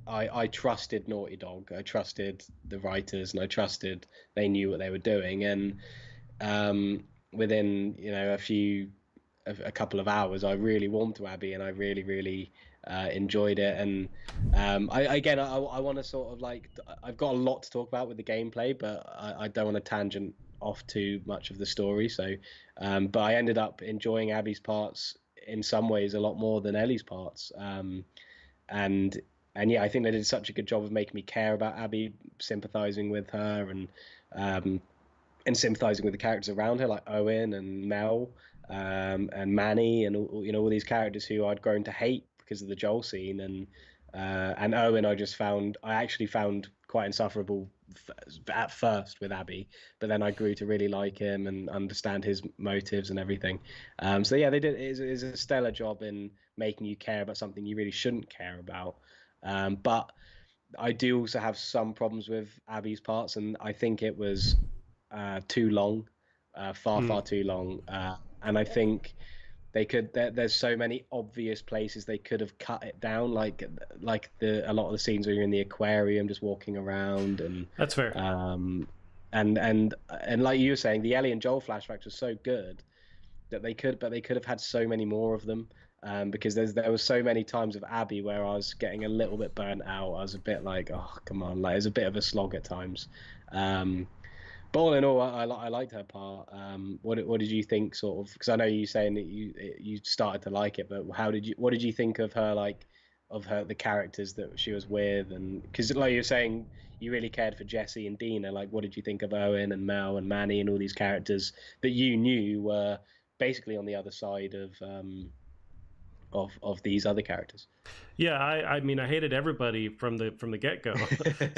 Speaker 2: I trusted Naughty Dog. I trusted the writers, and I trusted they knew what they were doing. And within a couple of hours, I really warmed to Abby, and I really, really enjoyed it. And I want to sort of like, I've got a lot to talk about with the gameplay, but I don't want to tangent off too much of the story. So, but I ended up enjoying Abby's parts in some ways a lot more than Ellie's parts. And and yeah, I think they did such a good job of making me care about Abby, sympathizing with her, um, and sympathizing with the characters around her, like Owen and Mel, and Manny, and all these characters who I'd grown to hate because of the Joel scene, and Owen, I actually found quite insufferable at first with Abby, but then I grew to really like him and understand his motives and everything. So yeah, they did is a stellar job in making you care about something you really shouldn't care about. But I do also have some problems with Abby's parts, and I think it was too long, far too long. And I think there's so many obvious places they could have cut it down, like a lot of the scenes where you're in the aquarium just walking around,
Speaker 1: That's fair.
Speaker 2: and like you were saying, the Ellie and Joel flashbacks were so good that they could have had so many more of them. Because there was so many times of Abby where I was getting a little bit burnt out. I was a bit like, oh come on, like it's a bit of a slog at times. Um, but all in all, I liked her part. What did you think, sort of? Because I know you saying that you started to like it, but what did you think of her, like of her the characters that she was with, and because like you're saying you really cared for Jesse and Dina, like what did you think of Owen and Mel and Manny and all these characters that you knew were basically on the other side of these other characters?
Speaker 1: Yeah, I mean I hated everybody from the get go.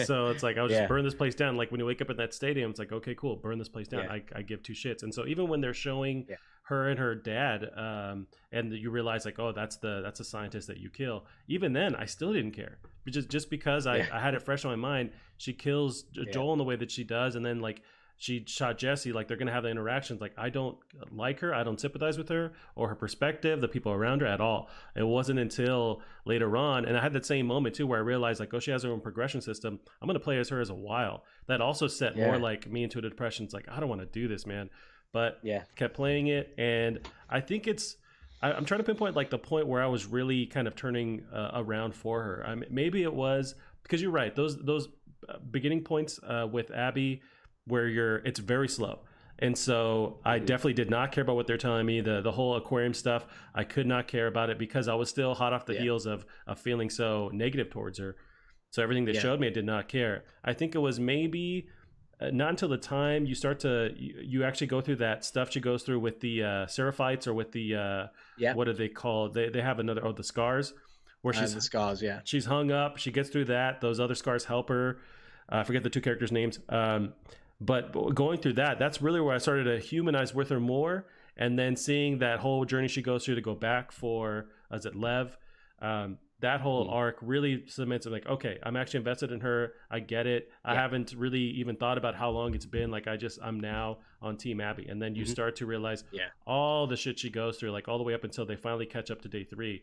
Speaker 1: So it's like I'll just
Speaker 2: Yeah,
Speaker 1: burn this place down. Like when you wake up in that stadium, it's like okay, cool, burn this place down.
Speaker 2: yeah,
Speaker 1: I give two shits. And so even when they're showing
Speaker 2: yeah,
Speaker 1: her and her dad, and you realize like oh that's the scientist that you kill. Even then, I still didn't care. Just because
Speaker 2: yeah,
Speaker 1: I had it fresh on my mind. She kills
Speaker 2: yeah,
Speaker 1: Joel in the way that she does, and then like she shot Jesse. Like they're gonna have the interactions. Like I don't like her. I don't sympathize with her or her perspective, the people around her at all. It wasn't until later on, and I had that same moment too where I realized like, oh, she has her own progression system. I'm gonna play as her as a while. That also set more
Speaker 2: yeah,
Speaker 1: like me into a depression. It's like I don't want to do this, man. But
Speaker 2: yeah.
Speaker 1: kept playing it, and I think I'm trying to pinpoint like the point where I was really kind of turning around for her. Maybe it was because you're right. Those beginning points with Abby where it's very slow. And so I
Speaker 2: Hmm.
Speaker 1: definitely did not care about what they're telling me. The whole aquarium stuff, I could not care about it because I was still hot off the
Speaker 2: Yeah,
Speaker 1: heels of feeling so negative towards her. So everything they
Speaker 2: yeah,
Speaker 1: showed me, I did not care. I think it was maybe not until the time you start to you actually go through that stuff she goes through with the Seraphites or with the
Speaker 2: yeah.
Speaker 1: what are they called? They have another the scars where
Speaker 2: The scars, yeah.
Speaker 1: she's hung up. She gets through that. Those other scars help her. I forget the two characters' names. But going through that, that's really where I started to humanize with her more. And then seeing that whole journey she goes through to go back for, is it Lev? That whole
Speaker 2: Mm.
Speaker 1: arc really cements it like, okay, I'm actually invested in her. I get it. I
Speaker 2: Yeah.
Speaker 1: haven't really even thought about how long it's been. Like, I'm now on Team Abby. And then you
Speaker 2: Hmm.
Speaker 1: start to realize
Speaker 2: Yeah.
Speaker 1: all the shit she goes through, like all the way up until they finally catch up to day 3.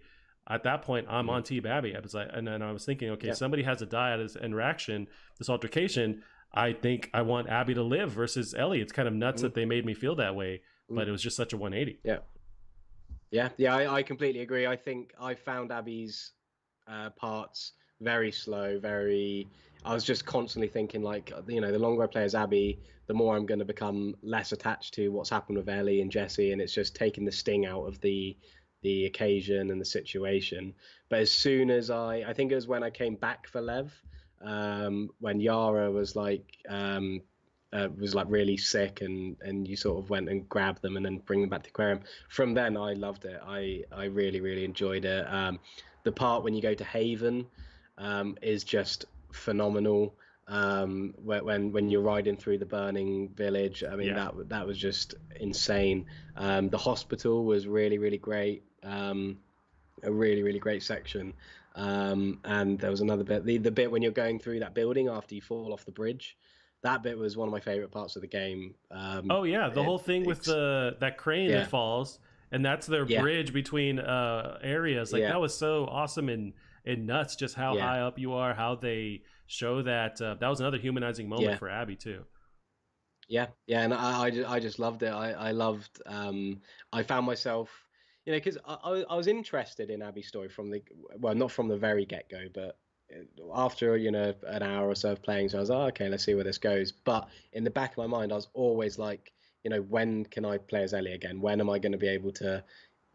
Speaker 1: At that point, I'm
Speaker 2: Mm.
Speaker 1: on Team Abby. I was like, and then I was thinking, okay,
Speaker 2: Yeah.
Speaker 1: somebody has to die at this interaction, this altercation. I think I want Abby to live versus Ellie. It's kind of nuts
Speaker 2: Mm.
Speaker 1: that they made me feel that way, but
Speaker 2: Mm.
Speaker 1: it was just such a 180.
Speaker 2: Yeah. Yeah. Yeah. I completely agree. I think I found Abby's parts very slow, very. I was just constantly thinking, like, the longer I play as Abby, the more I'm going to become less attached to what's happened with Ellie and Jesse, and it's just taking the sting out of the occasion and the situation. But as soon as I think it was when I came back for Lev, when Yara was like really sick, and you sort of went and grabbed them and then bring them back to aquarium. From then, I loved it. I really really enjoyed it. The part when you go to Haven is just phenomenal. When you're riding through the burning village, I mean
Speaker 1: Yeah.
Speaker 2: that was just insane. The hospital was really really great. A really really great section. And there was another bit, the bit when you're going through that building after you fall off the bridge. That bit was one of my favorite parts of the game.
Speaker 1: Oh yeah, the whole thing with
Speaker 2: It's
Speaker 1: the that crane that
Speaker 2: Yeah,
Speaker 1: falls, and that's their
Speaker 2: yeah,
Speaker 1: bridge between areas. Like
Speaker 2: yeah,
Speaker 1: that was so awesome and nuts. Just how
Speaker 2: yeah,
Speaker 1: high up you are, how they show that. That was another humanizing moment
Speaker 2: yeah.
Speaker 1: for Abby too.
Speaker 2: Yeah, and I just loved it. I loved. I found myself, because I was interested in Abby's story from the well, not from the very get go, but after an hour or so of playing, so I was like, okay, let's see where this goes. But in the back of my mind, I was always like, when can I play as Ellie again? When am I going to be able to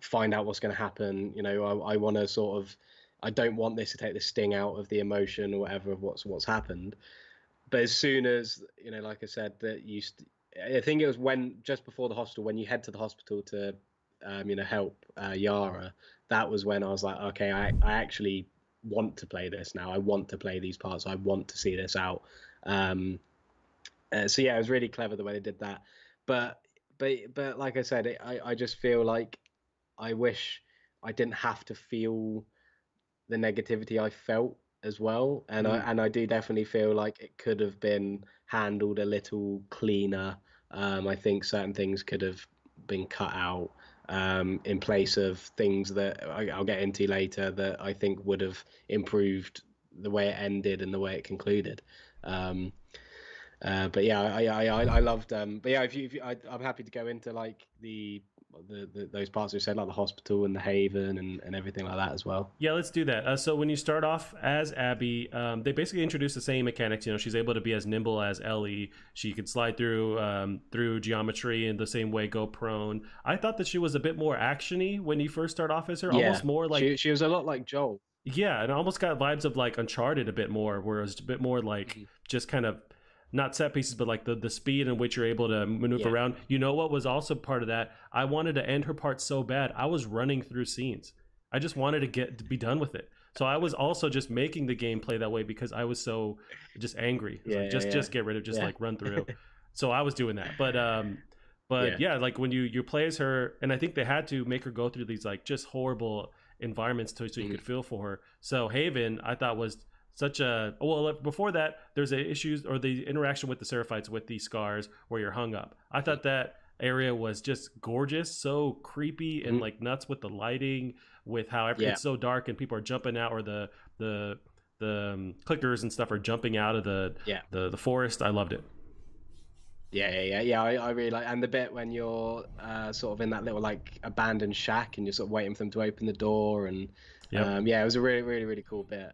Speaker 2: find out what's going to happen? I want to sort of, I don't want this to take the sting out of the emotion or whatever of what's happened. But as soon as like I said, I think it was when just before the hospital, when you head to the hospital to help Yara, that was when I was like, okay, I actually want to play this now. I want to play these parts. I want to see this out. So yeah, it was really clever the way they did that. But but like I said, I just feel like I wish I didn't have to feel the negativity I felt as well, and I do definitely feel like it could have been handled a little cleaner. I think certain things could have been cut out in place of things that I'll get into later that I think would have improved the way it ended and the way it concluded. Um, but yeah, I loved. But yeah, if you I'm happy to go into like those parts we said, like the hospital and the Haven and everything like that as well.
Speaker 1: Yeah, let's do that. So when you start off as Abby, they basically introduce the same mechanics. She's able to be as nimble as Ellie. She can slide through geometry in the same way, go prone. I thought that she was a bit more actiony when you first start off as her,
Speaker 2: Yeah,
Speaker 1: almost more like
Speaker 2: she was a lot like Joel.
Speaker 1: yeah, and I almost got vibes of like Uncharted a bit more, where it was a bit more like just kind of not set pieces, but like the speed in which you're able to maneuver around. You know what was also part of that? I wanted to end her part so bad. I was running through scenes. I just wanted to be done with it. So I was also just making the game play that way because I was so just angry. Just get rid of, just like run through. So I was doing that. But yeah, like when you play as her, and I think they had to make her go through these like just horrible environments so you could feel for her. So Haven, I thought was such a before that there's the issues or the interaction with the Seraphites with the scars where you're hung up. I thought that area was just gorgeous, so creepy and like nuts with the lighting, with how it's so dark and people are jumping out, or the clickers and stuff are jumping out of the forest. I loved it.
Speaker 2: Yeah. I really like, and the bit when you're sort of in that little like abandoned shack and you're sort of waiting for them to open the door, and it was a really cool bit.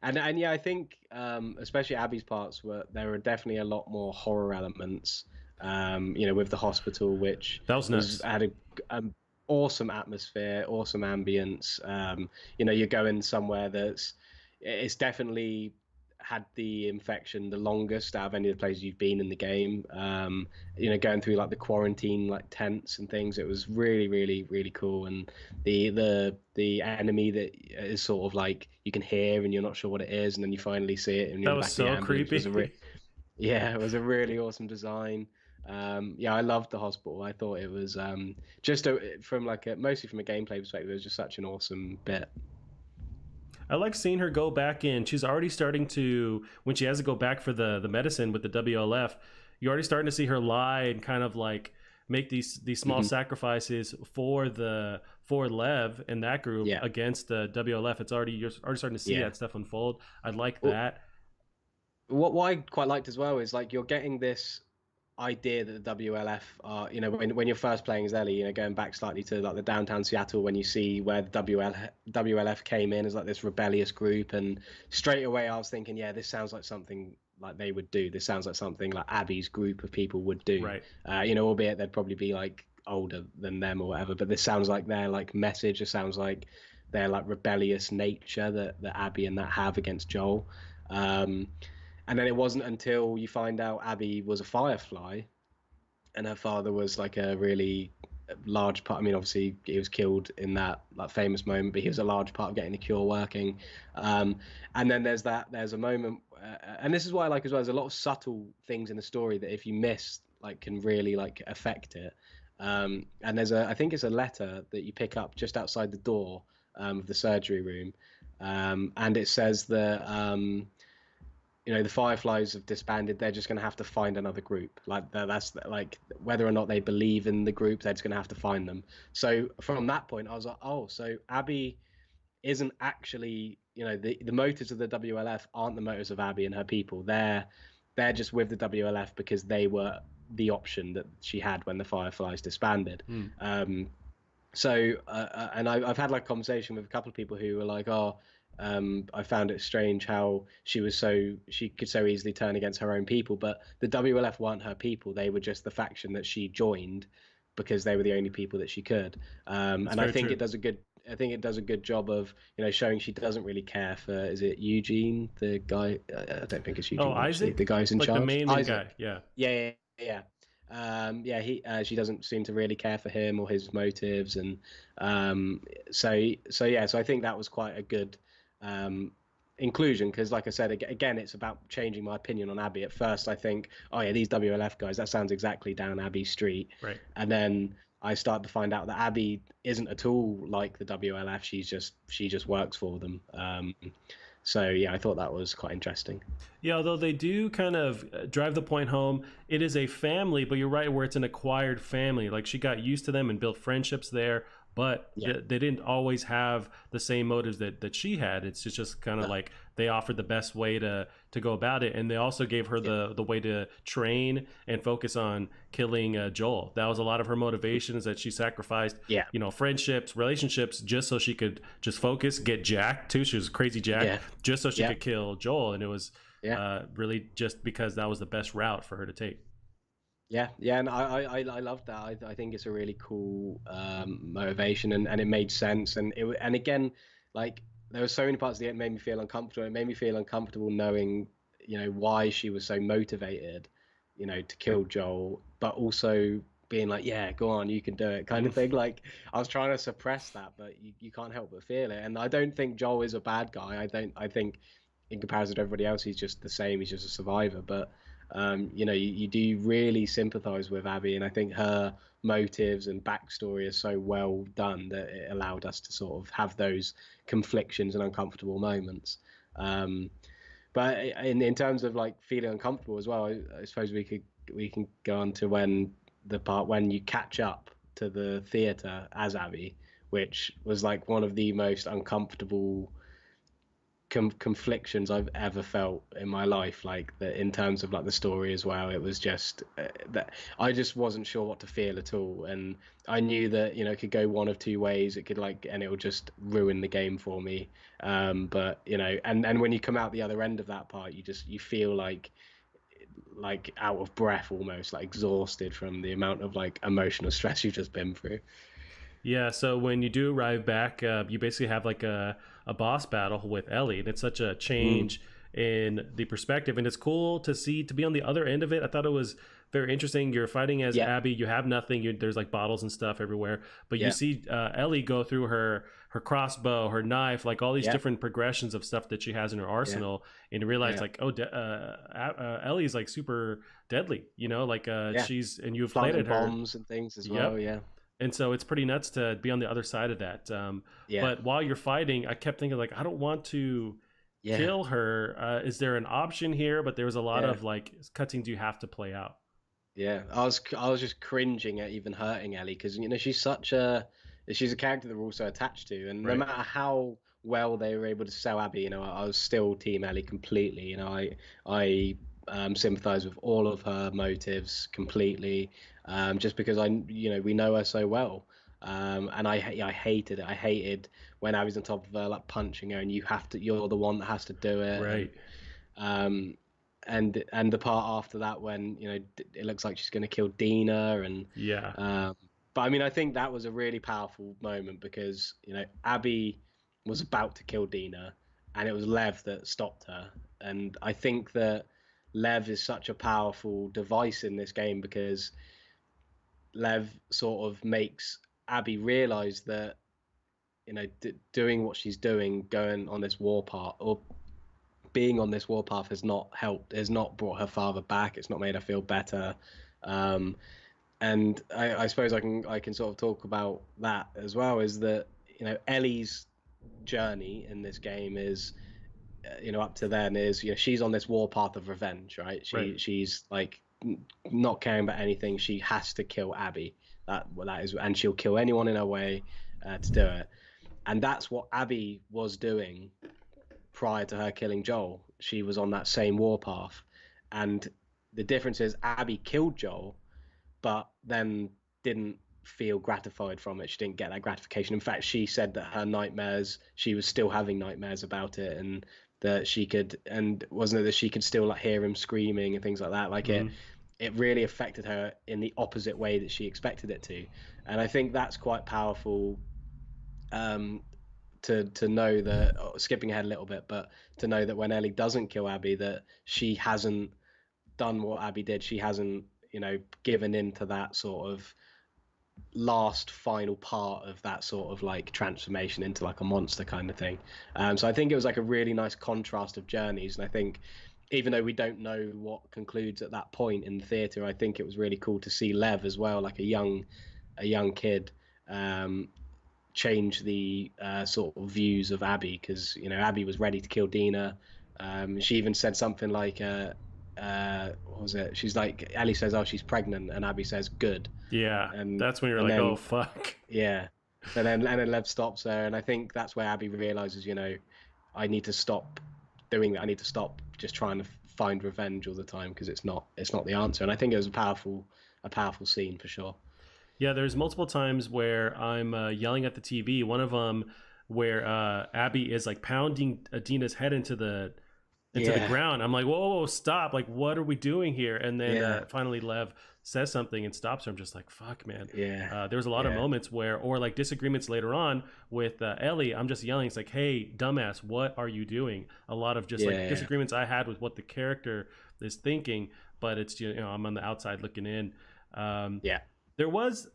Speaker 2: And yeah, I think especially Abby's parts there were definitely a lot more horror elements. With the hospital, which
Speaker 1: that was nuts.
Speaker 2: Had a awesome atmosphere, awesome ambience. You're going somewhere it's definitely had the infection the longest out of any of the places you've been in the game. Going through like the quarantine like tents and things, it was really cool. And the enemy that is sort of like you can hear and you're not sure what it is, and then you finally see it and
Speaker 1: that was so creepy.
Speaker 2: It was a really awesome design. I loved the hospital. I thought it was mostly from a gameplay perspective, it was just such an awesome bit.
Speaker 1: I like seeing her go back in. She's already starting to, when she has to go back for the medicine with the WLF, you're already starting to see her lie and kind of like make these small sacrifices for Lev and that group against the WLF. You're already starting to see that stuff unfold. I like that.
Speaker 2: What I quite liked as well is like you're getting this idea that the WLF are, when you're first playing as Ellie, going back slightly to like the downtown Seattle, when you see where the WLF came in as like this rebellious group, and straight away I was thinking, yeah, this sounds like something like they would do. This sounds like something like Abby's group of people would do.
Speaker 1: Right.
Speaker 2: Albeit they'd probably be like older than them or whatever, but this sounds like their like message. It sounds like their like rebellious nature that Abby and that have against Joel. And then it wasn't until you find out Abby was a Firefly and her father was like a really large part. I mean, obviously he was killed in that like famous moment, but he was a large part of getting the cure working. And then there's a moment, and this is why I like as well, there's a lot of subtle things in the story that if you miss, like can really like affect it. And I think it's a letter that you pick up just outside the door of the surgery room. And it says that, the Fireflies have disbanded. They're just going to have to find another group. Like that's like whether or not they believe in the group, they're just going to have to find them. So from that point, I was like, oh, so Abby isn't actually, the motives of the WLF aren't the motives of Abby and her people. They're just with the WLF because they were the option that she had when the Fireflies disbanded. And I've had like a conversation with a couple of people who were like, oh, I found it strange how she could so easily turn against her own people, but the WLF weren't her people. They were just the faction that she joined because they were the only people that she could.
Speaker 1: That's
Speaker 2: And I
Speaker 1: very
Speaker 2: think
Speaker 1: true.
Speaker 2: it does a good. I think it does a good job of showing she doesn't really care for. Is it Eugene, the guy? I don't think it's
Speaker 1: Oh,
Speaker 2: Eugene actually. The
Speaker 1: Isaac,
Speaker 2: guy who's in
Speaker 1: like the
Speaker 2: charge,
Speaker 1: main
Speaker 2: Isaac.
Speaker 1: guy. Yeah.
Speaker 2: Yeah, yeah, yeah. She doesn't seem to really care for him or his motives, and so I think that was quite a good um, inclusion because, like I said, again, it's about changing my opinion on Abby. At first, I think, oh yeah, these WLF guys, that sounds exactly down Abby's street,
Speaker 1: Right.
Speaker 2: and then I started to find out that Abby isn't at all like the WLF. She just works for them. So yeah, I thought that was quite interesting.
Speaker 1: Yeah, although they do kind of drive the point home, it is a family, but you're right, where it's an acquired family. Like she got used to them and built friendships there, but
Speaker 2: Yeah.
Speaker 1: they didn't always have the same motives that she had. It's just kind of
Speaker 2: No.
Speaker 1: like they offered the best way to go about it, and they also gave her
Speaker 2: Yeah.
Speaker 1: the way to train and focus on killing Joel. That was a lot of her motivations, that she sacrificed,
Speaker 2: Yeah.
Speaker 1: friendships, relationships, just so she could just focus, get Jack too. She was crazy Jack,
Speaker 2: Yeah.
Speaker 1: just so she
Speaker 2: Yeah.
Speaker 1: could kill Joel, and it was
Speaker 2: Yeah.
Speaker 1: really just because that was the best route for her to take.
Speaker 2: Yeah, yeah, and I love that. I think it's a really cool motivation, and it made sense. And again, like there were so many parts of it made me feel uncomfortable. It made me feel uncomfortable knowing, why she was so motivated, to kill Joel, but also being like, yeah, go on, you can do it, kind
Speaker 1: Mm.
Speaker 2: of thing. Like I was trying to suppress that, but you can't help but feel it. And I don't think Joel is a bad guy. I think in comparison to everybody else, he's just the same. He's just a survivor, but you do really sympathize with Abby, and I think her motives and backstory is so well done that it allowed us to sort of have those conflictions and uncomfortable moments. Um, but in terms of like feeling uncomfortable as well, I suppose we can go on to when the part when you catch up to the theater as Abby, which was like one of the most uncomfortable conflictions I've ever felt in my life, like that in terms of like the story as well. It was just that I just wasn't sure what to feel at all, and I knew that it could go one of two ways. It could and it would just ruin the game for me. But and when you come out the other end of that part, you feel like out of breath, almost like exhausted from the amount of like emotional stress you've just been through.
Speaker 1: Yeah, so when you do arrive back, you basically have like a boss battle with Ellie, and it's such a
Speaker 2: Mm,
Speaker 1: change in the perspective, and it's cool to see to be on the other end of it. I thought it was very interesting. You're fighting as
Speaker 2: yeah,
Speaker 1: Abby, you have nothing. There's like bottles and stuff everywhere, but you
Speaker 2: yeah,
Speaker 1: see Ellie go through her crossbow, her knife, like all these
Speaker 2: yeah,
Speaker 1: different progressions of stuff that she has in her
Speaker 2: yeah,
Speaker 1: arsenal, and you realize
Speaker 2: yeah,
Speaker 1: like, oh, Ellie's like super deadly, like
Speaker 2: yeah.
Speaker 1: she's and you've
Speaker 2: Planting
Speaker 1: planted her.
Speaker 2: bombs and things as well.
Speaker 1: Yep.
Speaker 2: Yeah,
Speaker 1: And so it's pretty nuts to be on the other side of that.
Speaker 2: yeah,
Speaker 1: But while you're fighting, I kept thinking like, I don't want to
Speaker 2: yeah,
Speaker 1: kill her. Is there an option here? But there was a lot
Speaker 2: yeah.
Speaker 1: of like cutscenes you have to play out.
Speaker 2: Yeah, I was just cringing at even hurting Ellie because she's a character that we're also attached to, and no
Speaker 1: Right.
Speaker 2: matter how well they were able to sell Abby, I was still Team Ellie completely. I sympathize with all of her motives completely, just because we know her so well. And I hated it. I hated when Abby's on top of her, like punching her, and you're the one that has to do it,
Speaker 1: Right.
Speaker 2: um, and the part after that when it looks like she's going to kill Dina and
Speaker 1: Yeah.
Speaker 2: um, but I mean I think that was a really powerful moment because Abby was about to kill Dina and it was Lev that stopped her, and I think that Lev is such a powerful device in this game because Lev sort of makes Abby realize that doing what she's doing, going on this warpath or being on this warpath has not helped, has not brought her father back. It's not made her feel better. Um, and I suppose I can sort of talk about that as well. Is that Ellie's journey in this game is up to then is she's on this warpath of revenge, right?
Speaker 1: Right.
Speaker 2: She's like not caring about anything. She has to kill Abby. That is, and she'll kill anyone in her way to do it. And that's what Abby was doing prior to her killing Joel. She was on that same warpath. And the difference is Abby killed Joel, but then didn't feel gratified from it. She didn't get that gratification. In fact, she said that her nightmares, she was still having nightmares about it, and that she could, and wasn't it that she could still like hear him screaming and things like that. Like
Speaker 1: Mm-hmm.
Speaker 2: it really affected her in the opposite way that she expected it to. And I think that's quite powerful, um, to know that, skipping ahead a little bit, but to know that when Ellie doesn't kill Abby, that she hasn't done what Abby did. She hasn't, given in to that sort of last final part of that sort of like transformation into like a monster kind of thing. So I think it was like a really nice contrast of journeys, and I think even though we don't know what concludes at that point in the theater, I think it was really cool to see Lev as well, like a young kid, um, change the sort of views of Abby, because Abby was ready to kill Dina. She even said something like, what was it? She's like, Ellie says, "Oh, she's pregnant," and Abby says, "Good."
Speaker 1: Yeah,
Speaker 2: and
Speaker 1: that's when you're
Speaker 2: and
Speaker 1: like, oh
Speaker 2: then
Speaker 1: fuck.
Speaker 2: yeah, and then Lev stops her, and I think that's where Abby realizes, I need to stop doing that. I need to stop just trying to find revenge all the time, because it's not the answer. And I think it was a powerful scene for sure.
Speaker 1: Yeah, there's multiple times where I'm yelling at the TV. One of them where Abby is like pounding Adina's head into the
Speaker 2: Yeah,
Speaker 1: ground. I'm like, whoa, whoa, whoa, stop! Like, what are we doing here? And then
Speaker 2: yeah,
Speaker 1: finally, Lev says something and stops her. I'm just like, fuck, man.
Speaker 2: yeah,
Speaker 1: There was a lot of
Speaker 2: yeah,
Speaker 1: moments where, or like disagreements later on with Ellie. I'm just yelling. It's like, hey, dumbass, what are you doing? A lot of just like
Speaker 2: yeah,
Speaker 1: disagreements I had with what the character is thinking, but it's I'm on the outside looking in. Um,
Speaker 2: yeah,
Speaker 1: there was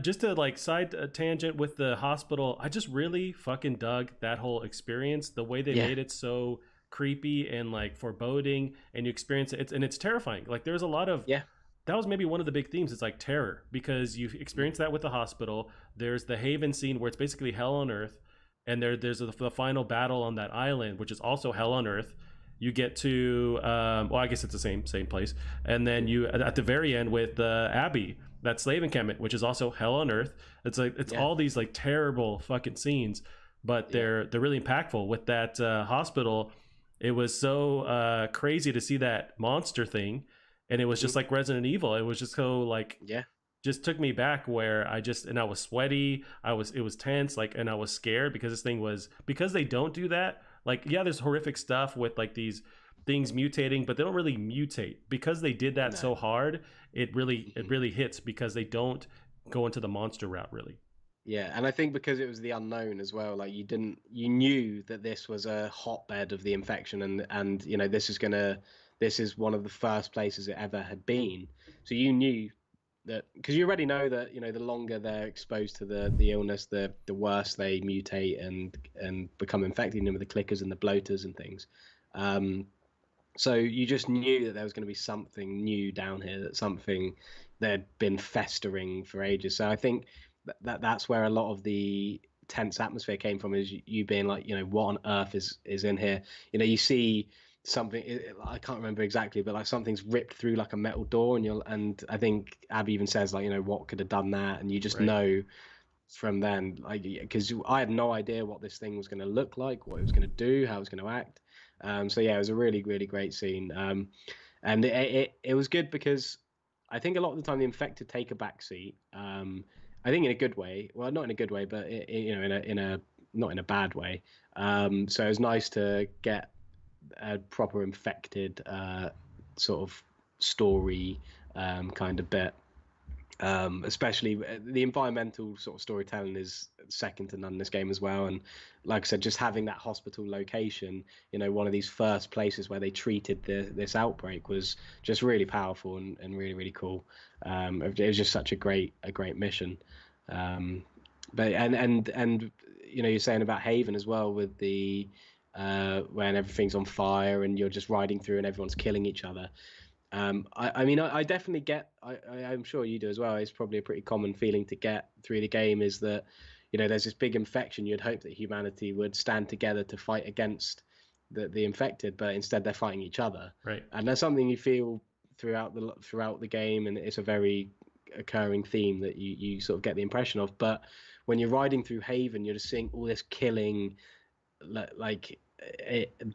Speaker 1: just a like side tangent with the hospital. I just really fucking dug that whole experience. The way they
Speaker 2: yeah,
Speaker 1: made it so creepy and like foreboding, and you experience it, and it's terrifying. Like there's a lot of
Speaker 2: yeah,
Speaker 1: that was maybe one of the big themes. It's like terror because you experience that with the hospital. There's the Haven scene where it's basically hell on earth, and the final battle on that island, which is also hell on earth. You get to well, I guess it's the same place, and then you at the very end with Abby, that slave encampment, which is also hell on earth. It's like it's
Speaker 2: yeah,
Speaker 1: all these like terrible fucking scenes, but
Speaker 2: yeah,
Speaker 1: they're really impactful. With that hospital, it was so crazy to see that monster thing, and it was
Speaker 2: hmm
Speaker 1: just like Resident Evil. It was just so like
Speaker 2: yeah,
Speaker 1: just took me back where I was sweaty, it was tense, like, and I was scared because this thing was, because they don't do that. Like, yeah, there's horrific stuff with like these things mutating, but they don't really mutate because they did that
Speaker 2: no,
Speaker 1: so hard. It
Speaker 2: hmm
Speaker 1: really hits because they don't go into the monster route really.
Speaker 2: yeah. And I think because it was the unknown as well, like you knew that this was a hotbed of the infection, and this is one of the first places it ever had been. So you knew that, because you already know that the longer they're exposed to the illness, the worse they mutate and become infected, with the clickers and the bloaters and things. Um, so you just knew that there was going to be something new down here, that something that had been festering for ages. So I think that's where a lot of the tense atmosphere came from, is you being like, what on earth is in here? You see something, I can't remember exactly, but like something's ripped through like a metal door, and I think Abby even says like, what could have done that? And you just
Speaker 1: Right.
Speaker 2: know from then, like, because I had no idea what this thing was going to look like, what it was going to do, how it was going to act. So yeah, it was a really, really great scene. And it was good because I think a lot of the time the infected take a back seat. I think in a good way. Well, not in a good way, but in a not in a bad way. So it was nice to get a proper infected sort of story, kind of bit. Especially the environmental sort of storytelling is second to none in this game as well. And like I said, just having that hospital location, one of these first places where they treated this outbreak, was just really powerful and really, really cool. It was just such a great mission. Um, but and you're saying about Haven as well, with the when everything's on fire and you're just riding through and everyone's killing each other. I mean, I definitely get. I'm sure you do as well. It's probably a pretty common feeling to get through the game, is that there's this big infection. You'd hope that humanity would stand together to fight against the infected, but instead they're fighting each other.
Speaker 1: Right.
Speaker 2: And that's something you feel throughout the game, and it's a very occurring theme that you sort of get the impression of. But when you're riding through Haven, you're just seeing all this killing, like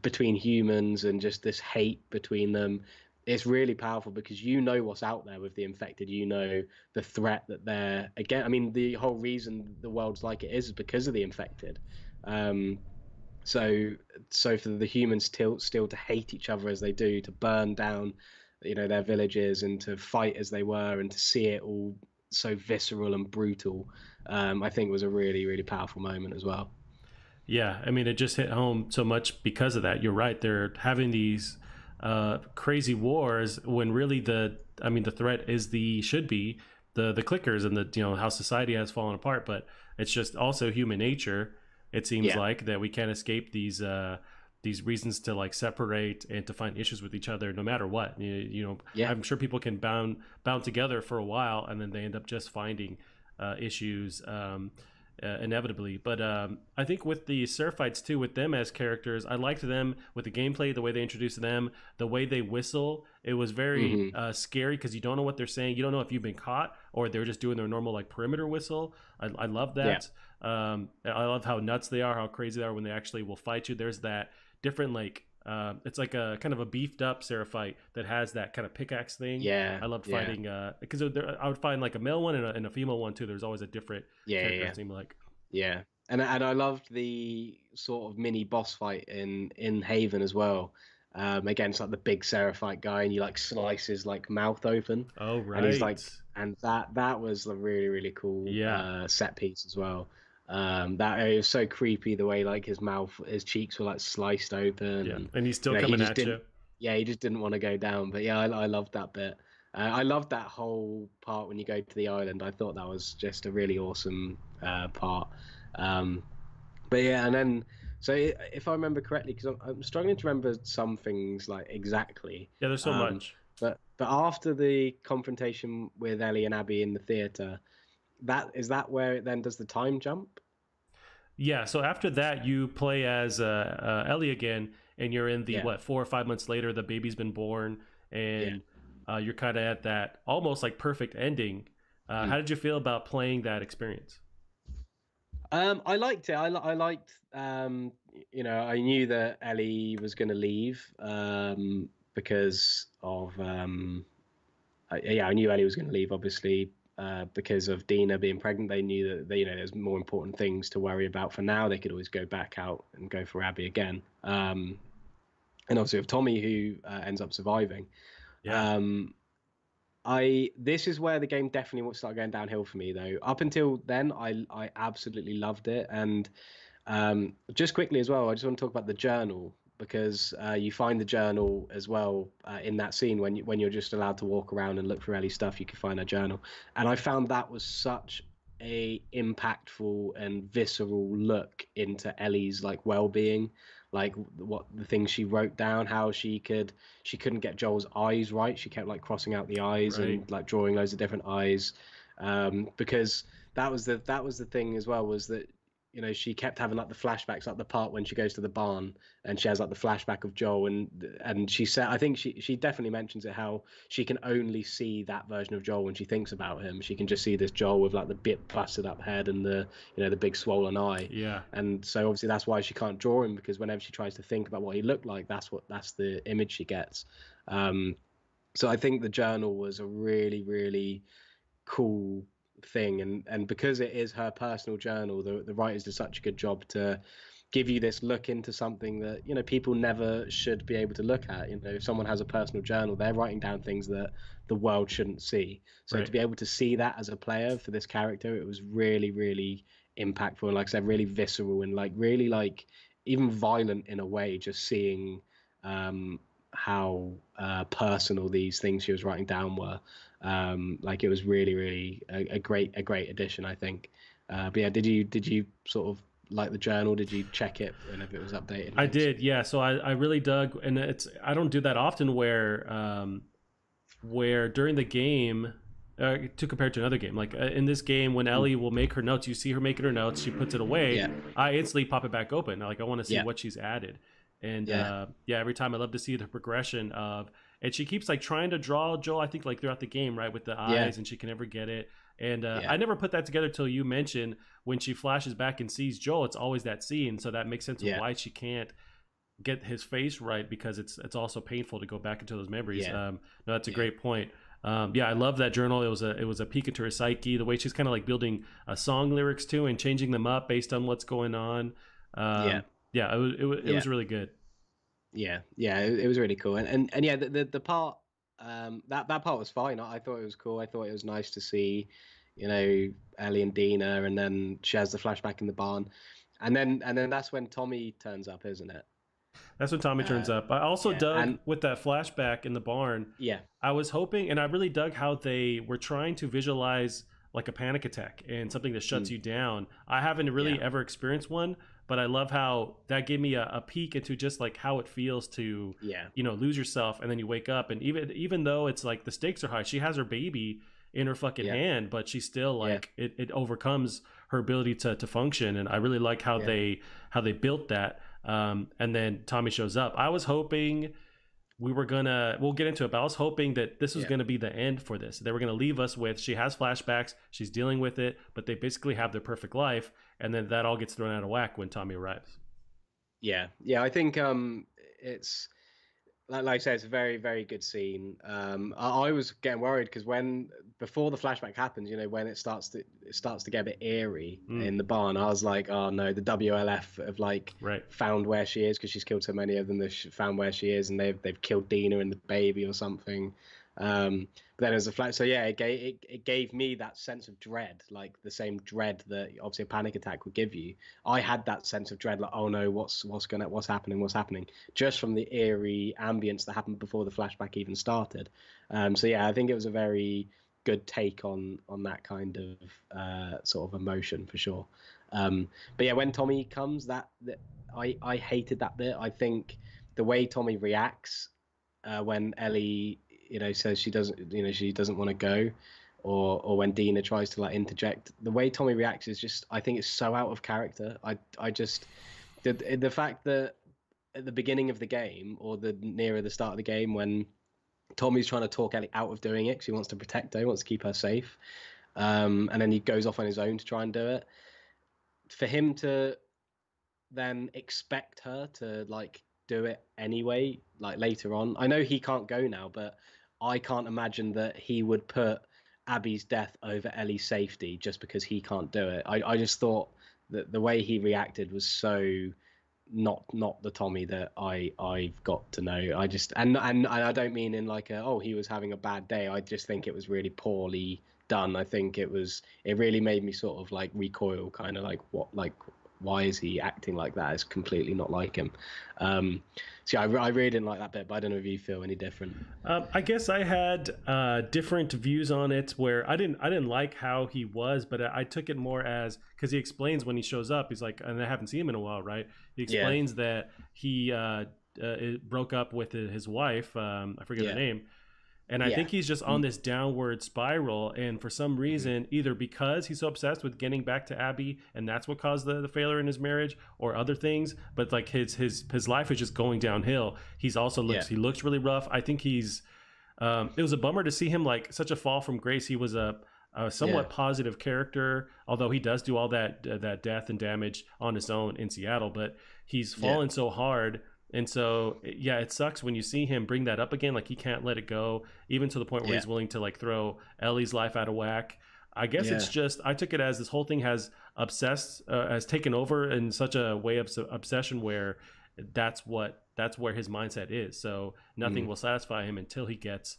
Speaker 2: between humans, and just this hate between them. it's really powerful because you know what's out there with the infected. You know the threat that they're again. I mean, the whole reason the world's like it is because of the infected. Um, so so for the humans still to hate each other as they do, to burn down, their villages, and to fight as they were, and to see it all so visceral and brutal, I think was a really really powerful moment as well.
Speaker 1: Yeah, I mean, it just hit home so much because of that. You're right. They're having these crazy wars when really the threat is should be the clickers and the how society has fallen apart. But it's just also human nature. It seems
Speaker 2: Yeah,
Speaker 1: like that we can't escape these reasons to like separate and to find issues with each other no matter what.
Speaker 2: yeah,
Speaker 1: I'm sure people can bound together for a while and then they end up just finding issues. Inevitably. But I think with the surf fights too, with them as characters, I liked them with the gameplay, the way they introduced them, the way they whistle. It was very
Speaker 2: hmm
Speaker 1: scary because you don't know what they're saying. You don't know if you've been caught or they're just doing their normal like perimeter whistle. I love
Speaker 2: yeah,
Speaker 1: that. I love how nuts they are, how crazy they are when they actually will fight you. There's that different like it's like a kind of a beefed up Seraphite that has that kind of pickaxe thing.
Speaker 2: yeah,
Speaker 1: I loved
Speaker 2: yeah,
Speaker 1: fighting because I would find like a male one and a female one too. There's always a different
Speaker 2: yeah,
Speaker 1: character.
Speaker 2: yeah.
Speaker 1: It seemed like.
Speaker 2: Yeah, and I loved the sort of mini boss fight in Haven as well, against like the big Seraphite guy, and you like slice his like mouth open,
Speaker 1: Oh
Speaker 2: and he's
Speaker 1: right,
Speaker 2: like, and that was a really really cool
Speaker 1: yeah,
Speaker 2: set piece as well. That it was so creepy the way like his cheeks were like sliced open,
Speaker 1: yeah,
Speaker 2: and
Speaker 1: and he's still
Speaker 2: he
Speaker 1: coming
Speaker 2: just
Speaker 1: at
Speaker 2: didn't,
Speaker 1: you.
Speaker 2: yeah, he just didn't want to go down. But yeah, I loved that bit. I loved that whole part when you go to the island. I thought that was just a really awesome part. Um, but yeah, and then if I remember correctly, because I'm struggling to remember some things like exactly.
Speaker 1: Yeah, there's so much.
Speaker 2: But after the confrontation with Ellie and Abby in the theater, that where it then does the time jump?
Speaker 1: Yeah, so after that, you play as Ellie again, and you're in the
Speaker 2: Yeah,
Speaker 1: 4 or 5 months later, the baby's been born,
Speaker 2: yeah.
Speaker 1: and you're kind of at that almost like perfect ending. How
Speaker 2: Mm.
Speaker 1: did you feel about playing that experience?
Speaker 2: I liked it. I liked, I knew that Ellie was going to leave, because of, yeah, I knew Ellie was going to leave, obviously, because of Dina being pregnant. They knew that there's more important things to worry about for now. They could always go back out and go for Abby again. And obviously with Tommy, who ends up surviving.
Speaker 1: Yeah,
Speaker 2: Um, I This is where the game definitely started going downhill for me, though. Up until then, I absolutely loved it. And just quickly as well, I just want to talk about the journal, because you find the journal as well in that scene when you're just allowed to walk around and look for Ellie's stuff. You can find her journal, and I found that was such a impactful and visceral look into Ellie's like well-being, like what the things she wrote down, how she couldn't get Joel's eyes right. She kept like crossing out the eyes
Speaker 1: right.
Speaker 2: and like drawing loads of different eyes, because that was the thing as well, was that she kept having like the flashbacks, like the part when she goes to the barn and she has like the flashback of Joel, and she said, I think she definitely mentions it, how she can only see that version of Joel when she thinks about him. She can just see this Joel with like the bit busted up head and the big swollen eye.
Speaker 1: Yeah,
Speaker 2: And so obviously that's why she can't draw him, because whenever she tries to think about what he looked like, that's the image she gets. um so I think the journal was a really really cool thing, and because it is her personal journal, the writers did such a good job to give you this look into something that people never should be able to look at. If someone has a personal journal, they're writing down things that the world shouldn't see. So to
Speaker 1: right.
Speaker 2: be able to see that as a player for this character, it was really really impactful, and like I said, really visceral, and like really like even violent in a way, just seeing how personal these things she was writing down were. Like it was really, really a great addition, I think. But yeah, did you sort of like the journal? Did you check it whenever it was updated and
Speaker 1: I
Speaker 2: things?
Speaker 1: did, yeah. So I really dug, and I don't do that often where during the game, to compare to another game, like in this game, when
Speaker 2: Mm.
Speaker 1: Ellie will make her notes, you see her making her notes, she puts it away.
Speaker 2: Yeah,
Speaker 1: I instantly pop it back open. Like I want to see
Speaker 2: yeah,
Speaker 1: what she's added, and
Speaker 2: yeah,
Speaker 1: yeah, every time I love to see the progression of. And she keeps like trying to draw Joel, I think like throughout the game, right, with the
Speaker 2: yeah,
Speaker 1: eyes, and she can never get it. And
Speaker 2: yeah,
Speaker 1: I never put that together till you mentioned when she flashes back and sees Joel. It's always that scene, so that makes sense of
Speaker 2: yeah,
Speaker 1: why she can't get his face right because it's also painful to go back into those memories.
Speaker 2: Yeah,
Speaker 1: No, that's a
Speaker 2: yeah,
Speaker 1: great point. Yeah, I love that journal. It was a peek into her psyche. The way she's kind of like building song lyrics too and changing them up based on what's going on.
Speaker 2: yeah,
Speaker 1: Yeah, it
Speaker 2: yeah.
Speaker 1: was really good.
Speaker 2: Yeah. It was really cool, and yeah, the part that part was fine. I thought it was cool. I thought it was nice to see, Ellie and Dina, and then she has the flashback in the barn, and then that's when Tommy turns up, isn't it?
Speaker 1: That's when Tommy turns
Speaker 2: Uh,
Speaker 1: up. I also
Speaker 2: yeah,
Speaker 1: dug
Speaker 2: and
Speaker 1: with that flashback in the barn.
Speaker 2: yeah,
Speaker 1: I was hoping, and I really dug how they were trying to visualize like a panic attack and something that shuts
Speaker 2: mm,
Speaker 1: you down. I haven't
Speaker 2: yeah,
Speaker 1: really ever experienced one, but I love how that gave me a peek into just like how it feels to,
Speaker 2: yeah,
Speaker 1: lose yourself and then you wake up, and even though it's like the stakes are high, she has her baby in her fucking
Speaker 2: yeah,
Speaker 1: hand, but she's still
Speaker 2: yeah,
Speaker 1: like it overcomes her ability to function, and I really like
Speaker 2: yeah,
Speaker 1: how they built that. And then Tommy shows up. I was hoping we'll get into it, but I was hoping that this was
Speaker 2: yeah.
Speaker 1: going to be the end for this. They were going to leave us with she has flashbacks, she's dealing with it, but they basically have their perfect life, and then that all gets thrown out of whack when Tommy arrives.
Speaker 2: Yeah. I think it's like I say, it's a very, very good scene. I was getting worried because when before the flashback happens, when it starts to get a bit eerie
Speaker 1: Mm,
Speaker 2: in the barn, I was like, oh no, the WLF have like
Speaker 1: right.
Speaker 2: found where she is because she's killed so many of them. They've found where she is, and they've killed Dina and the baby or something. But then as a flash, so yeah, it gave me that sense of dread, like the same dread that obviously a panic attack would give you. I had that sense of dread, like, oh no, what's happening, just from the eerie ambience that happened before the flashback even started. So yeah, I think it was a very good take on that kind of sort of emotion for sure. But yeah, when Tommy comes, that I hated that bit. I think the way Tommy reacts when Ellie, says she doesn't want to go, or when Dina tries to like interject, the way Tommy reacts is just, I think it's so out of character. I just the fact that at the beginning of the game, or the nearer the start of the game, when Tommy's trying to talk Ellie out of doing it because he wants to protect her, he wants to keep her safe, and then he goes off on his own to try and do it. For him to then expect her to like do it anyway, like later on. I know he can't go now, but I can't imagine that he would put Abby's death over Ellie's safety just because he can't do it. I just thought that the way he reacted was so not the Tommy that I've got to know. I just and I don't mean in like he was having a bad day. I just think it was really poorly done. I think it really made me sort of like recoil, kind of like, what, like, why is he acting like that? It's completely not like him. So yeah, I really didn't like that bit, but I don't know if you feel any different.
Speaker 1: I guess I had different views on it. Where I didn't like how he was, but I took it more as because he explains when he shows up. He's like, and I haven't seen him in a while, right? He
Speaker 2: Yeah,
Speaker 1: explains that he broke up with his wife. I forget her
Speaker 2: yeah,
Speaker 1: name, and I
Speaker 2: yeah,
Speaker 1: think he's just on this downward spiral. And for some
Speaker 2: mm-hmm.
Speaker 1: reason, either because he's so obsessed with getting back to Abby, and that's what caused the failure in his marriage, or other things. But like his life is just going downhill. He's also
Speaker 2: Yeah,
Speaker 1: looks really rough. I think he's. It was a bummer to see him like such a fall from grace. He was a
Speaker 2: yeah,
Speaker 1: somewhat positive character, although he does do all that death and damage on his own in Seattle. But he's
Speaker 2: yeah,
Speaker 1: fallen so hard, and so yeah, it sucks when you see him bring that up again. Like he can't let it go, even to the point where
Speaker 2: yeah,
Speaker 1: he's willing to like throw Ellie's life out of whack. I guess it's
Speaker 2: yeah,
Speaker 1: just I took it as this whole thing has taken over in such a way of obsession where that's where his mindset is. So nothing
Speaker 2: mm,
Speaker 1: will satisfy him until he gets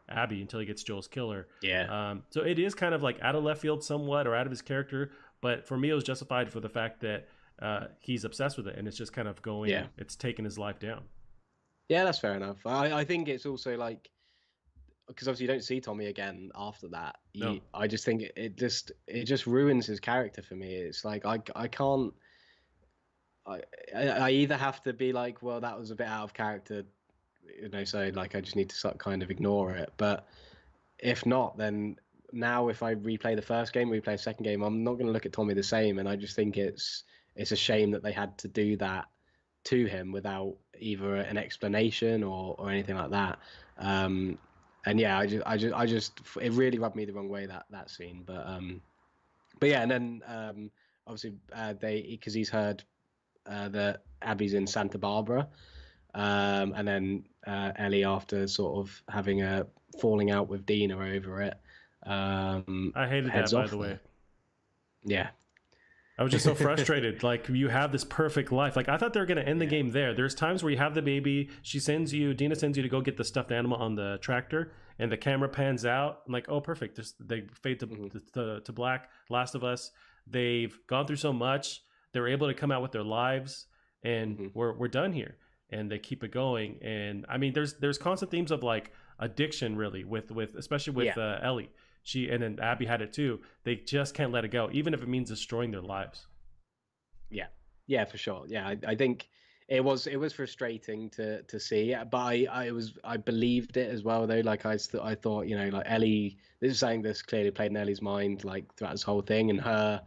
Speaker 1: Abby, until he gets Joel's killer.
Speaker 2: yeah,
Speaker 1: So it is kind of like out of left field somewhat, or out of his character. But for me, it was justified for the fact that he's obsessed with it, and it's just kind of
Speaker 2: yeah.
Speaker 1: it's taken his life down.
Speaker 2: Yeah, that's fair enough. I think it's also like, because obviously you don't see Tommy again after that.
Speaker 1: No,
Speaker 2: I just think it just ruins his character for me. It's like I can't. I either have to be like, well, that was a bit out of character, so like I just need to sort of kind of ignore it. But if not, then now if I replay the first game, replay the second game, I'm not going to look at Tommy the same. And I just think it's a shame that they had to do that to him without either an explanation or anything like that. And yeah, I just it really rubbed me the wrong way, that scene. But yeah, and then obviously they, because he's heard that Abby's in Santa Barbara, and then Ellie, after sort of having a falling out with Dina over it,
Speaker 1: I hated that,
Speaker 2: heads
Speaker 1: by
Speaker 2: off
Speaker 1: the way.
Speaker 2: there. Yeah,
Speaker 1: I was just so frustrated. Like, you have this perfect life. Like, I thought they were going to end the game there. There's times where you have the baby. Dina sends you to go get the stuffed animal on the tractor, and the camera pans out. I'm like, oh, perfect. They fade to black. Last of Us. They've gone through so much. They're able to come out with their lives, and we're done here. And they keep it going. And I mean, there's constant themes of like addiction, really, with especially with Ellie. And then Abby had it too. They just can't let it go, even if it means destroying their lives.
Speaker 2: yeah, for sure. Yeah, I think it was frustrating to see, but I believed it as well though. Like I thought, you know, like Ellie, this is something that's clearly played in Ellie's mind like throughout this whole thing, and her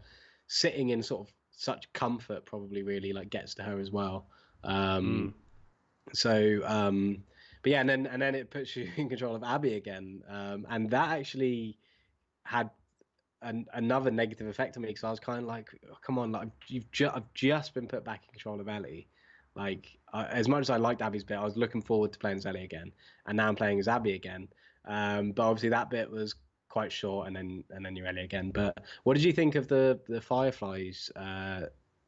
Speaker 2: sitting in sort of such comfort probably really like gets to her as well. So but yeah, and then it puts you in control of Abby again, and that actually had another negative effect on me, because I was kind of like, oh, come on, like I've just been put back in control of Ellie. Like as much as I liked Abby's bit, I was looking forward to playing as Ellie again, and now I'm playing as Abby again. But obviously that bit was quite short, and then you're Ellie again. But what did you think of the Fireflies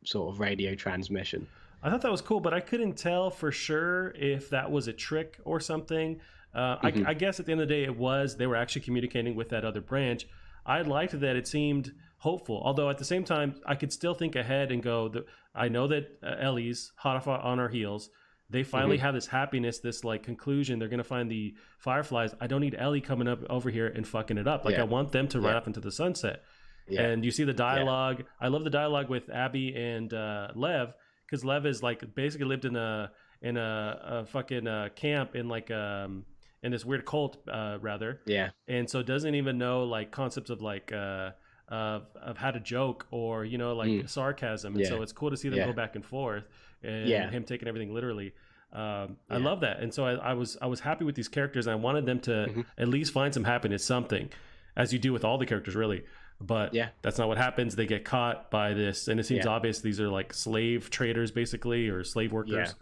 Speaker 2: sort of radio transmission?
Speaker 1: I thought that was cool, but I couldn't tell for sure if that was a trick or something. I guess at the end of the day, they were actually communicating with that other branch. I liked that it seemed hopeful, although at the same time, I could still think ahead and go, I know that Ellie's hot on our heels. They finally have this happiness, this like conclusion. They're going to find the Fireflies. I don't need Ellie coming up over here and fucking it up. Like, I want them to ride off into the sunset. And you see the dialogue. I love the dialogue with Abby and Lev, because Lev is like basically lived in a fucking camp in like in this weird cult rather, and so doesn't even know like concepts of like of how to joke, or you know, like sarcasm, and so it's cool to see them go back and forth, and him taking everything literally. I love that, and so I was happy with these characters, and I wanted them to at least find some happiness, something, as you do with all the characters really. But that's not what happens. They get caught by this, and it seems obvious these are like slave traders basically, or slave workers.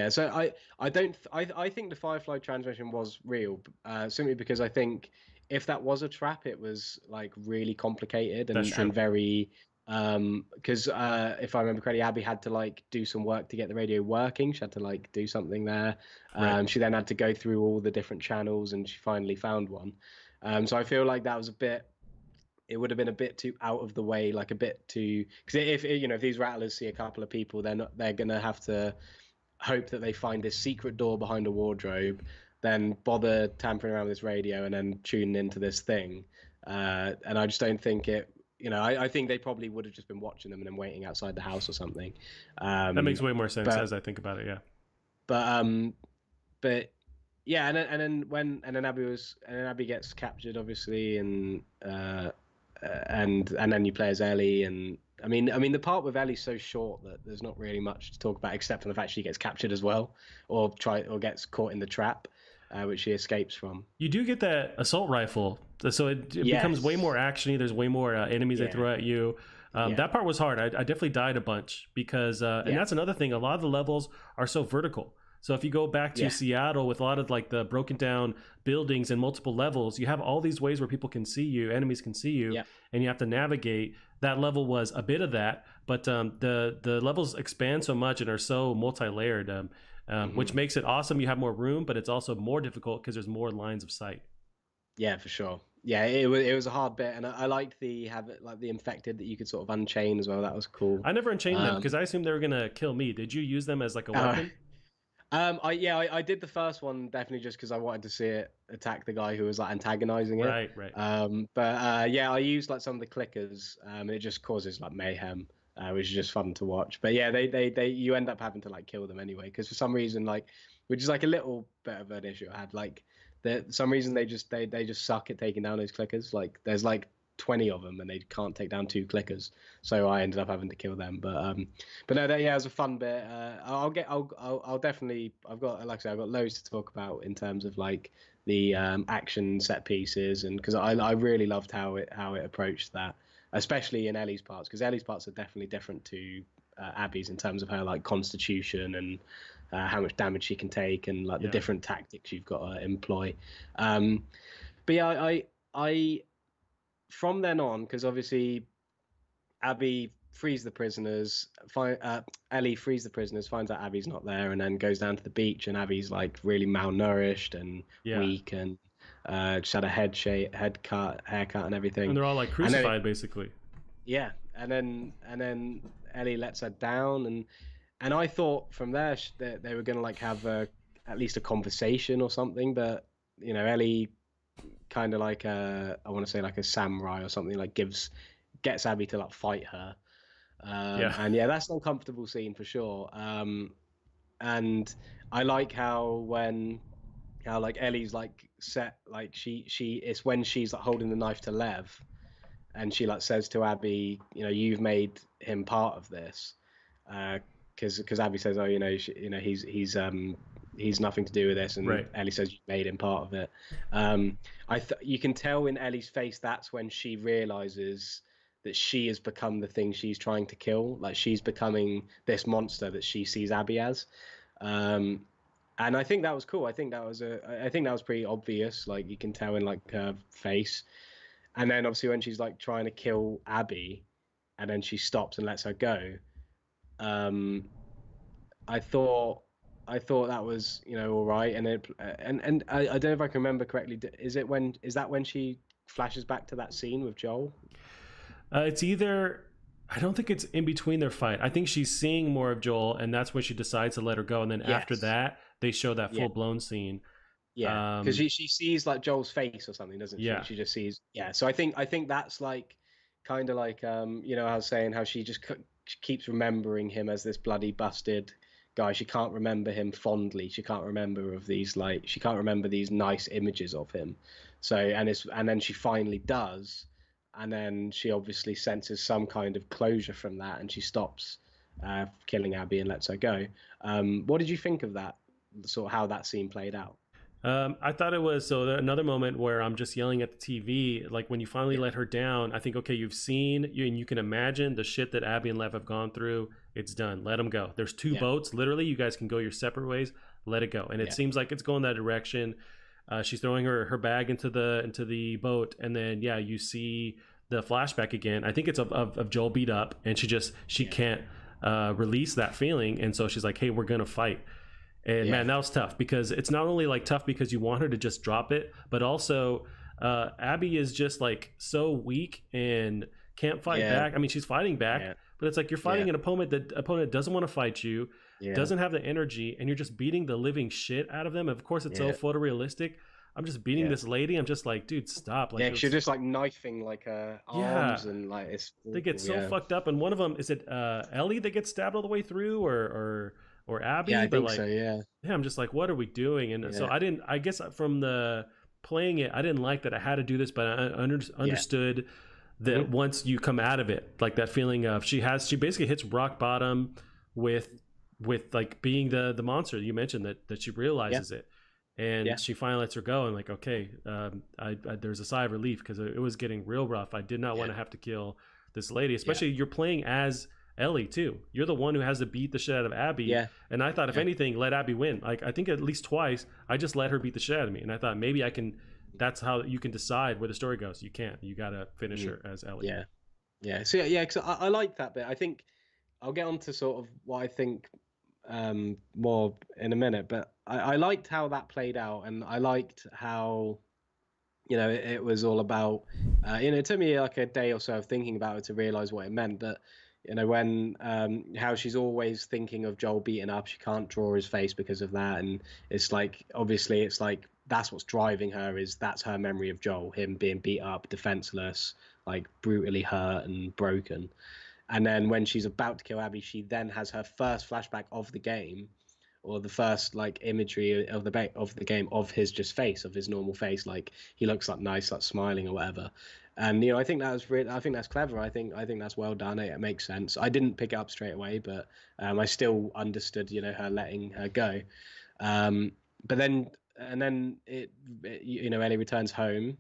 Speaker 2: So I think the Firefly transmission was real, simply because I think if that was a trap, it was like really complicated and very because if I remember correctly, Abby had to like do some work to get the radio working. She had to like do something there. She then had to go through all the different channels, and she finally found one. So I feel like that was it would have been a bit too out of the way, like a bit too, because if you know, if these rattlers see a couple of people, they're gonna have to hope that they find this secret door behind a wardrobe, then bother tampering around with this radio, and then tuning into this thing. And I just don't think it. You know, I think they probably would have just been watching them and then waiting outside the house or something.
Speaker 1: That makes way more sense as I think about it. Yeah.
Speaker 2: But yeah, and then Abby gets captured, obviously, and then you play as Ellie, and I mean the part with Ellie's so short that there's not really much to talk about, except for the fact she gets captured as well, or gets caught in the trap, which she escapes from.
Speaker 1: You do get that assault rifle, so it becomes way more actiony. There's way more enemies they throw at you. That part was hard. I definitely died a bunch because, and that's another thing. A lot of the levels are so vertical. So if you go back to Seattle with a lot of like the broken down buildings and multiple levels, you have all these ways where people can see you, enemies can see you, and you have to navigate. That level was a bit of that, but the levels expand so much and are so multi-layered, which makes it awesome. You have more room, but it's also more difficult because there's more lines of sight.
Speaker 2: Yeah, for sure. Yeah, it was a hard bit, and I liked the infected that you could sort of unchain as well. That was cool.
Speaker 1: I never unchained them because I assumed they were gonna kill me. Did you use them as like a weapon?
Speaker 2: I did the first one definitely just because I wanted to see it attack the guy who was like antagonizing it.
Speaker 1: Right.
Speaker 2: I used like some of the clickers. It just causes like mayhem, which is just fun to watch. But yeah, they you end up having to like kill them anyway, because for some reason, like, which is like a little bit of an issue I had, like some reason they just suck at taking down those clickers. Like there's like 20 of them and they can't take down 2 clickers, so I ended up having to kill them. But no, it was a fun bit. I'll definitely, I've got, like I said, I've got loads to talk about in terms of like the action set pieces, and because I really loved how it approached that, especially in Ellie's parts, because Ellie's parts are definitely different to Abby's in terms of her like constitution and how much damage she can take and like the different tactics you've got to employ. But yeah, I from then on, because obviously Abby frees the prisoners. Ellie frees the prisoners, finds out Abby's not there, and then goes down to the beach. And Abby's like really malnourished and weak, and just had a haircut, and everything.
Speaker 1: And they're all like crucified, basically.
Speaker 2: Yeah, and then Ellie lets her down, and I thought from there that they were gonna like have at least a conversation or something, but Ellie kind of like I want to say like a samurai or something, like gets Abby to like fight her. And yeah, that's an uncomfortable scene for sure. And I like how like Ellie's like set, like she it's when she's like holding the knife to Lev, and she like says to Abby, you've made him part of this, because Abby says, oh, he's nothing to do with this, and Ellie says you made him part of it. You can tell in Ellie's face that's when she realizes that she has become the thing she's trying to kill. Like she's becoming this monster that she sees Abby as. And I think that was cool. I think that was pretty obvious. Like you can tell in like her face. And then obviously when she's like trying to kill Abby, and then she stops and lets her go. I thought that was all right. And I don't know if I can remember correctly. Is that when she flashes back to that scene with Joel?
Speaker 1: It's either, I don't think it's in between their fight. I think she's seeing more of Joel, and that's when she decides to let her go. And then after that, they show that full blown scene.
Speaker 2: Yeah, because she sees like Joel's face or something, doesn't she?
Speaker 1: Yeah.
Speaker 2: She just sees. Yeah, so I think that's like kind of like I was saying how she just keeps remembering him as this bloody busted guy. She can't remember him fondly. She can't remember these nice images of him. So and then she finally does. And then she obviously senses some kind of closure from that, and she stops killing Abby and lets her go. What did you think of that, sort of how that scene played out?
Speaker 1: I thought it was another moment where I'm just yelling at the TV, like when you finally let her down. I think, okay, you've seen, and you can imagine the shit that Abby and Lev have gone through. It's done. Let them go. There's two boats. Literally, you guys can go your separate ways. Let it go. And it seems like it's going that direction. She's throwing her bag into the boat, and then you see the flashback again. I think it's of Joel beat up, and she can't release that feeling, and so she's like, hey, we're gonna fight. And man, that was tough, because it's not only like tough because you want her to just drop it, but also Abby is just like so weak and can't fight back. I mean, she's fighting back, but it's like you're fighting an opponent that doesn't want to fight you, doesn't have the energy, and you're just beating the living shit out of them. Of course, it's so photorealistic. I'm just beating this lady. I'm just like, dude, stop. Like,
Speaker 2: she's just like knifing like her arms, and like it's awful.
Speaker 1: They get so fucked up. And one of them, is it Ellie that gets stabbed all the way through, or Abby?
Speaker 2: Yeah, I think so. Yeah.
Speaker 1: Yeah, I'm just like, what are we doing? And so I guess from the playing it, I didn't like that I had to do this, but I understood that once you come out of it, like that feeling of she basically hits rock bottom with like being the monster you mentioned, that she realizes it. And she finally lets her go, and like, okay, there's a sigh of relief, because it was getting real rough. I did not want to have to kill this lady, especially you're playing as Ellie too. You're the one who has to beat the shit out of Abby. And I thought, if anything, let Abby win. Like, I think at least twice I just let her beat the shit out of me, and I thought maybe I can. That's how you can decide where the story goes. You can't. You gotta finish her as Ellie.
Speaker 2: So because I like that bit. I think I'll get on to sort of what I think more in a minute, but I liked how that played out, and I liked how it was all about it took me like a day or so of thinking about it to realize what it meant, but when how she's always thinking of Joel beaten up, she can't draw his face because of that, and it's like, obviously it's like that's what's driving her, that's her memory of Joel, him being beat up, defenseless, like brutally hurt and broken. And then when she's about to kill Abby, she then has her first flashback of the game, or the first like imagery of the game of his just face, of his normal face, like he looks like nice, like smiling or whatever. And I think that was I think that's clever. I think that's well done. It makes sense. I didn't pick it up straight away, but I still understood her letting her go. But then Ellie returns home.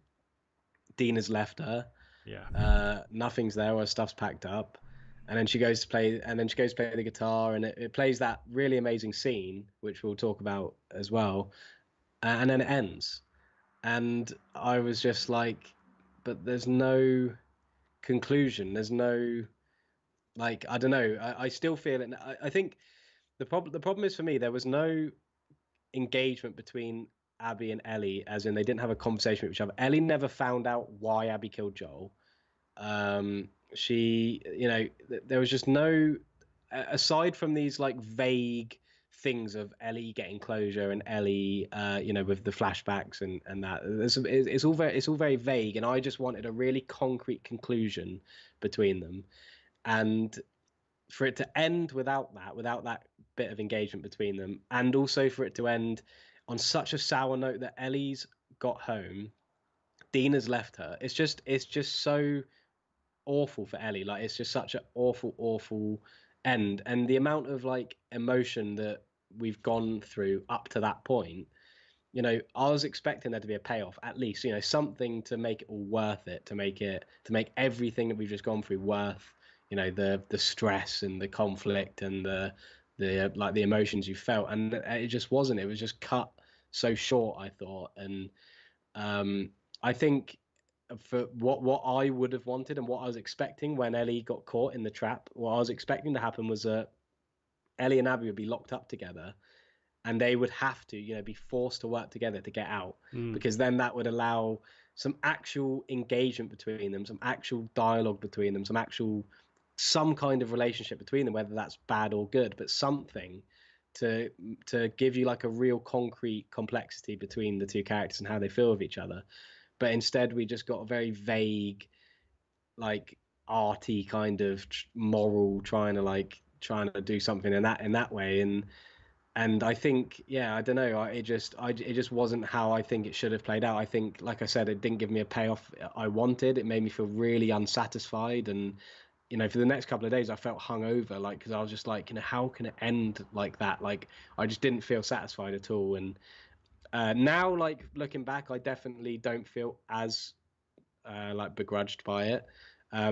Speaker 2: Dean has left her.
Speaker 1: Yeah.
Speaker 2: Nothing's there. Her stuff's packed up. and then she goes to play, the guitar, and it plays that really amazing scene, which we'll talk about as well, and then it ends, and I was just like, but there's no conclusion. There's no, like, I don't know. I still feel it. I think the problem is, for me, there was no engagement between Abby and Ellie, as in they didn't have a conversation with each other. Ellie never found out why Abby killed Joel. She, there was just no, aside from these like vague things of Ellie getting closure and Ellie, with the flashbacks and that. It's all very vague, and I just wanted a really concrete conclusion between them, and for it to end without that bit of engagement between them, and also for it to end on such a sour note that Ellie's got home, Dina's left her. It's just so awful for Ellie. Like, it's just such an awful, awful end, and the amount of like emotion that we've gone through up to that point. I was expecting there to be a payoff, at least, something to make it all worth it, to make everything that we've just gone through worth, the stress and the conflict and the like the emotions you felt, and it just wasn't. It was just cut so short, I thought, and I think for what I would have wanted and what I was expecting when Ellie got caught in the trap, what I was expecting to happen was that Ellie and Abby would be locked up together, and they would have to, be forced to work together to get out, because then that would allow some actual engagement between them, some actual dialogue between them, some kind of relationship between them, whether that's bad or good, but something to give you like a real concrete complexity between the two characters and how they feel with each other. But instead, we just got a very vague, like, arty kind of moral, trying to do something in that way, and I think, yeah, I don't know, it just wasn't how I think it should have played out. I think, like I said, it didn't give me a payoff I wanted. It made me feel really unsatisfied, and for the next couple of days I felt hungover, like, because I was just like, how can it end like that? Like, I just didn't feel satisfied at all. And now, like, looking back, I definitely don't feel as like begrudged by it,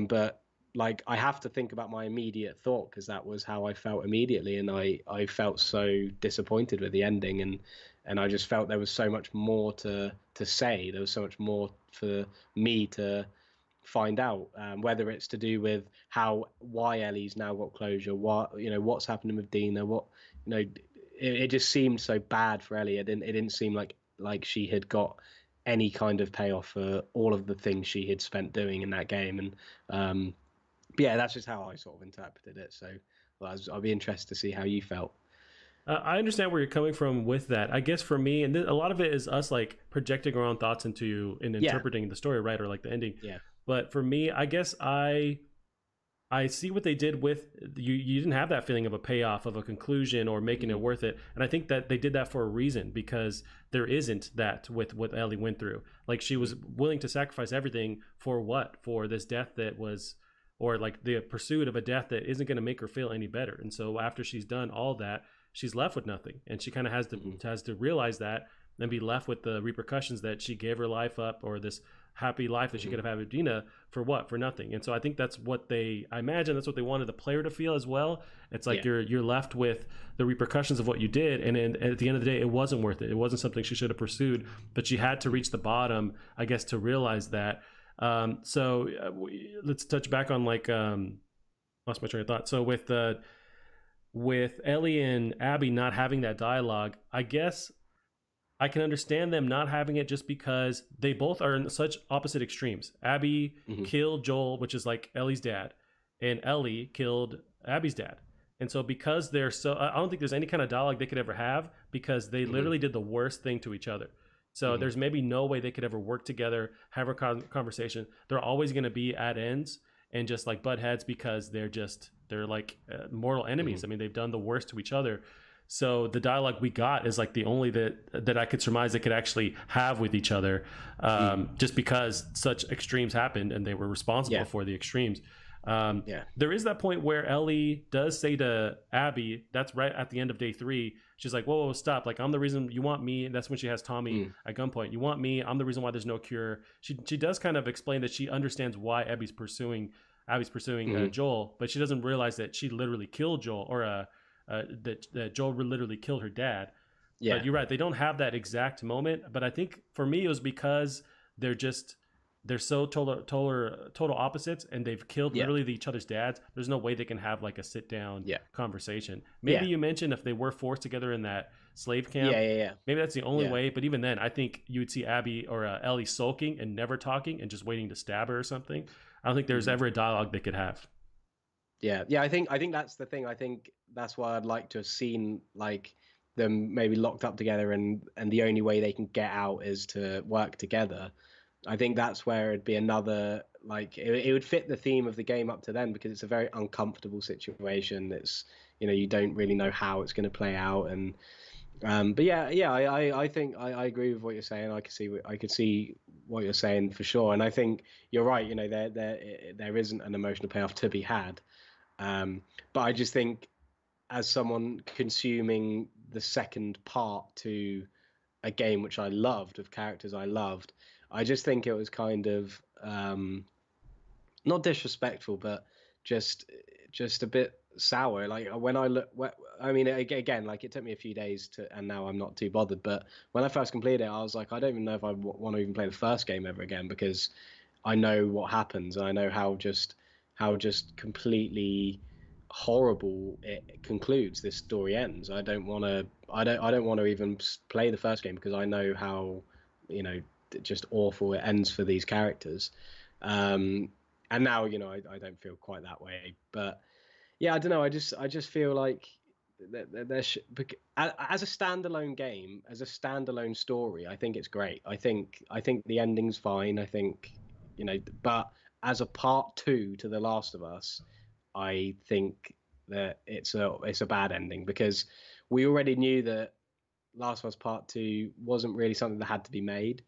Speaker 2: but like, I have to think about my immediate thought, because that was how I felt immediately, and I felt so disappointed with the ending, and I just felt there was so much more to say. There was so much more for me to find out, whether it's to do with why Ellie's now got closure, what's happening with Dina, it just seemed so bad for Ellie. It didn't seem like she had got any kind of payoff for all of the things she had spent doing in that game. And but yeah, that's just how I sort of interpreted it. So, well, I'll be interested to see how you felt.
Speaker 1: I understand where you're coming from with that. I guess for me, and a lot of it is us like projecting our own thoughts into and interpreting the story, right, or like the ending.
Speaker 2: Yeah.
Speaker 1: But for me, I guess I see what they did with you. You didn't have that feeling of a payoff, of a conclusion, or making it worth it. And I think that they did that for a reason, because there isn't that with what Ellie went through. Like, she was willing to sacrifice everything for what? For this death that was, or like the pursuit of a death that isn't going to make her feel any better. And so after she's done all that, she's left with nothing, and she kind of has to realize that, and be left with the repercussions that she gave her life up, or this happy life that she could have had with Dina, for what? For nothing. And so I think that's what I imagine that's what they wanted the player to feel as well. It's like you're left with the repercussions of what you did, and at the end of the day, it wasn't worth it. It wasn't something she should have pursued, but she had to reach the bottom, I guess, to realize that. So let's touch back on lost my train of thought. So with Ellie and Abby not having that dialogue, I guess I can understand them not having it, just because they both are in such opposite extremes. Abby killed Joel, which is like Ellie's dad, and Ellie killed Abby's dad. And so because they're so, I don't think there's any kind of dialogue they could ever have, because they literally did the worst thing to each other. So there's maybe no way they could ever work together, have a conversation. They're always going to be at ends and just like butt heads, because they're like mortal enemies. I mean, they've done the worst to each other. So the dialogue we got is like the only that I could surmise they could actually have with each other, just because such extremes happened and they were responsible for the extremes. There is that point where Ellie does say to Abby, that's right at the end of day 3, she's like, whoa, stop, like, I'm the reason you want me. And that's when she has Tommy at gunpoint. You want me, I'm the reason why there's no cure. She does kind of explain that she understands why Abby's pursuing Abby's pursuing Joel, but she doesn't realize that she literally killed Joel, or that Joel literally killed her dad.
Speaker 2: Yeah.
Speaker 1: But you're right, they don't have that exact moment. But I think for me, it was because they're so total opposites, and they've killed literally each other's dads. There's no way they can have like a sit down conversation. Maybe you mentioned if they were forced together in that slave camp. Maybe that's the only way. But even then, I think you would see Abby or Ellie sulking and never talking and just waiting to stab her or something. I don't think there's ever a dialogue they could have.
Speaker 2: Yeah. I think that's the thing. I think that's why I'd like to have seen like them maybe locked up together, and the only way they can get out is to work together. I think that's where it'd be another, like, it would fit the theme of the game up to then, because it's a very uncomfortable situation. It's, you don't really know how it's going to play out. And but I think I agree with what you're saying. I could see what you're saying for sure. And I think you're right. There isn't an emotional payoff to be had. But I just think, as someone consuming the second part to a game which I loved, of characters I loved, I just think it was kind of not disrespectful, but just a bit sour. Like when I look, I mean, again, like it took me a few days and now I'm not too bothered. But when I first completed it, I was like, I don't even know if I want to even play the first game ever again, because I know what happens, and I know how just completely horrible it concludes. This story ends. I don't want to even play the first game, because I know how just awful it ends for these characters. And now I don't feel quite that way. But yeah, I don't know, I just feel like as a standalone game, as a standalone story, I think it's great. I think the ending's fine. I think but as a part 2 to The Last of Us, I think that it's a bad ending, because we already knew that Last of Us Part 2 wasn't really something that had to be made.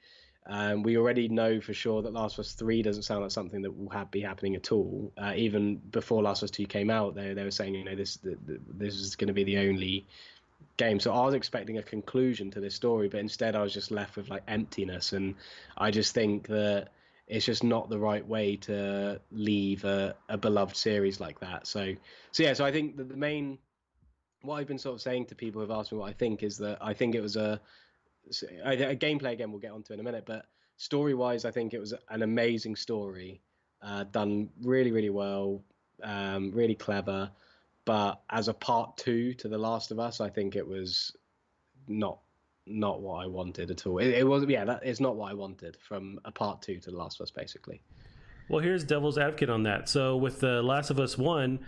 Speaker 2: We already know for sure that Last of Us 3 doesn't sound like something that will be happening at all. Even before Last of Us 2 came out, they were saying, this is going to be the only game. So I was expecting a conclusion to this story, but instead I was just left with like emptiness. And I just think that it's just not the right way to leave a beloved series like that. So I think that the main, what I've been sort of saying to people who've asked me what I think, is that I think it was a gameplay, again we'll get onto in a minute, but story wise I think it was an amazing story, done really, really well, really clever. But as a part 2 to The Last of Us, I think it was not what I wanted at all. It was, that is not what I wanted from a part 2 to The Last of Us, basically.
Speaker 1: Well, here's devil's advocate on that. So with The Last of Us 1,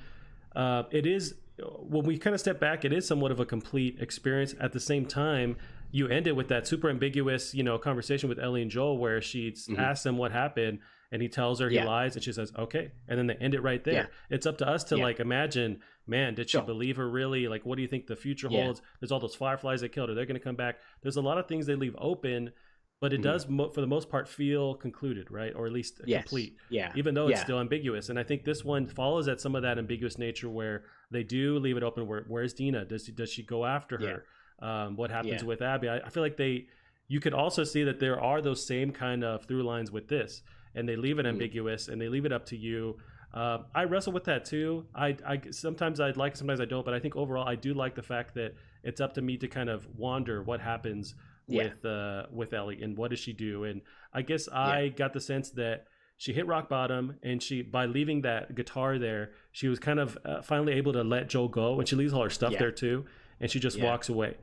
Speaker 1: it is, when we kind of step back, it is somewhat of a complete experience. At the same time, you end it with that super ambiguous, conversation with Ellie and Joel, where she asks him what happened, and he tells her he lies, and she says, okay. And then they end it right there. Yeah. It's up to us to like imagine, man, did she believe her really? Like, what do you think the future holds? There's all those fireflies that killed her. They're going to come back. There's a lot of things they leave open, but it does, for the most part, feel concluded, right? Or at least complete. Yeah. Even though it's still ambiguous. And I think this one follows at some of that ambiguous nature, where they do leave it open. Where's Dina? Does she go after her? What happens with Abby? I feel like you could also see that there are those same kind of through lines with this, and they leave it ambiguous, and they leave it up to you. I wrestle with that too. I sometimes I'd like, sometimes I don't, but I think overall I do like the fact that it's up to me to kind of wonder what happens with Ellie, and what does she do. And I guess I got the sense that she hit rock bottom, and by leaving that guitar there, she was kind of finally able to let Joel go, and she leaves all her stuff there too, and she just walks away.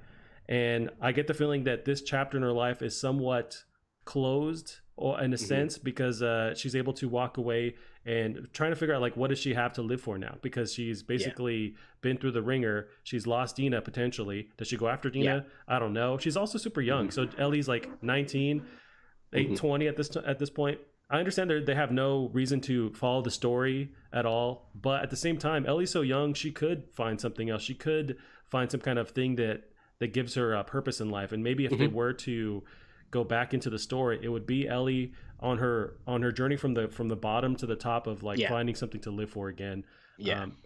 Speaker 1: And I get the feeling that this chapter in her life is somewhat closed, or in a sense, because she's able to walk away and trying to figure out, like, what does she have to live for now? Because she's basically been through the ringer. She's lost Dina potentially. Does she go after Dina? I don't know. She's also super young. So Ellie's like 19, 20 at this point. I understand they have no reason to follow the story at all, but at the same time, Ellie's so young, she could find something else. She could find some kind of thing that gives her a purpose in life. And maybe if they were to go back into the story, it would be Ellie on her journey from the bottom to the top of finding something to live for again.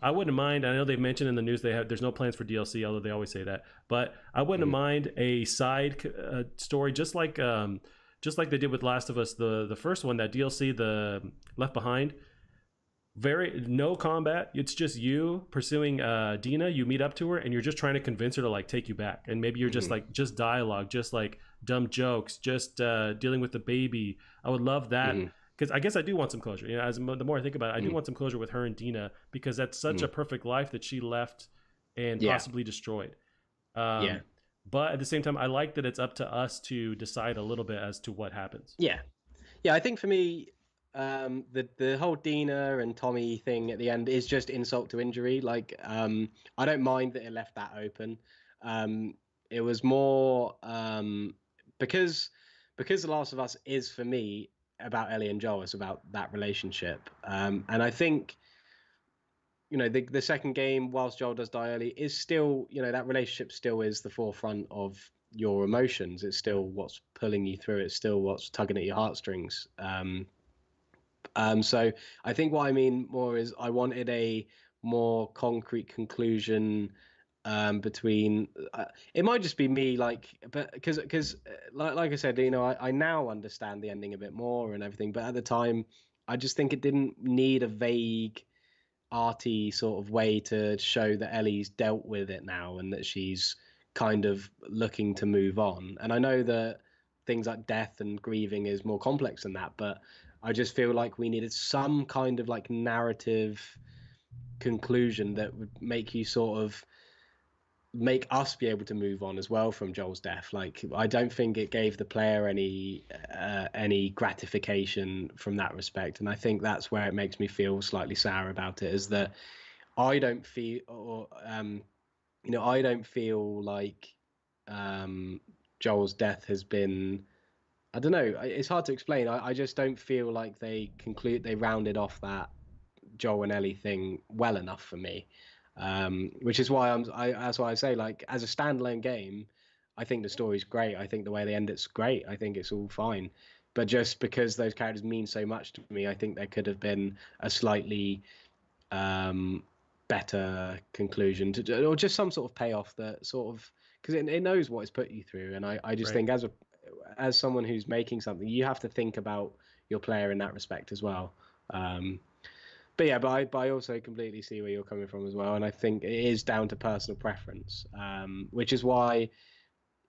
Speaker 1: I wouldn't mind. I know they've mentioned in the news there's no plans for DLC, although they always say that. But I wouldn't mind a side story, just like they did with Last of Us, the first one, that DLC, the Left Behind. very no combat. It's just you pursuing Dina. You meet up to her and you're just trying to convince her to like take you back. And maybe you're just like just dialogue, just like dumb jokes, just dealing with the baby. I would love that because I guess I do want some closure. You know, as the more I think about it, I do want some closure with her and Dina because that's such a perfect life that she left and possibly destroyed. But at the same time, I like that it's up to us to decide a little bit as to what happens.
Speaker 2: Yeah, I think for me, the whole Dina and Tommy thing at the end is just insult to injury. Like, I don't mind that it left that open. It was more because The Last of Us is for me about Ellie and Joel. It's about that relationship, and I think, you know, the second game, whilst Joel does die early, is still, you know, that relationship still is the forefront of your emotions. It's still what's pulling you through. It's still what's tugging at your heartstrings. So I think what I mean more is I wanted a more concrete conclusion between. It might just be me, like, but because like I said, you know, I now understand the ending a bit more and everything, but at the time, I just think it didn't need a vague, arty sort of way to show that Ellie's dealt with it now and that she's kind of looking to move on. And I know that things like death and grieving is more complex than that, but I just feel like we needed some kind of like narrative conclusion that would make you sort of make us be able to move on as well from Joel's death. Like, I don't think it gave the player any gratification from that respect, and I think that's where it makes me feel slightly sour about it, is that I don't feel, or you know, I don't feel like Joel's death has been. I don't know. It's hard to explain. I just don't feel like they rounded off that Joel and Ellie thing well enough for me. Which is why that's why I say, like, as a standalone game, I think the story's great. I think the way they end it's great. I think it's all fine. But just because those characters mean so much to me, I think there could have been a slightly better conclusion or just some sort of payoff that sort of, because it knows what it's put you through. And I just think as someone who's making something, you have to think about your player in that respect as well. But yeah, but I also completely see where you're coming from as well, and I think it is down to personal preference, which is why,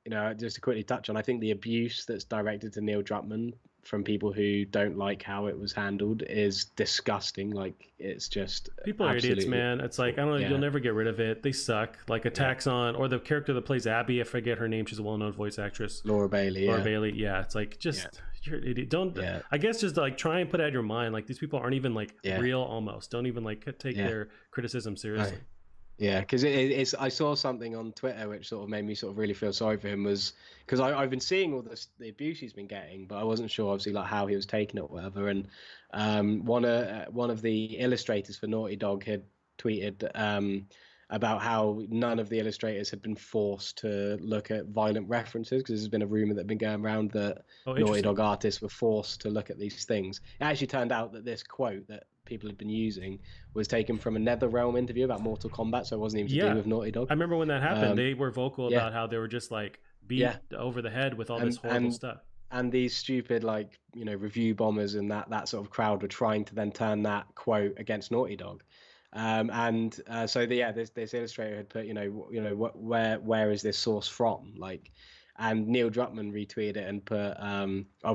Speaker 2: you know, just to quickly touch on, I think the abuse that's directed to Neil Druckmann from people who don't like how it was handled is disgusting. Like, it's just
Speaker 1: people are idiots, man. It's like, I don't know, you'll never get rid of it. They suck. Like, attacks on, or the character that plays Abby, I forget her name. She's a well-known voice actress.
Speaker 2: Laura Bailey.
Speaker 1: Yeah, it's like, just you're an idiot. Don't. I guess just like try and put it out of your mind. Like, these people aren't even like real. Almost don't even like take their criticism seriously.
Speaker 2: Right. Yeah, because it's. I saw something on Twitter which sort of made me sort of really feel sorry for him, was because I've been seeing all the abuse he's been getting, but I wasn't sure obviously like how he was taking it or whatever. And one of the illustrators for Naughty Dog had tweeted about how none of the illustrators had been forced to look at violent references, because there's been a rumor that had been going around that Naughty Dog artists were forced to look at these things. It actually turned out that this quote that people had been using was taken from a NetherRealm interview about Mortal Kombat, so it wasn't even to do with Naughty Dog.
Speaker 1: I remember when that happened, they were vocal about how they were just like beat over the head with all this horrible stuff.
Speaker 2: And these stupid, like, you know, review bombers and that sort of crowd were trying to then turn that quote against Naughty Dog. So this illustrator had put, where is this source from? Like, and Neil Druckmann retweeted it and put,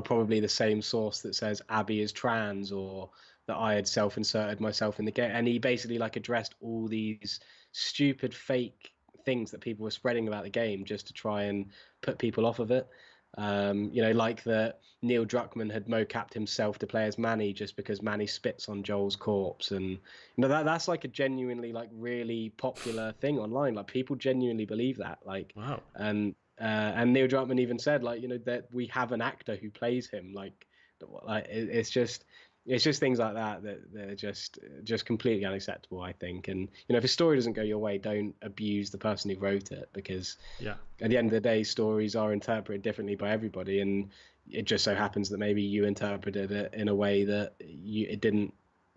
Speaker 2: probably the same source that says Abby is trans, or that I had self-inserted myself in the game. And he basically like addressed all these stupid fake things that people were spreading about the game just to try and put people off of it. Like that Neil Druckmann had mocapped himself to play as Manny just because Manny spits on Joel's corpse, and that's like a genuinely like really popular thing online. Like, people genuinely believe that. Like,
Speaker 1: wow.
Speaker 2: And Neil Druckmann even said, like, that we have an actor who plays him. Like it's just things like that they're just completely unacceptable, I think. And if a story doesn't go your way, don't abuse the person who wrote it, because at the end of the day, stories are interpreted differently by everybody, and it just so happens that maybe you interpreted it in a way that it didn't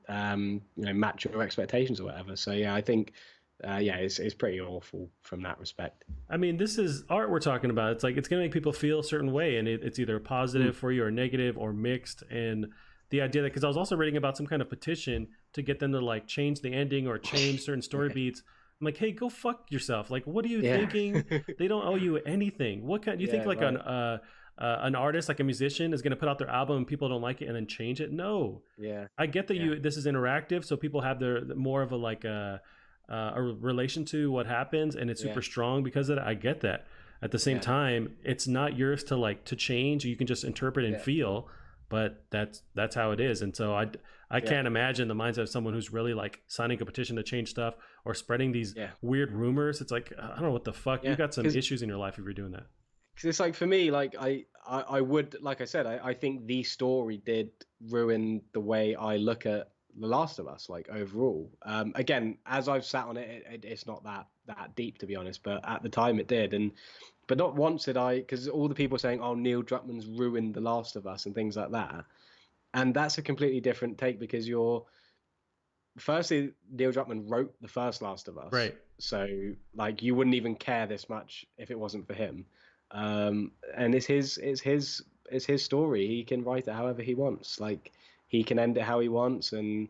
Speaker 2: match your expectations or whatever. So I think it's pretty awful from that respect.
Speaker 1: I mean, this is art we're talking about. It's like, it's gonna make people feel a certain way, and it's either positive for you or negative or mixed. And the idea that, because I was also reading about some kind of petition to get them to like change the ending or change certain story beats. I'm like, hey, go fuck yourself. Like, what are you thinking? They don't owe you anything. What kind? You think like an artist, like a musician, is going to put out their album and people don't like it and then change it? No. I get that this is interactive, so people have their more of a like a relation to what happens, and it's super strong because of that. I get that. At the same time, it's not yours to like to change. You can just interpret and feel, but that's how it is. And so I can't imagine the mindset of someone who's really like signing a petition to change stuff or spreading these weird rumors. It's like, I don't know what the fuck. You got some issues in your life if you're doing that.
Speaker 2: Because it's like, for me, like I would, like I said, I think the story did ruin the way I look at The Last of Us, like overall. Again, as I've sat on it, it's not that deep, to be honest, but at the time it did. But not once did I, because all the people saying, oh, Neil Druckmann's ruined The Last of Us and things like that. And that's a completely different take, because firstly, Neil Druckmann wrote the first Last of Us.
Speaker 1: Right.
Speaker 2: So like, you wouldn't even care this much if it wasn't for him. And it's his story. He can write it however he wants. Like, he can end it how he wants. And,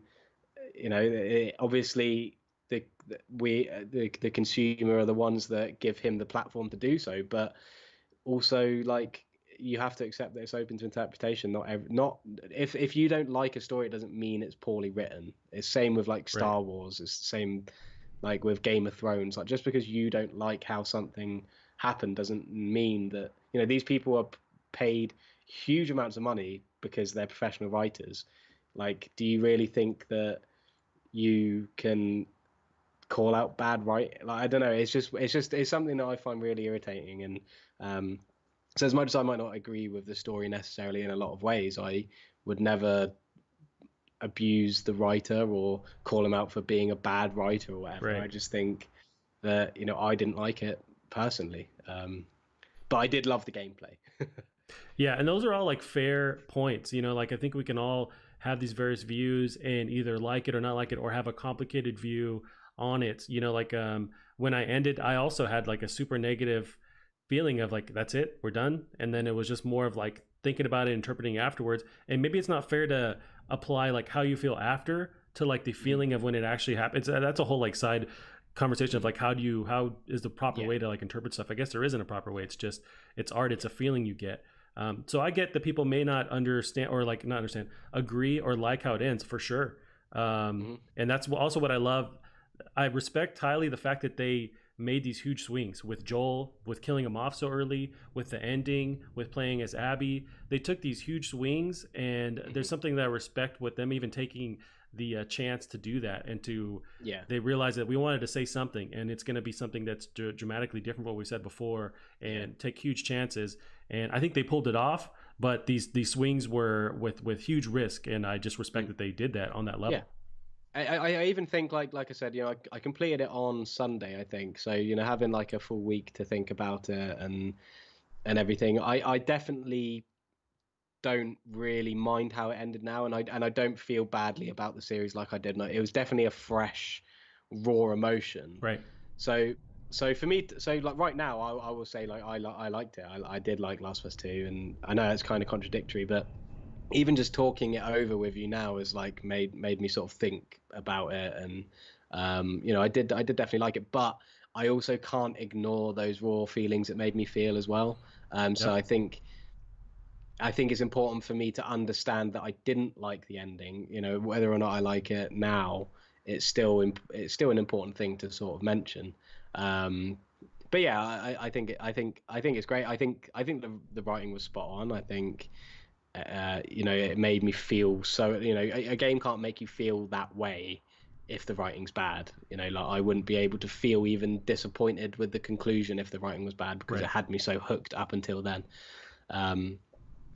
Speaker 2: you know, obviously the consumer are the ones that give him the platform to do so, but also, like, you have to accept that it's open to interpretation. If you don't like a story, it doesn't mean it's poorly written. It's same with like Star Wars. It's the same like with Game of Thrones. Like, just because you don't like how something happened doesn't mean that, you know, these people are paid huge amounts of money because they're professional writers. Like, do you really think that you can call out bad writing? Like, I don't know. It's something that I find really irritating. And so as much as I might not agree with the story necessarily in a lot of ways, I would never abuse the writer or call him out for being a bad writer or whatever. I just think that, you know, I didn't like it personally, but I did love the gameplay.
Speaker 1: Yeah, and those are all like fair points. You know, like I think we can all have these various views and either like it or not like it, or have a complicated view on it. You know, like when I ended, I also had like a super negative feeling of like, that's it, we're done. And then it was just more of like thinking about it, interpreting afterwards. And maybe it's not fair to apply like how you feel after to like the feeling of when it actually happens. That's a whole like side conversation of like, how is the proper way to like interpret stuff. I guess there isn't a proper way. It's art. It's a feeling you get. So I get that people may not understand or like not understand, agree or like how it ends, for sure. And that's also what I love. I respect highly the fact that they made these huge swings with Joel, with killing him off so early, with the ending, with playing as Abby. They took these huge swings, and there's something that I respect with them even taking the chance to do that, and they realize that we wanted to say something, and it's going to be something that's dramatically different from what we said before, and take huge chances. And I think they pulled it off, but these swings were with huge risk, and I just respect that they did that on that level.
Speaker 2: I even think like I said, you know, I completed it on Sunday, I think. So, you know, having like a full week to think about it and everything, I definitely don't really mind how it ended now, and I don't feel badly about the series like I did. It was definitely a fresh, raw emotion.
Speaker 1: Right.
Speaker 2: So for me, like right now, I will say like I liked it. I did like Last of Us 2, and I know it's kind of contradictory, but even just talking it over with you now has like made me sort of think about it. And you know, I did definitely like it, but I also can't ignore those raw feelings it made me feel as well. So I think it's important for me to understand that I didn't like the ending. You know, whether or not I like it now, it's still an important thing to sort of mention. But yeah, I think it's great. I think the writing was spot on. I think you know, it made me feel so, you know, a game can't make you feel that way if the writing's bad. You know, like I wouldn't be able to feel even disappointed with the conclusion if the writing was bad, because it had me so hooked up until then.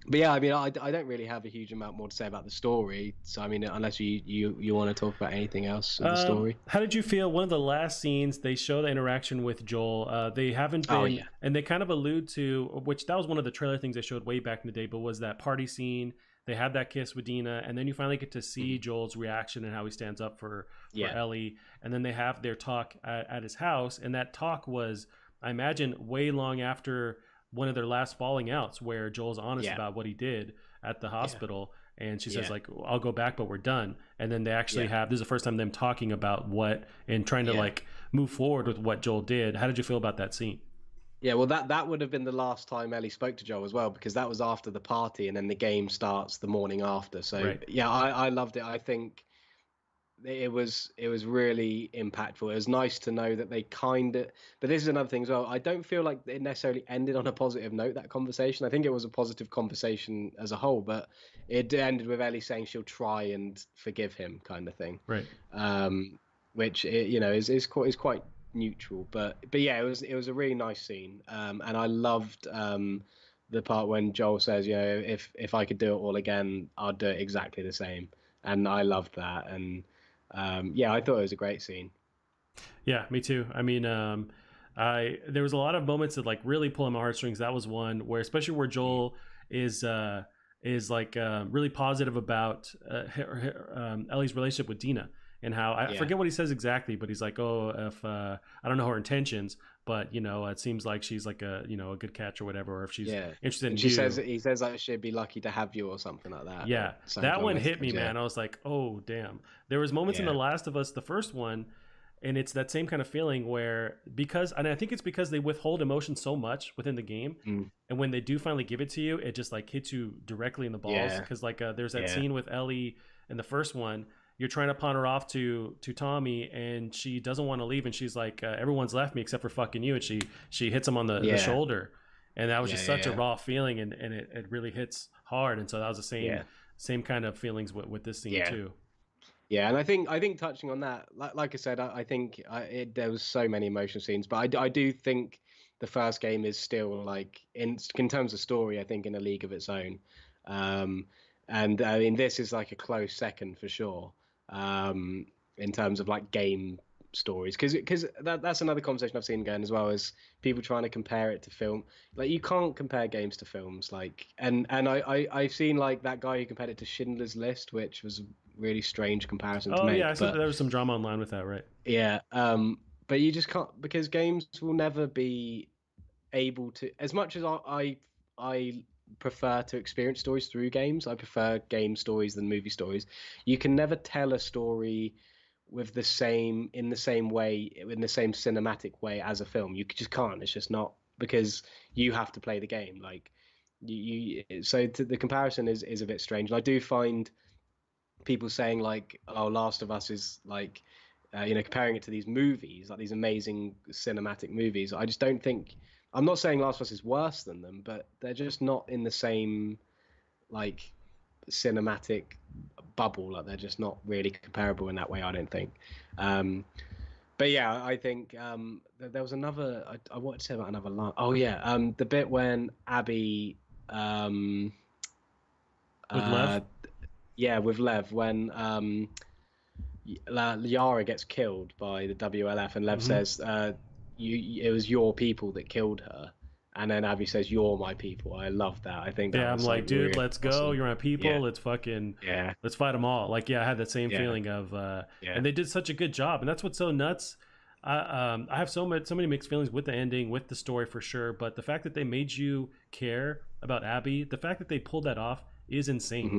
Speaker 2: But yeah, I mean, I don't really have a huge amount more to say about the story. So I mean, unless you want to talk about anything else of the story.
Speaker 1: How did you feel? One of the last scenes, they show the interaction with Joel. They haven't been, and they kind of allude to, which that was one of the trailer things they showed way back in the day, but was that party scene. They had that kiss with Dina, and then you finally get to see Joel's reaction and how he stands up for Ellie. And then they have their talk at his house, and that talk was, I imagine, way long after one of their last falling outs, where Joel's honest about what he did at the hospital. and she says
Speaker 2: Yeah.
Speaker 1: like, I'll go back, but we're done. And then they actually
Speaker 2: Yeah.
Speaker 1: have, this is the first time them talking about what, and trying to
Speaker 2: Yeah.
Speaker 1: like move forward with what Joel did. How did you feel about that scene?
Speaker 2: Yeah, well, that would have been the last time Ellie spoke to Joel as well, because that was after the party, and then the game starts the morning after. So
Speaker 1: Right.
Speaker 2: yeah, I loved it. I think it was really impactful. It was nice to know that they kind of, but this is another thing as well. I don't feel like it necessarily ended on a positive note, that conversation. I think it was a positive conversation as a whole, but it ended with Ellie saying she'll try and forgive him, kind of thing.
Speaker 1: Right.
Speaker 2: Um, which you know is quite neutral, but yeah, it was a really nice scene. And I loved the part when Joel says, you know, if I could do it all again, I'd do it exactly the same. And I loved that. And yeah, I thought it was a great scene.
Speaker 1: Yeah, me too. I mean, I there was a lot of moments that like really pull on my heartstrings. That was one where, especially where
Speaker 2: Mm.
Speaker 1: Joel is like really positive about Ellie's relationship with Dina, and how I
Speaker 2: Yeah,
Speaker 1: forget what he says exactly, but he's like, oh, if I don't know her intentions, but you know, it seems like she's like a, you know, a good catch or whatever, or if she's
Speaker 2: yeah.
Speaker 1: interested
Speaker 2: And
Speaker 1: in
Speaker 2: she says
Speaker 1: you.
Speaker 2: he says that she'd be lucky to have you or something like that, or
Speaker 1: Yeah,
Speaker 2: something
Speaker 1: that
Speaker 2: along
Speaker 1: one
Speaker 2: those
Speaker 1: hit me,
Speaker 2: lines. Yeah,
Speaker 1: man. I was like, oh damn. There was moments in The
Speaker 2: yeah,
Speaker 1: Last of Us, the first one, and it's that same kind of feeling where, because, and I think it's because they withhold emotion so much within the game,
Speaker 2: mm,
Speaker 1: and when they do finally give it to you, it just like hits you directly in the balls.
Speaker 2: yeah,
Speaker 1: Because like there's that
Speaker 2: yeah,
Speaker 1: scene with Ellie in the first one. You're trying to pawn her off to Tommy, and she doesn't want to leave, and she's like, everyone's left me except for fucking you, and she hits him on the
Speaker 2: yeah,
Speaker 1: shoulder, and that was
Speaker 2: yeah,
Speaker 1: just such a
Speaker 2: yeah,
Speaker 1: raw feeling, and it really hits hard, and so that was the same
Speaker 2: yeah,
Speaker 1: same kind of feelings with this scene
Speaker 2: yeah.
Speaker 1: too.
Speaker 2: Yeah, and I think touching on that, like I said, I think there was so many emotional scenes, but I do think the first game is still like in terms of story, I think in a league of its own, um, and I mean this is like a close second for sure, um, in terms of like game stories, because that's another conversation I've seen going as well, is people trying to compare it to film. Like you can't compare games to films, like and I've seen like that guy who compared it to Schindler's List, which was really strange comparison to
Speaker 1: Oh yeah, I
Speaker 2: make.
Speaker 1: saw that
Speaker 2: But
Speaker 1: there was some drama online with that, right?
Speaker 2: yeah, but you just can't, because games will never be able to, as much as I prefer to experience stories through games. I prefer game stories than movie stories. You can never tell a story with the same in the same way, in the same cinematic way as a film. You just can't. It's just not, because you have to play the game. Like so the comparison is a bit strange, and I do find people saying like, "Oh, Last of Us is like," you know, comparing it to these movies, like these amazing cinematic movies. I just don't think. I'm not saying Last of Us is worse than them, but they're just not in the same like cinematic bubble. Like they're just not really comparable in that way, I don't think. Um, but yeah, I think there was another. I wanted to say about another line. Oh yeah, the bit when Abby. Um,
Speaker 1: With Lev.
Speaker 2: uh, yeah, with Lev, when Yara gets killed by the WLF, and Lev
Speaker 1: Hmm.
Speaker 2: says, it was your people that killed her," and then Abby says, "You're my people." I love that. I think that
Speaker 1: Yeah, I'm
Speaker 2: was like
Speaker 1: like, dude,
Speaker 2: really
Speaker 1: let's go.
Speaker 2: awesome.
Speaker 1: You're my people.
Speaker 2: Yeah,
Speaker 1: Let's fucking
Speaker 2: yeah,
Speaker 1: let's fight them all. Like, yeah, I had that same
Speaker 2: yeah,
Speaker 1: feeling of,
Speaker 2: yeah,
Speaker 1: and they did such a good job, and that's what's so nuts. I have so many mixed feelings with the ending, with the story for sure, but the fact that they made you care about Abby, the fact that they pulled that off is insane.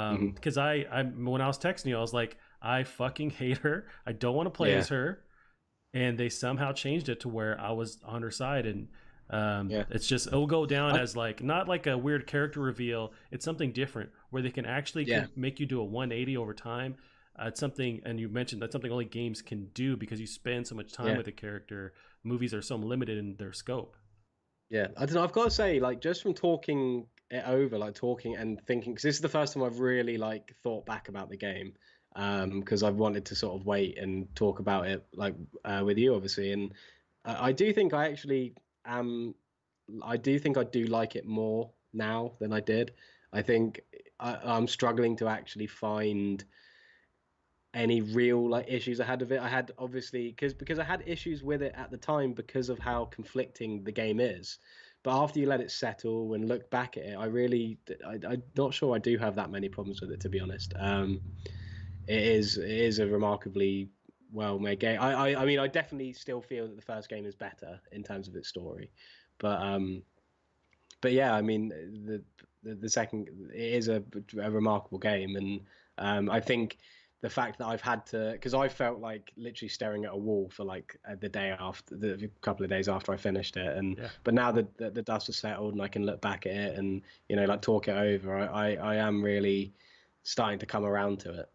Speaker 2: hmm hmm
Speaker 1: Because I when I was texting you, I was like, I fucking hate her. I don't want to play
Speaker 2: yeah,
Speaker 1: as her, and they somehow changed it to where I was on her side, and
Speaker 2: yeah.
Speaker 1: it's just, it'll go down
Speaker 2: I
Speaker 1: as like not like a weird character reveal. It's something different where they can actually
Speaker 2: yeah,
Speaker 1: make you do a 180 over time. It's something, and you mentioned that's something only games can do because you spend so much time
Speaker 2: yeah,
Speaker 1: with a character. Movies are so limited in their scope.
Speaker 2: yeah. I don't know. I've got to say, like, just from talking it over, like talking and thinking, because this is the first time I've really like thought back about the game, because I've wanted to sort of wait and talk about it like with you, obviously, and I do think I actually am. I do think I do like it more now than I did. I think I'm struggling to actually find any real like issues I had with it. I had obviously because I had issues with it at the time because of how conflicting the game is. But after you let it settle and look back at it, I'm not sure I do have that many problems with it, to be honest. It is a remarkably well made game. I mean I definitely still feel that the first game is better in terms of its story, but um, but yeah, I mean the second, it is a remarkable game, and I think the fact that I've had to, because I felt like literally staring at a wall for like the day after, the couple of days after I finished it, and
Speaker 1: Yeah.
Speaker 2: but now that the dust has settled and I can look back at it and like talk it over, I am really starting to come around to it.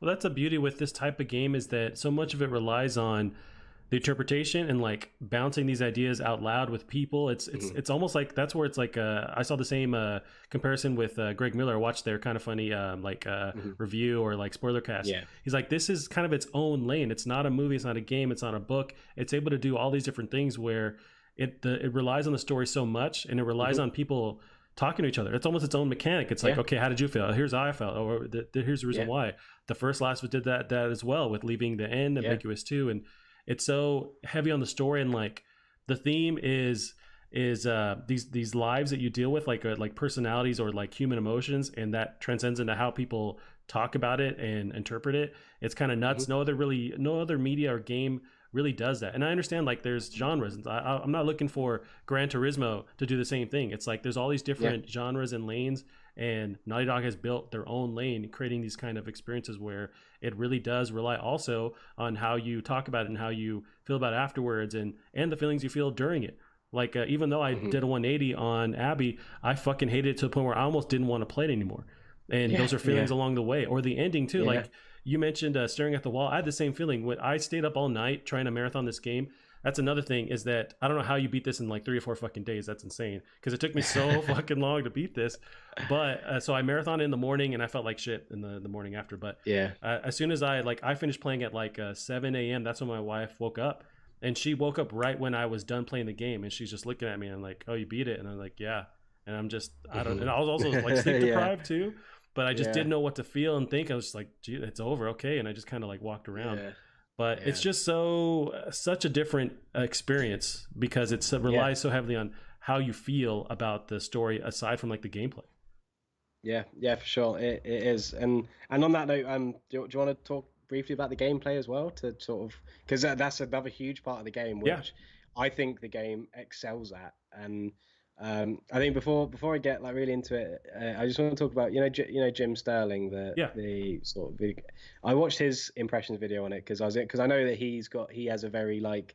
Speaker 1: Well, that's a beauty with this type of game, is that so much of it relies on the interpretation and like bouncing these ideas out loud with people. It's almost like that's where it's like I saw the same comparison with Greg Miller. I watched their kind of funny review or like Spoilercast.
Speaker 2: Yeah.
Speaker 1: He's like, this is kind of its own lane. It's not a movie, it's not a game, it's not a book. It's able to do all these different things where it relies on the story so much, and it relies on people talking to each other. It's almost its own mechanic. It's like, okay, how did you feel? Here's how I felt. Or here's the reason why. The first Last of Us did that as well, with leaving the end ambiguous too. And it's so heavy on the story, and like the theme is these lives that you deal with, like personalities or like human emotions, and that transcends into how people talk about it and interpret it. It's kind of nuts. No other media or game really does that. And I understand like there's genres. I'm not looking for Gran Turismo to do the same thing. It's like there's all these different genres and lanes, and Naughty Dog has built their own lane, creating these kind of experiences where it really does rely also on how you talk about it and how you feel about it afterwards, and the feelings you feel during it. Like even though I did a 180 on Abby, I fucking hated it to the point where I almost didn't want to play it anymore. And those are feelings along the way. Or the ending too. Like you mentioned staring at the wall. I had the same feeling when I stayed up all night trying to marathon this game. That's another thing, is that I don't know how you beat this in like 3 or 4 fucking days. That's insane, because it took me so fucking long to beat this. But so I marathoned in the morning, and I felt like shit in the morning after. But as soon as I finished playing at like 7 a.m., that's when my wife woke up. And she woke up right when I was done playing the game, and she's just looking at me and I'm like, oh, you beat it? And I'm like, yeah. And I'm just, I don't, and I was also like sleep deprived too, but I just didn't know what to feel and think. I was just like, gee, it's over. Okay. And I just kind of like walked around, but it's just such a different experience, because it relies so heavily on how you feel about the story aside from like the gameplay.
Speaker 2: Yeah, for sure. It is. And on that note, do you want to talk briefly about the gameplay as well, to sort of, because that's another huge part of the game, which I think the game excels at. And I think before I get like really into it, I just want to talk about Jim Sterling, the sort of video. I watched his impressions video on it because I know that he has a very like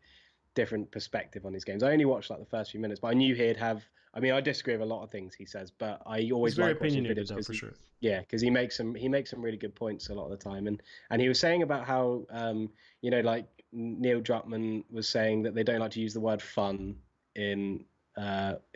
Speaker 2: different perspective on his games. I only watched like the first few minutes, but I knew he'd have. I mean, I disagree with a lot of things he says, but I always like watching his videos
Speaker 1: though, for sure.
Speaker 2: Yeah, because he makes some really good points a lot of the time, and he was saying about how like Neil Druckmann was saying that they don't like to use the word fun in